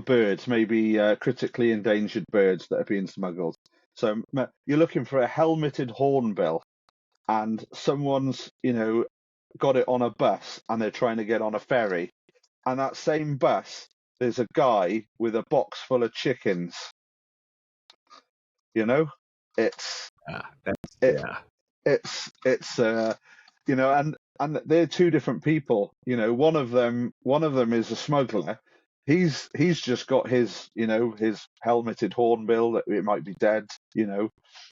birds, maybe critically endangered birds that are being smuggled. So you're looking for a helmeted hornbill, and someone's, got it on a bus, and they're trying to get on a ferry. And that same bus, there's a guy with a box full of chickens. You know, it's
Yeah, that's
it,
yeah.
it's and they're two different people. One of them is a smuggler. He's just got his helmeted hornbill that it might be dead,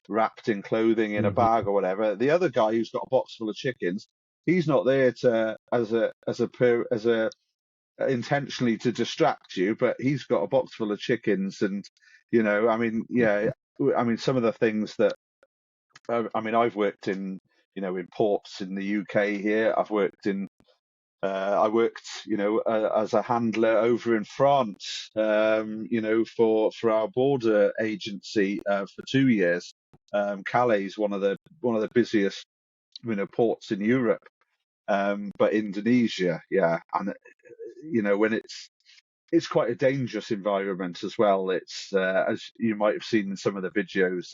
wrapped in clothing in a
Mhm.
bag or whatever. The other guy who's got a box full of chickens, he's not there to as a intentionally to distract you, but he's got a box full of chickens. And I mean, yeah, I mean, some of the things that I've worked in ports in the UK here. I worked, as a handler over in France, for our border agency for 2 years. Calais is one of the busiest, ports in Europe. But Indonesia, yeah, and when it's quite a dangerous environment as well. It's as you might have seen in some of the videos.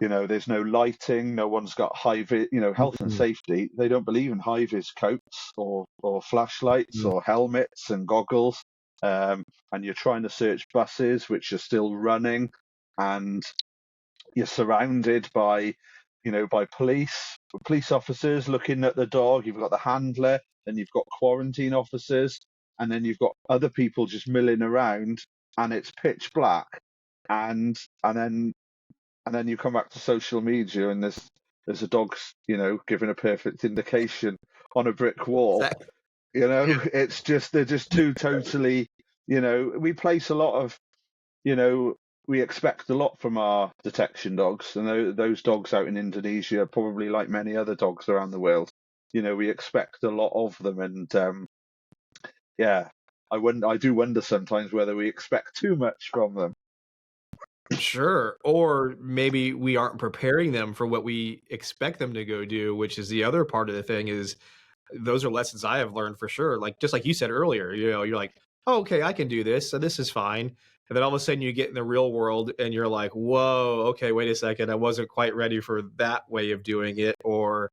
There's no lighting. No one's got health and
Mhm.
safety. They don't believe in high-vis coats or flashlights
Mhm.
or helmets and goggles. And you're trying to search buses which are still running, and you're surrounded by police officers looking at the dog. You've got the handler, and you've got quarantine officers, and then you've got other people just milling around, and it's pitch black, and then you come back to social media and there's a dog, giving a perfect indication on a brick wall.
Exactly.
It's just they're just two totally. We place a lot of, we expect a lot from our detection dogs, and those dogs out in Indonesia, probably like many other dogs around the world, we expect a lot of them, and yeah, I do wonder sometimes whether we expect too much from them.
Sure. Or maybe we aren't preparing them for what we expect them to go do, which is the other part of the thing is those are lessons I have learned for sure. Like, just like you said earlier, you're like, oh, okay, I can do this. So this is fine. And then all of a sudden you get in the real world and you're like, whoa, okay, wait a second. I wasn't quite ready for that way of doing it. Or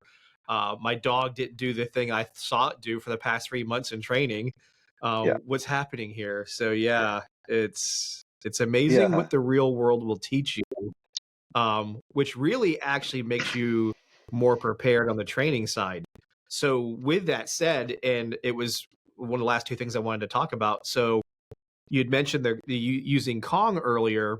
my dog didn't do the thing I saw it do for the past 3 months in training.
Yeah,
What's happening here? So yeah, it's amazing
yeah,
what the real world will teach you, which really actually makes you more prepared on the training side. So with that said, and it was one of the last two things I wanted to talk about. So you'd mentioned the using Kong earlier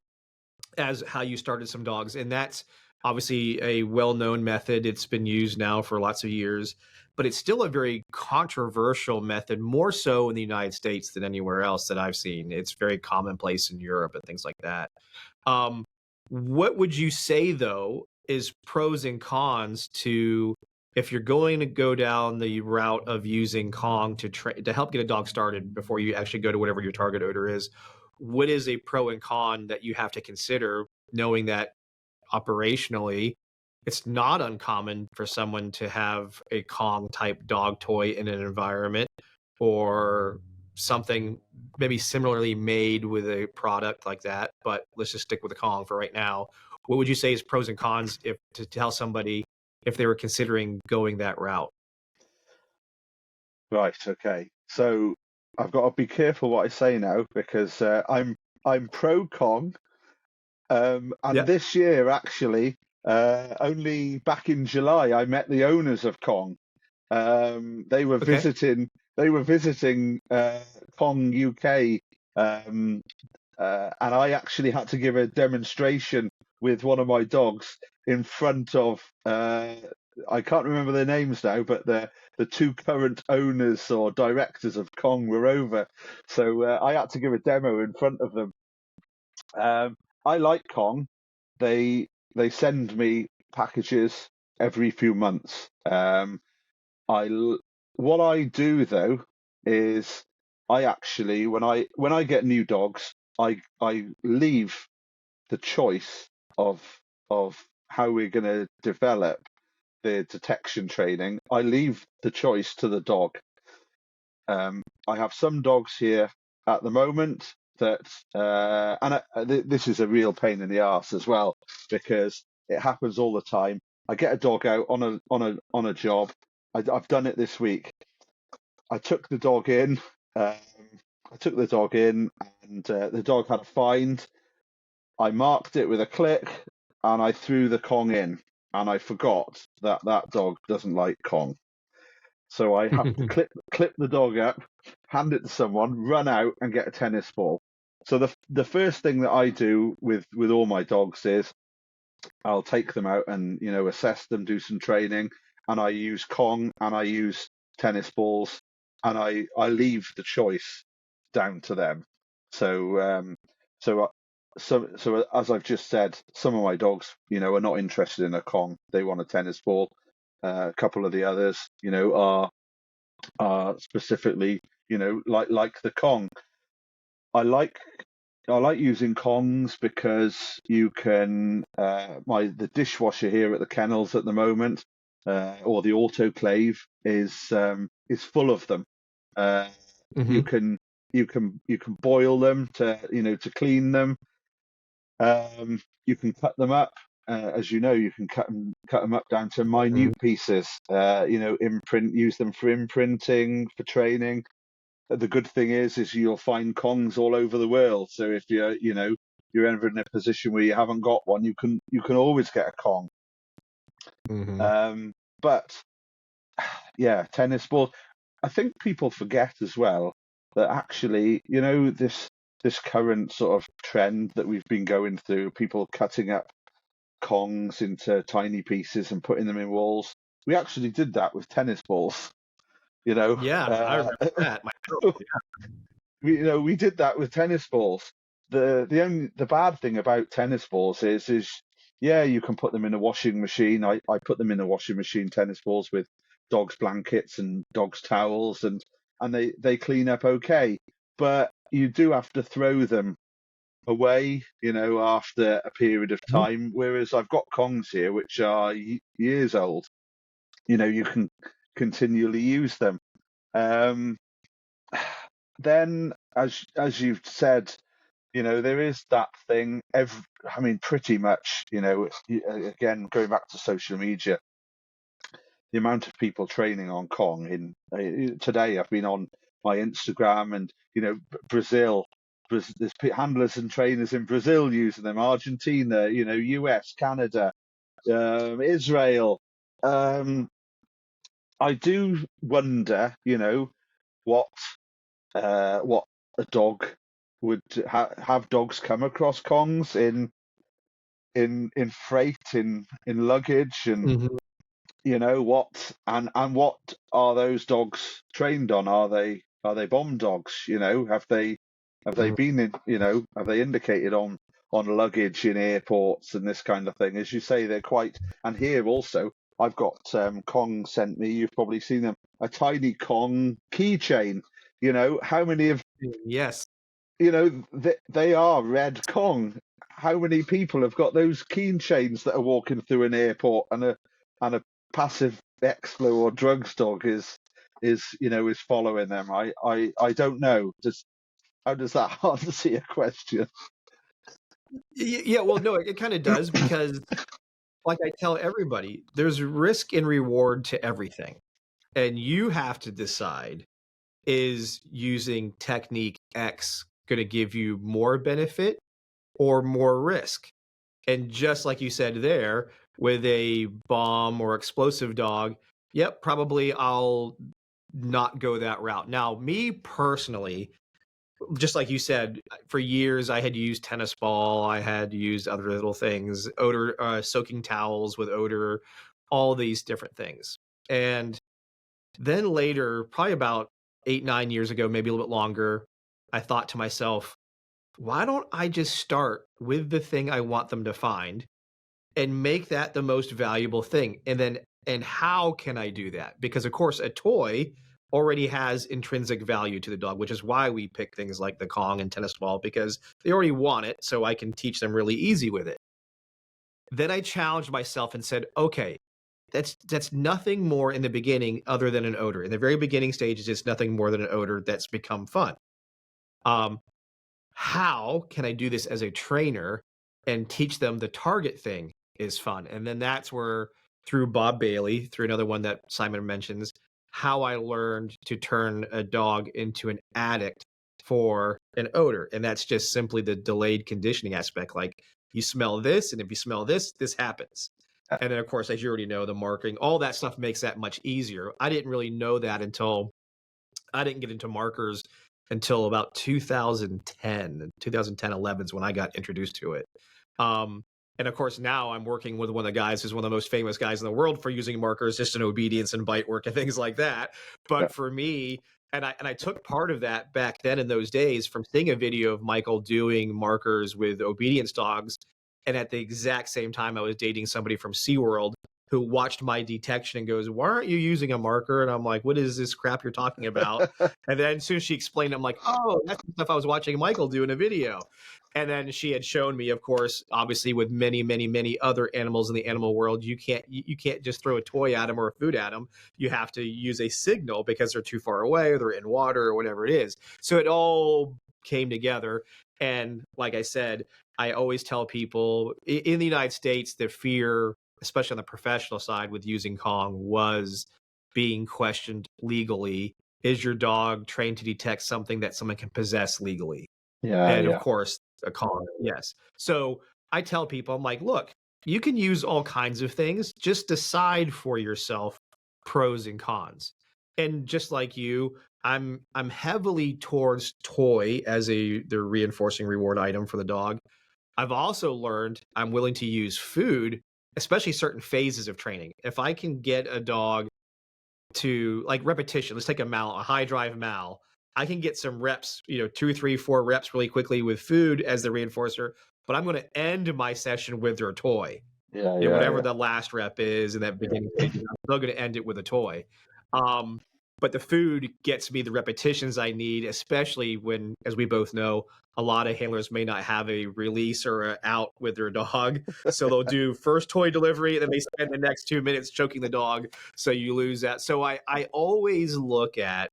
as how you started some dogs, and that's obviously a well-known method. It's been used now for lots of years, but it's still a very controversial method, more so in the United States than anywhere else that I've seen. It's very commonplace in Europe and things like that. Um, what would you say though is pros and cons to if you're going to go down the route of using Kong to help get a dog started before you actually go to whatever your target odor is? What is a pro and con that you have to consider, knowing that operationally it's not uncommon for someone to have a Kong type dog toy in an environment or something maybe similarly made with a product like that, but let's just stick with the Kong for right now. What would you say is pros and cons if to tell somebody if they were considering going that route?
right, okay. So I've got to be careful what I say now because I'm pro Kong. And
Yep.
this year, actually, only back in July, I met the owners of Kong. They were
Okay.
visiting. They were visiting Kong UK, um, and I actually had to give a demonstration with one of my dogs in front of. I can't remember their names now, but the two current owners or directors of Kong were over, so I had to give a demo in front of them. Um, I like Kong. They send me packages every few months. What I do though is I actually when I get new dogs, I leave the choice of of how we're going to develop the detection training. I leave the choice to the dog. I have some dogs here at the moment that, this is a real pain in the arse as well because it happens all the time. I get a dog out on a job. I've done it this week. I took the dog in. Um, I took the dog in, and the dog had a find. I marked it with a click, and I threw the Kong in. And I forgot that that dog doesn't like Kong. So I have to clip the dog up, hand it to someone, run out and get a tennis ball. So the first thing that I do with all my dogs is I'll take them out and assess them, do some training, and I use Kong and I use tennis balls, and I leave the choice down to them. So so so as I've just said, some of my dogs, are not interested in a Kong. They want a tennis ball. A couple of the others, are specifically, like the Kong. I like I like using Kongs because you can the dishwasher here at the kennels at the moment, or the autoclave is full of them. Uh, you
Hmm.
can you can boil them to clean them. You can cut them up. As you know, you can cut them up down to minute pieces. Use them for imprinting, for training. The good thing is you'll find Kongs all over the world. So if you're ever in a position where you haven't got one, you can always get a Kong.
Hmm.
But yeah, tennis ball. I think people forget as well that actually, this this current sort of trend that we've been going through, people cutting up Kongs into tiny pieces and putting them in walls. We actually did that with tennis balls, you know.
Yeah, I remember that myself.
We did that with tennis balls. The bad thing about tennis balls is yeah, you can put them in a washing machine. I put them in a washing machine, tennis balls, with dogs' blankets and dogs' towels, and they clean up okay. But you do have to throw them away, after a period of
Mhm.
time. Whereas I've got Kongs here, which are years old. You can continually use them. Um, then, as you've said, there is that thing. I mean, pretty much, again, going back to social media, the amount of people training on Kong today. I've been on my Instagram, and Brazil. There's handlers and trainers in Brazil using them, Argentina, US, Canada, Israel. I do wonder, what what a dog would have dogs come across Kongs in freight, in luggage, and
Mhm.
what are those dogs trained on? Are they bomb dogs? Have they
Mhm.
been in? Have they indicated on luggage in airports and this kind of thing? As you say, they're quite. And here also, I've got Kong sent me. You've probably seen them. A tiny Kong keychain. How many of
Yes.
they are red Kong. How many people have got those keychains that are walking through an airport, and a passive explo or drugs dog is following them? I don't know. How does that answer your question?
Yeah, well, no, it kind of does because, like I tell everybody, there's risk and reward to everything. And you have to decide, is using technique X going to give you more benefit or more risk? And just like you said there, with a bomb or explosive dog, yep, probably I'll not go that route. Now, me personally, just like you said, for years I had used tennis ball, I had used other little things, odor, soaking towels with odor, all these different things. And then later, probably about 8, 9 years ago, maybe a little bit longer, I thought to myself, why don't I just start with the thing I want them to find and make that the most valuable thing? And how can I do that? Because of course, a toy already has intrinsic value to the dog, which is why we pick things like the Kong and tennis ball, because they already want it, so I can teach them really easy with it. Then I challenged myself and said, okay, that's nothing more in the beginning other than an odor. In the very beginning stages, it's nothing more than an odor that's become fun. Um, how can I do this as a trainer and teach them the target thing is fun? And then that's where, through Bob Bailey, through another one that Simon mentions, how I learned to turn a dog into an addict for an odor. And that's just simply the delayed conditioning aspect. Like, you smell this, and if you smell this, this happens. And then, of course, as you already know, the marking, all that stuff makes that much easier. I didn't really know that until I didn't get into markers until about 2010, 11 is when I got introduced to it. Um, and of course, now I'm working with one of the guys who's one of the most famous guys in the world for using markers just in obedience and bite work and things like that.
Yeah.
But for me, and I took part of that back then in those days from seeing a video of Michael doing markers with obedience dogs. And at the exact same time, I was dating somebody from SeaWorld who watched my detection and goes, why aren't you using a marker? And I'm like, what is this crap you're talking about? And then as soon as she explained, I'm like, oh, that's the stuff I was watching Michael do in a video. And then she had shown me, of course, obviously with many, many, many other animals in the animal world, you can't just throw a toy at them or food at them. You have to use a signal because they're too far away or they're in water or whatever it is. So it all came together. And like I said, I always tell people in the United States, the fear, especially on the professional side with using Kong, was being questioned legally. Is your dog trained to detect something that someone can possess legally?
Yeah,
And of
yeah.
course, a Kong, yes. So I tell people, I'm like, look, you can use all kinds of things. Just decide for yourself pros and cons. And just like you, I'm heavily towards toy as the reinforcing reward item for the dog. I've also learned I'm willing to use food, especially certain phases of training. If I can get a dog to like repetition, let's take a high drive mal. I can get some reps, 2, 3, 4 reps really quickly with food as the reinforcer, but I'm going to end my session with their toy.
Yeah,
Whatever
yeah,
the last rep is in that beginning stage, I'm still going to end it with a toy. Um, but the food gets me the repetitions I need, especially when, as we both know, a lot of handlers may not have a release or a out with their dog. So they'll do first toy delivery, and then they spend the next 2 minutes choking the dog. So you lose that. So I always look at,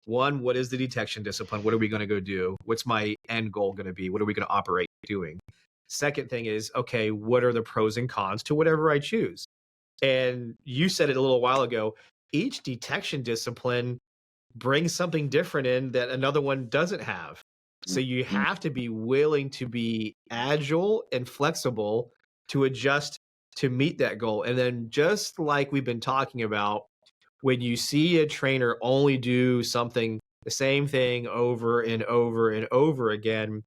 one, what is the detection discipline? What are we going to go do? What's my end goal going to be? What are we going to operate doing? Second thing is, okay, what are the pros and cons to whatever I choose? And you said it a little while ago, each detection discipline brings something different in that another one doesn't have. So you
Mhm.
have to be willing to be agile and flexible to adjust to meet that goal. And then, just like we've been talking about, when you see a trainer only do something, the same thing over and over and over again,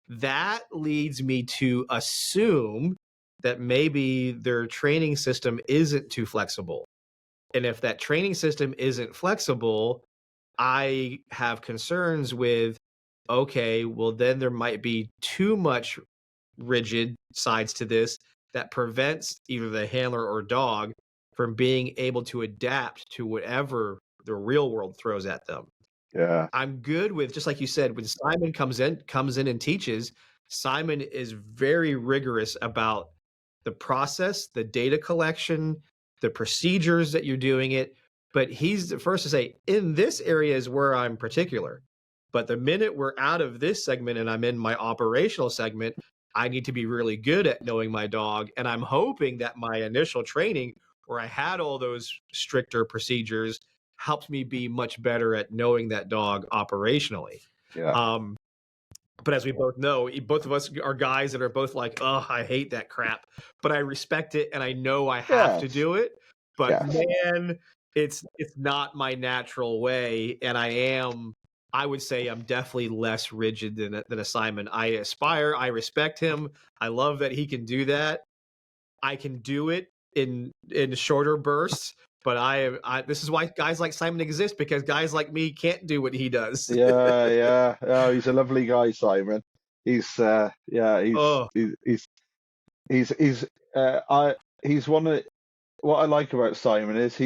that leads me to assume that maybe their training system isn't too flexible. And if that training system isn't flexible, I have concerns with, okay, well, then there might be too much rigid sides to this that prevents either the handler or dog from being able to adapt to whatever the real world throws at them.
Yeah,
I'm good with, just like you said, when Simon comes in and teaches, Simon is very rigorous about the process, the data collection, the procedures that you're doing it. But he's the first to say, in this area is where I'm particular. But the minute we're out of this segment and I'm in my operational segment, I need to be really good at knowing my dog. And I'm hoping that my initial training, where I had all those stricter procedures, helped me be much better at knowing that dog operationally.
yeah,
Um, but as we both know, both of us are guys that are both like, oh, I hate that crap, but I respect it and I know I have to
yes,
do it. But
yes,
man, it's not my natural way, and I would say I'm definitely less rigid than a Simon. I respect him. I love that he can do that. I can do it in shorter bursts, but this is why guys like Simon exist, because guys like me can't do what he does.
yeah, yeah. Oh, he's a lovely guy, Simon. Yeah,
Oh,
he's I he's one of what I like about Simon is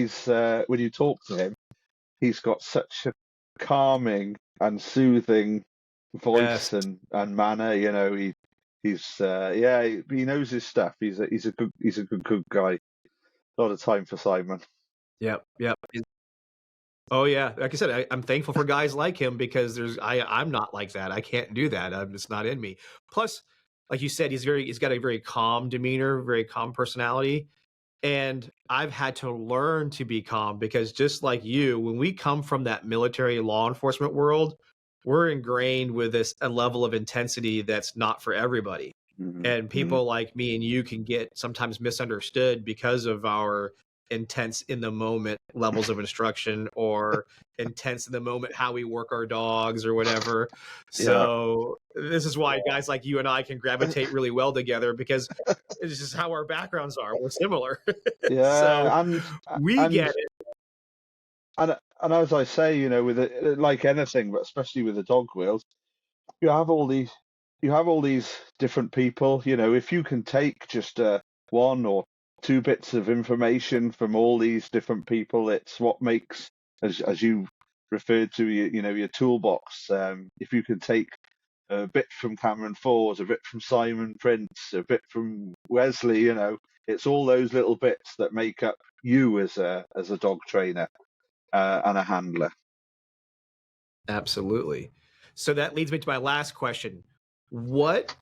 when you talk to him, he's got such a calming and soothing
yes.
voice and manner. He knows his stuff. He's a good guy. A lot of time for Simon.
Yep, yep. Oh yeah, like I said, I'm thankful for guys like him, because I'm not like that. I can't do that. It's not in me. Plus, like you said, he's got a very calm demeanor, very calm personality. And I've had to learn to be calm, because just like you, when we come from that military law enforcement world, we're ingrained with a level of intensity that's not for everybody.
Hmm.
And
Hmm.
people like me and you can get sometimes misunderstood because of our intense in the moment levels of instruction, or intense in the moment how we work our dogs or whatever.
Yeah,
So this is why guys like you and I can gravitate really well together, because it's just how our backgrounds are. We're similar. So
yeah, and
we get
and
it.
and as I say, with it, like anything, but especially with the dog world, you have all these you have all these different people. If you can take just one or two bits of information from all these different people, it's what makes, as you referred to, your toolbox. If you can take a bit from Cameron Fours, a bit from Simon Prince, a bit from Wesley, it's all those little bits that make up you as a dog trainer and a handler.
Absolutely. So that leads me to my last question. What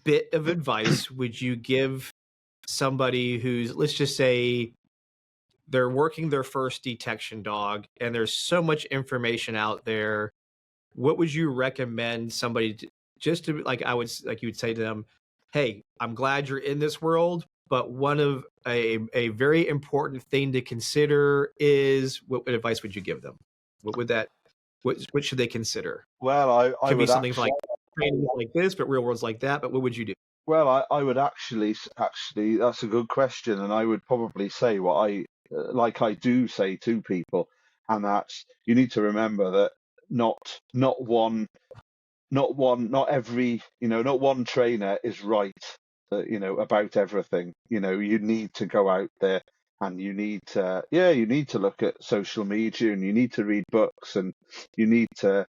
bit of advice would you give somebody who's, let's just say, they're working their first detection dog and there's so much information out there? What would you recommend somebody to, just to, like, you would say to them, hey, I'm glad you're in this world, but one of a very important thing to consider is, what advice would you give them? What would that What should they consider?
Well, I
Could be
would
something
actually,
like training like this, but real world's like that. But what would you do?
well, I would actually, that's a good question, and I would probably say what like I do say to people, and that's you need to remember that not one not every not one trainer is right about everything. You need to go out there, and you need to look at social media, and you need to read books, and you need to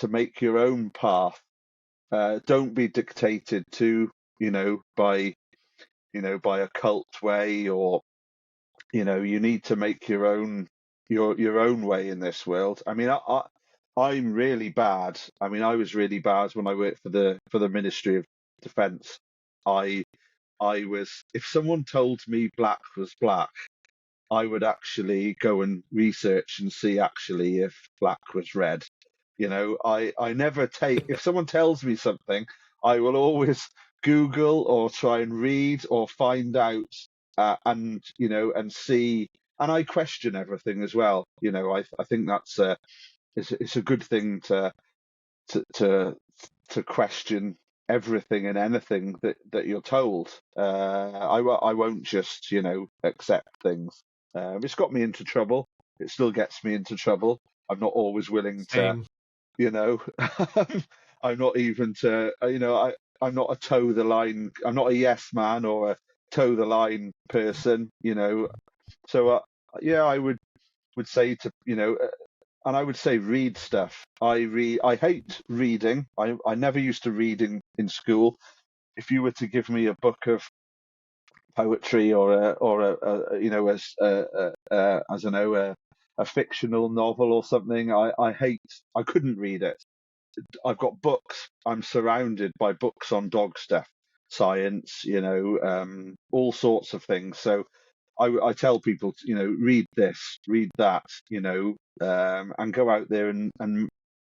make your own path. Don't be dictated to by by a cult way, or you need to make your own way in this world. I mean, I'm really bad. I mean, I was really bad when I worked for the Ministry of Defence. I I was if someone told me black was black, I would actually go and research and see actually if black was red. I never take, if someone tells me something, I will always Google or try and read or find out, and see, and I question everything as well. I think it's a good thing to to to question everything and anything that you're told. I won't just accept things. It's got me into trouble. It still gets me into trouble. I'm not always willing to,
Same.
you know. I'm not even to, I'm not a toe the line. I'm not a yes man or a toe the line person. So yeah, I would say to and I would say read stuff. I hate reading. I never used to read in school. If you were to give me a book of poetry or a as I don't know, a fictional novel or something, I couldn't read it. I've got books. I'm surrounded by books on dog stuff, science, all sorts of things. So I tell people, read this, read that, and go out there and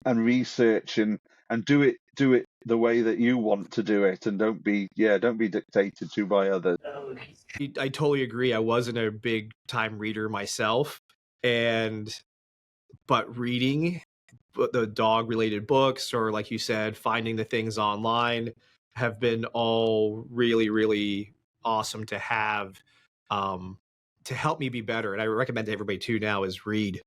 research and do it the way that you want to do it, and don't be dictated to by others.
I totally agree. I wasn't a big time reader myself, and but reading the dog related books, or like you said, finding the things online, have been all really, really awesome to have, um, to help me be better. And I recommend to everybody too now is read.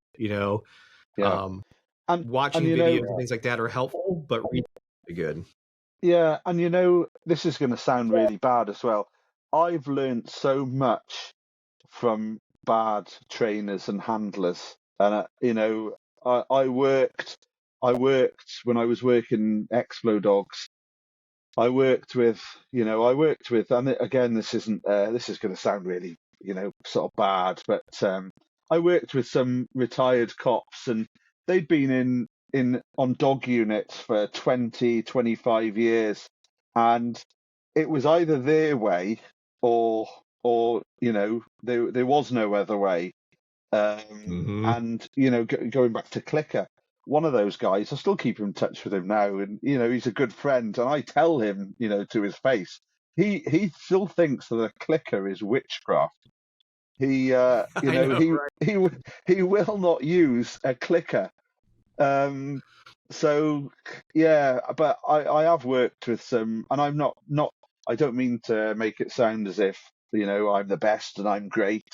Yeah,
Um,
and and
Watching videos and things like that are helpful, but reading is good.
yeah, and this is going to sound really bad as well. I've learned so much from bad trainers and handlers, and I worked when I was working Explo Dogs. I worked with, and again, this is going to sound really, sort of bad, but I worked with some retired cops, and they'd been in on dog units for 20, 25 years, and it was either their way or there was no other way.
Hmm.
And going back to Clicker, one of those guys, I still keep in touch with him now, and he's a good friend. And I tell him, to his face, he still thinks that a clicker is witchcraft. He,
I know, right?
he will not use a clicker. Um, so yeah, but I have worked with some, and I'm not. I don't mean to make it sound as if I'm the best and I'm great,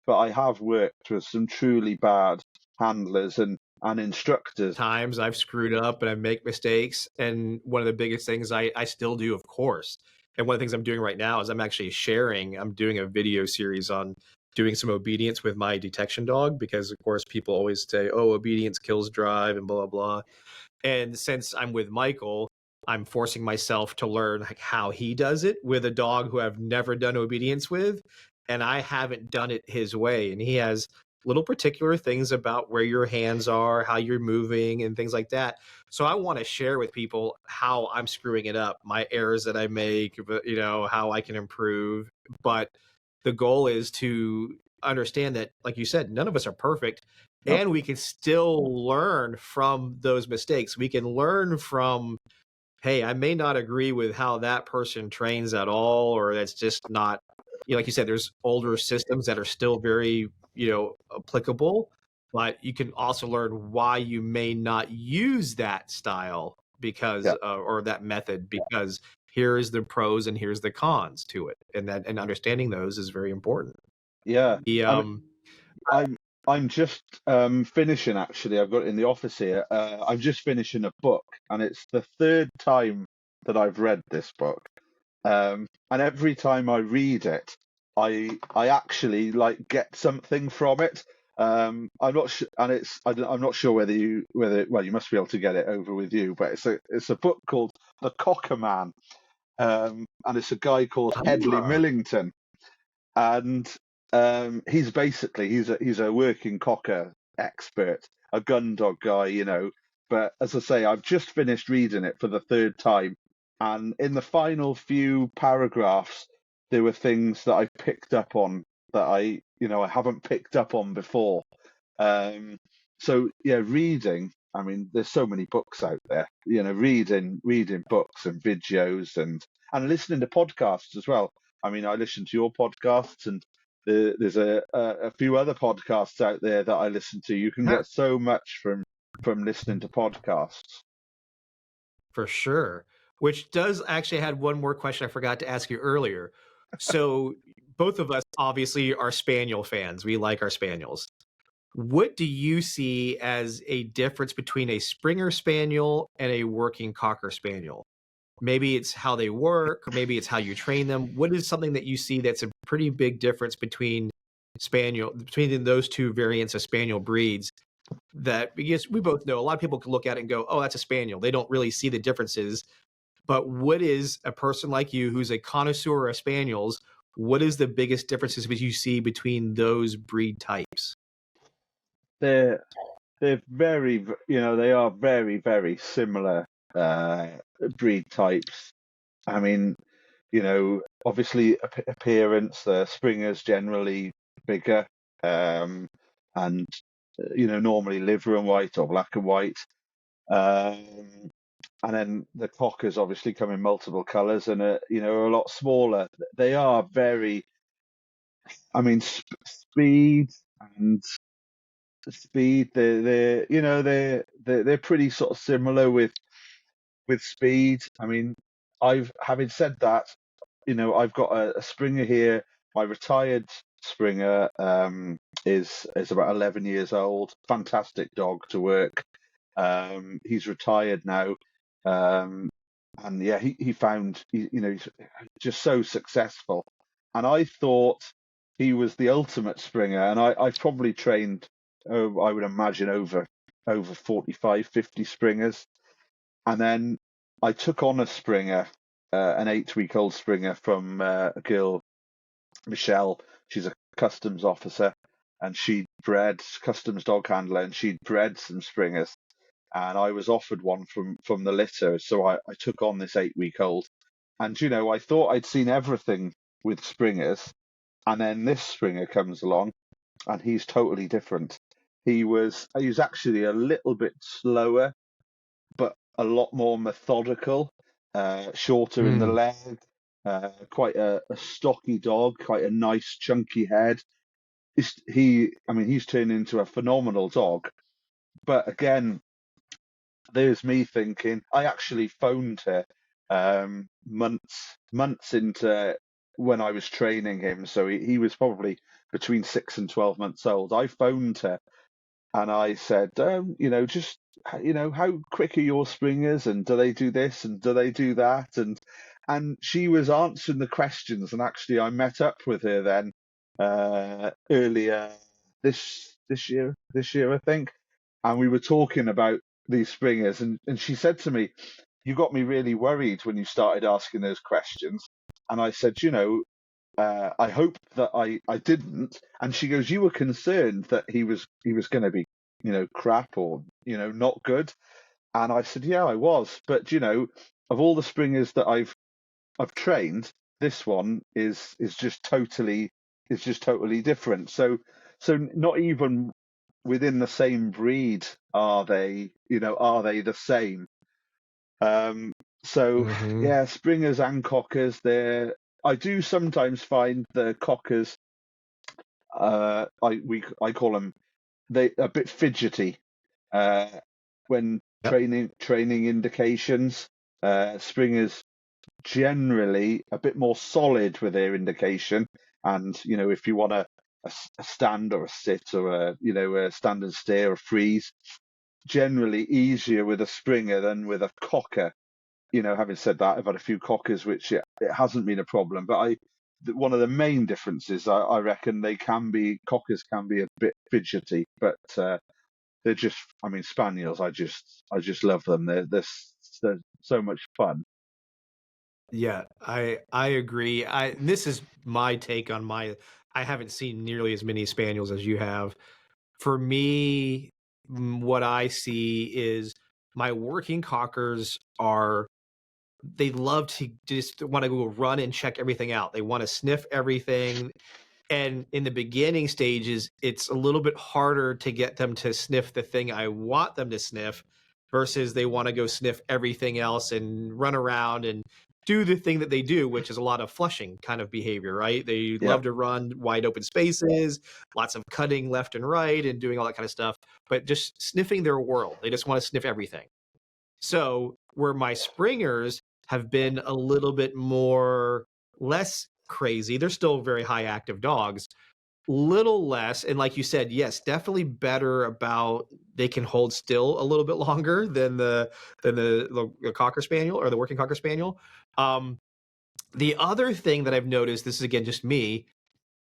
but I have worked with some truly bad handlers and instructors.
Times I've screwed up and I make mistakes. And one of the biggest things I still do, of course. And one of the things I'm doing right now is I'm doing a video series on doing some obedience with my detection dog, because of course people always say, oh, obedience kills drive and blah, blah, blah. And since I'm with Michael, I'm forcing myself to learn like how he does it with a dog who I've never done obedience with. And I haven't done it his way. And he has little particular things about where your hands are, how you're moving, and things like that. So I want to share with people how I'm screwing it up, my errors that I make, but how I can improve. But the goal is to understand that, like you said, none of us are perfect,
No,
and we can still learn from those mistakes. We can learn from, hey, I may not agree with how that person trains at all, or that's just not, like you said, there's older systems that are still very, applicable. but you can also learn why you may not use that style because
Yeah,
or that method because here's the pros and here's the cons to it, and understanding those is very important.
yeah.
The
I mean, I'm I'm just finishing actually. I've got it in the office here. I'm just finishing a book, and it's the third time that I've read this book. And every time I read it, I actually like get something from it. I'm not sure, and I'm not sure whether well you must be able to get it over with you, but it's a book called The Cocker Man, and it's a guy called Hedley
Ah,
Millington, and he's a working cocker expert, a gun dog guy, you know. But as I say, I've just finished reading it for the third time, and in the final few paragraphs, there were things that I picked up on that I haven't picked up on before. Um, so yeah, reading. I mean, there's so many books out there. You know, reading books and videos and listening to podcasts as well. I mean, I listen to your podcasts, and there's a few other podcasts out there that I listen to. You can
yeah,
get so much from listening to podcasts.
for sure. Which does actually had one more question I forgot to ask you earlier. So both of us obviously are Spaniel fans. We like our Spaniels. What do you see as a difference between a Springer Spaniel and a working Cocker Spaniel? Maybe it's how they work, or maybe it's how you train them. What is something that you see that's a pretty big difference between those two variants of Spaniel breeds? That because we both know a lot of people can look at it and go, "Oh, that's a Spaniel." They don't really see the differences. But what is a person like you who's a connoisseur of Spaniels? What is the biggest differences that you see between those breed types?
They're they're they are very very similar uh, breed types. I mean, obviously appearance, the Springers generally bigger, and normally liver and white or black and white. Um, and then the Cockers obviously come in multiple colours and are a lot smaller. They are very, I mean, speed and speed. They're pretty sort of similar with speed. I mean, having said that, I've got a Springer here. My retired Springer is about 11 years old. Fantastic dog to work. He's retired now, um, and yeah, he found he's just so successful. And I thought he was the ultimate Springer, and I've probably trained, I would imagine over 45, 50 Springers, and then I took on a Springer, an 8-week-old Springer from a girl, Michelle. She's a customs officer, and she'd bred customs dog handler, and she'd bred some Springers. And I was offered one from the litter, so I took on this 8-week-old. And I thought I'd seen everything with Springers, and then this Springer comes along, and he's totally different. He was actually a little bit slower but a lot more methodical, shorter in the
Mm.
leg, quite a stocky dog, quite a nice chunky head. I mean, he's turned into a phenomenal dog. But again, there's me thinking. I actually phoned her months into when I was training him, so he was probably between 6 and 12 months old. I phoned her and I said, just how quick are your Springers, and do they do this and do they do that, and she was answering the questions, and actually I met up with her then earlier this year I think, and we were talking about these Springers, and she said to me, "You got me really worried when you started asking those questions," and I said, I hope that I didn't. And she goes, "You were concerned that he was going to be, crap or, not good." And I said, "Yeah, I was. But, of all the Springers that I've trained, this one is just totally different." So not even within the same breed are they the same. Um, so
Hmm.
yeah, Springers and Cockers, I do sometimes find the Cockers, I call them they a bit fidgety uh, when
Yep.
training indications. Springers generally a bit more solid with their indication, and if you want a stand or a sit or a stand and stare or freeze, generally easier with a Springer than with a Cocker. Having said that, I've had a few Cockers which it hasn't been a problem, but one of the main differences, I reckon, Cockers can be a bit fidgety, but they're just, I mean, Spaniels. I just love them. They're so much fun.
Yeah, I agree. This is my take on I haven't seen nearly as many spaniels as you have. For me, what I see is my working cockers they love to just want to go run and check everything out. They want to sniff everything. And in the beginning stages, it's a little bit harder to get them to sniff the thing I want them to sniff versus they want to go sniff everything else and run around and do the thing that they do, which is a lot of flushing kind of behavior, right? They
Yeah,
love to run wide open spaces, lots of cutting left and right and doing all that kind of stuff, but just sniffing their world. They just want to sniff everything. So where my Springers have been a little bit less crazy, they're still very high active dogs, little less, and like you said, yes, definitely better about they can hold still a little bit longer than the Cocker Spaniel or the working Cocker Spaniel. Um, the other thing that I've noticed, this is again just me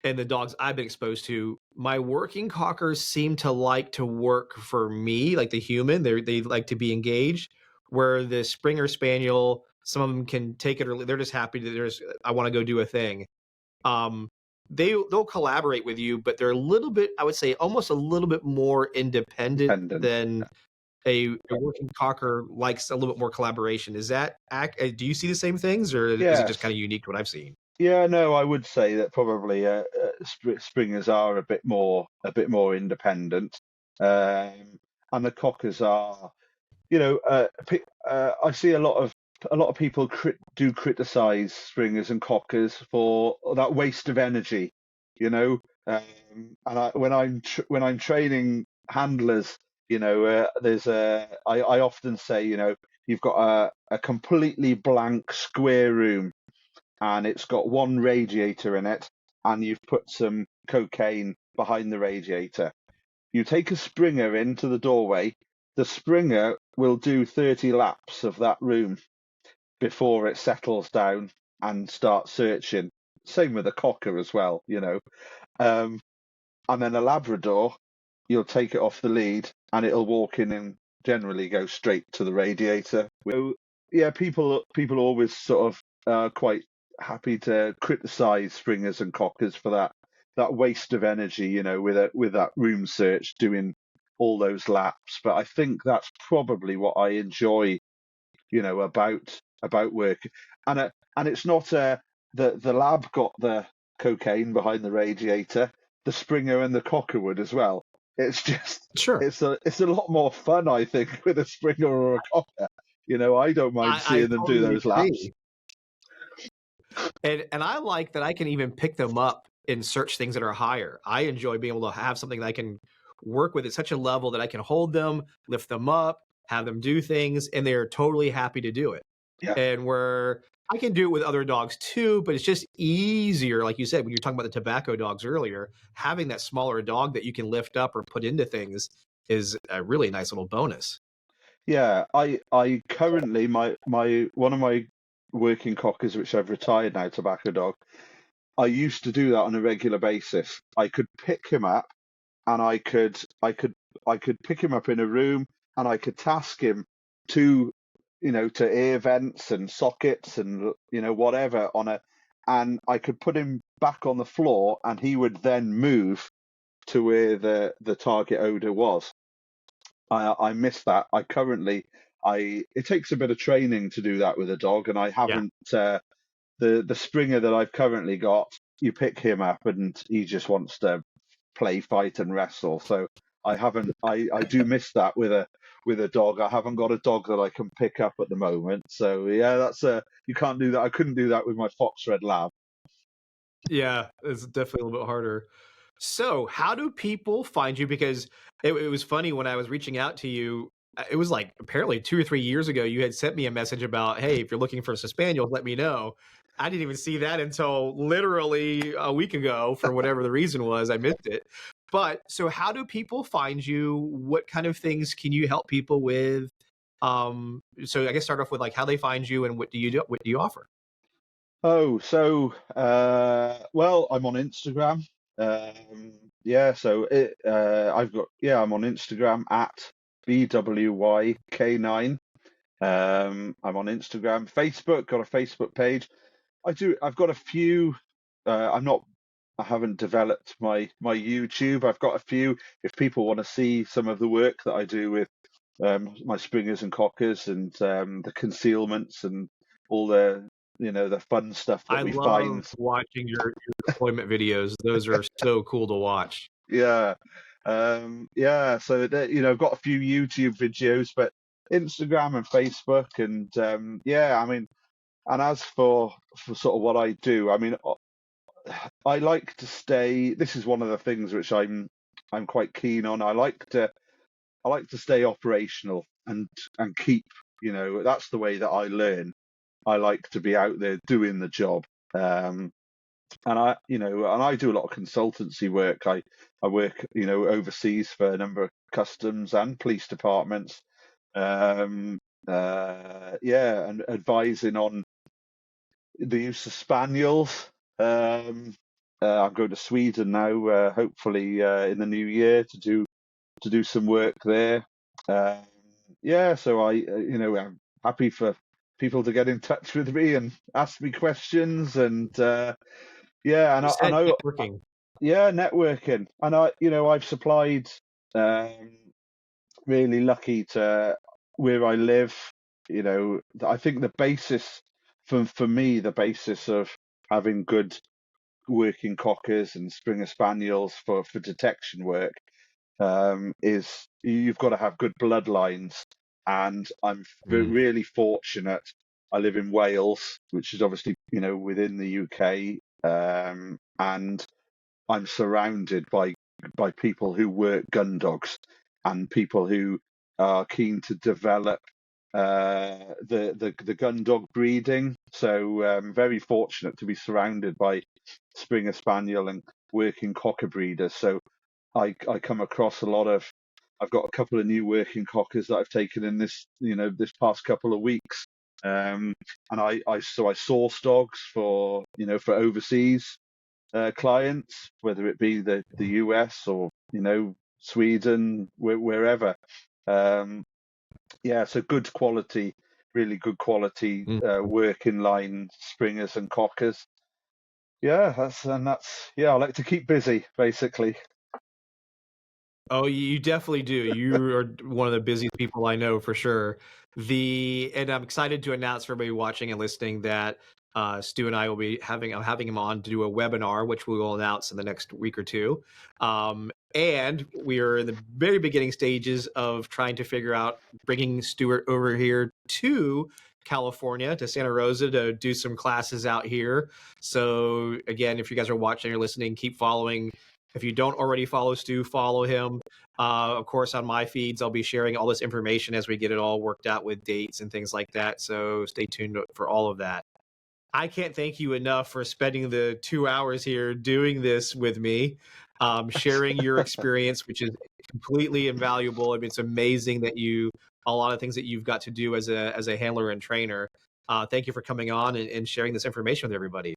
and the dogs I've been exposed to, my working cockers seem to like to work for me, like the human. They like to be engaged. Where the Springer Spaniel, some of them can take it or they're just happy that I want to go do a thing. Um, they'll collaborate with you, but they're a little bit, I would say, almost a little bit more independent
dependent.
than a working cocker likes a little bit more collaboration. Do you see the same things, or is it just kind
Yes.
of unique to what I've seen?
Yeah, no, I would say that probably Springers are a bit more independent, and the Cockers are. I see a lot of people do criticize Springers and Cockers for that waste of energy, and when I'm training handlers, I often say, you've got a completely blank square room and it's got one radiator in it, and you've put some cocaine behind the radiator. You take a Springer into the doorway, the Springer will do 30 laps of that room before it settles down and starts searching. Same with a Cocker as well. Um, and then a Labrador, you'll take it off the lead and it'll walk in and generally go straight to the radiator. So, yeah, people always sort of quite happy to criticize Springers and Cockers for that waste of energy, with that room search doing all those laps. But I think that's probably what I enjoy, about work. And it's not the lab got the cocaine behind the radiator, the Springer and the Cocker would as well. It's just
Sure.
it's a lot more fun, I think, with a Springer or a Cocker. I don't mind
I
seeing them do
totally
those laps.
agree. And I like that I can even pick them up and search things that are higher. I enjoy being able to have something that I can work with at such a level that I can hold them, lift them up, have them do things, and they're totally happy to do it.
Yeah,
And where I can do it with other dogs too, but it's just easier, like you said, when you're talking about the tobacco dogs earlier, having that smaller dog that you can lift up or put into things is a really nice little bonus.
yeah. I currently my one of my working Cockers, which I've retired now, tobacco dog. I used to do that on a regular basis. I could pick him up and I could pick him up in a room and I could task him to to air vents and sockets and whatever and I could put him back on the floor and he would then move to where the target odor was. I miss that. It takes a bit of training to do that with a dog, and I
Yeah.
haven't. The Springer that I've currently got, you pick him up and he just wants to play, fight, and wrestle. So I haven't. I do miss that with a dog. I haven't got a dog that I can pick up at the moment. So yeah, you can't do that. I couldn't do that with my Fox Red Lab.
Yeah, it's definitely a little bit harder. So, how do people find you? Because it was funny when I was reaching out to you. It was like apparently 2 or 3 years ago. You had sent me a message about, "Hey, if you're looking for some spaniels, let me know." I didn't even see that until literally a week ago. For whatever the reason was, I missed it. But so, how do people find you? What kind of things can you help people with? So I guess start off with like how they find you and what do you do? What do you offer?
Oh, so well, I'm on Instagram. Yeah, so I'm on Instagram at BWYK9. I'm on Instagram, Facebook, got a Facebook page. I've got a few. I'm not. I haven't developed my YouTube. I've got a few. If people want to see some of the work that I do with my Springers and Cockers and the concealments and all the fun stuff that
I
we
love
find.
watching your deployment videos. Those are so cool to watch.
Yeah, yeah. So that I've got a few YouTube videos, but Instagram and Facebook, and yeah. I mean, and as for sort of what I do, I mean, I like to stay. This is one of the things which I'm quite keen on. I like to stay operational and keep. That's the way that I learn. I like to be out there doing the job. Um, and I do a lot of consultancy work. I work, overseas for a number of customs and police departments. Um, yeah, and advising on the use of spaniels. I'm going to Sweden now, hopefully in the new year to do some work there. Um, yeah, so I'm happy for people to get in touch with me and ask me questions, and yeah, and
You
I, and
said
I
networking.
yeah, networking, and I've supplied. Um, Really lucky to where I live. I think the basis for me, the basis of having good working cockers and Springer Spaniels for detection work is you've got to have good bloodlines. And I'm
Mm.
really fortunate. I live in Wales, which is obviously within the UK, and I'm surrounded by people who work gun dogs and people who are keen to develop the gun dog breeding. So very fortunate to be surrounded by Springer Spaniel and working cocker breeders. So I come across a lot of. I've got a couple of new working cockers that I've taken in this past couple of weeks. Um, and I source dogs for overseas clients, whether it be the US or Sweden, wherever. Um, yeah, so good quality, really good quality
Mm.
working line springers and cockers. Yeah, that's yeah. I like to keep busy, basically.
Oh, you definitely do. You are one of the busiest people I know for sure. And I'm excited to announce for everybody watching and listening that Stu and I will be I'm having him on to do a webinar, which we will announce in the next week or two. And we are in the very beginning stages of trying to figure out bringing Stuart over here to California, to Santa Rosa, to do some classes out here. So again, if you guys are watching or listening, keep following. If you don't already follow Stu, follow him. Of course, on my feeds, I'll be sharing all this information as we get it all worked out with dates and things like that. So stay tuned for all of that. I can't thank you enough for spending the 2 hours here doing this with me, sharing your experience, which is completely invaluable. I mean, it's amazing that a lot of things that you've got to do as a handler and trainer. Thank you for coming on and sharing this information with everybody.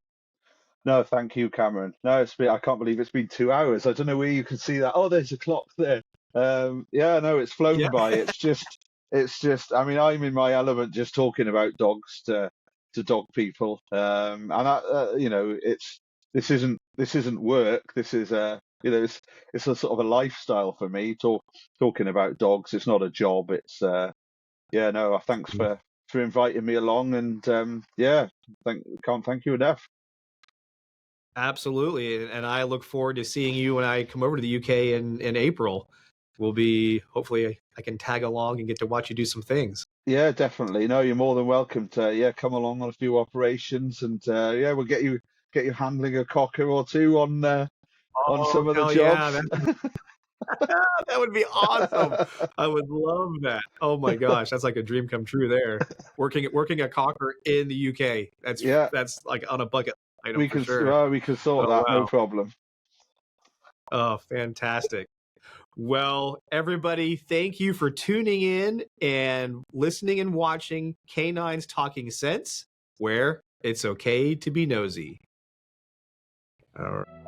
No, thank you, Cameron. No, I can't believe it's been 2 hours. I don't know where you can see that. Oh, there's a clock there. Yeah, no, it's
Yeah.
flown by. It's just. I mean, I'm in my element just talking about dogs to dog people. And this isn't work. This is it's a sort of a lifestyle for me. Talking about dogs. It's not a job. It's yeah. No, thanks for inviting me along. And yeah, can't thank you enough.
Absolutely, and I look forward to seeing you when I come over to the UK in April. We'll be hopefully I can tag along and get to watch you do some things.
Yeah, definitely. No, you're more than welcome to come along on a few operations, and yeah, we'll get you handling a cocker or two on on
Oh,
some of the
hell yeah.
jobs.
That would be awesome. I would love that. Oh my gosh, that's like a dream come true there. Working a Cocker in the UK.
Yeah,
That's like on a bucket item
we
for
can
sure.
we can sort
Oh
that, no
wow.
problem.
Oh, fantastic. Well, everybody, thank you for tuning in and listening and watching K9s Talking Sense, where it's okay to be nosy. All right.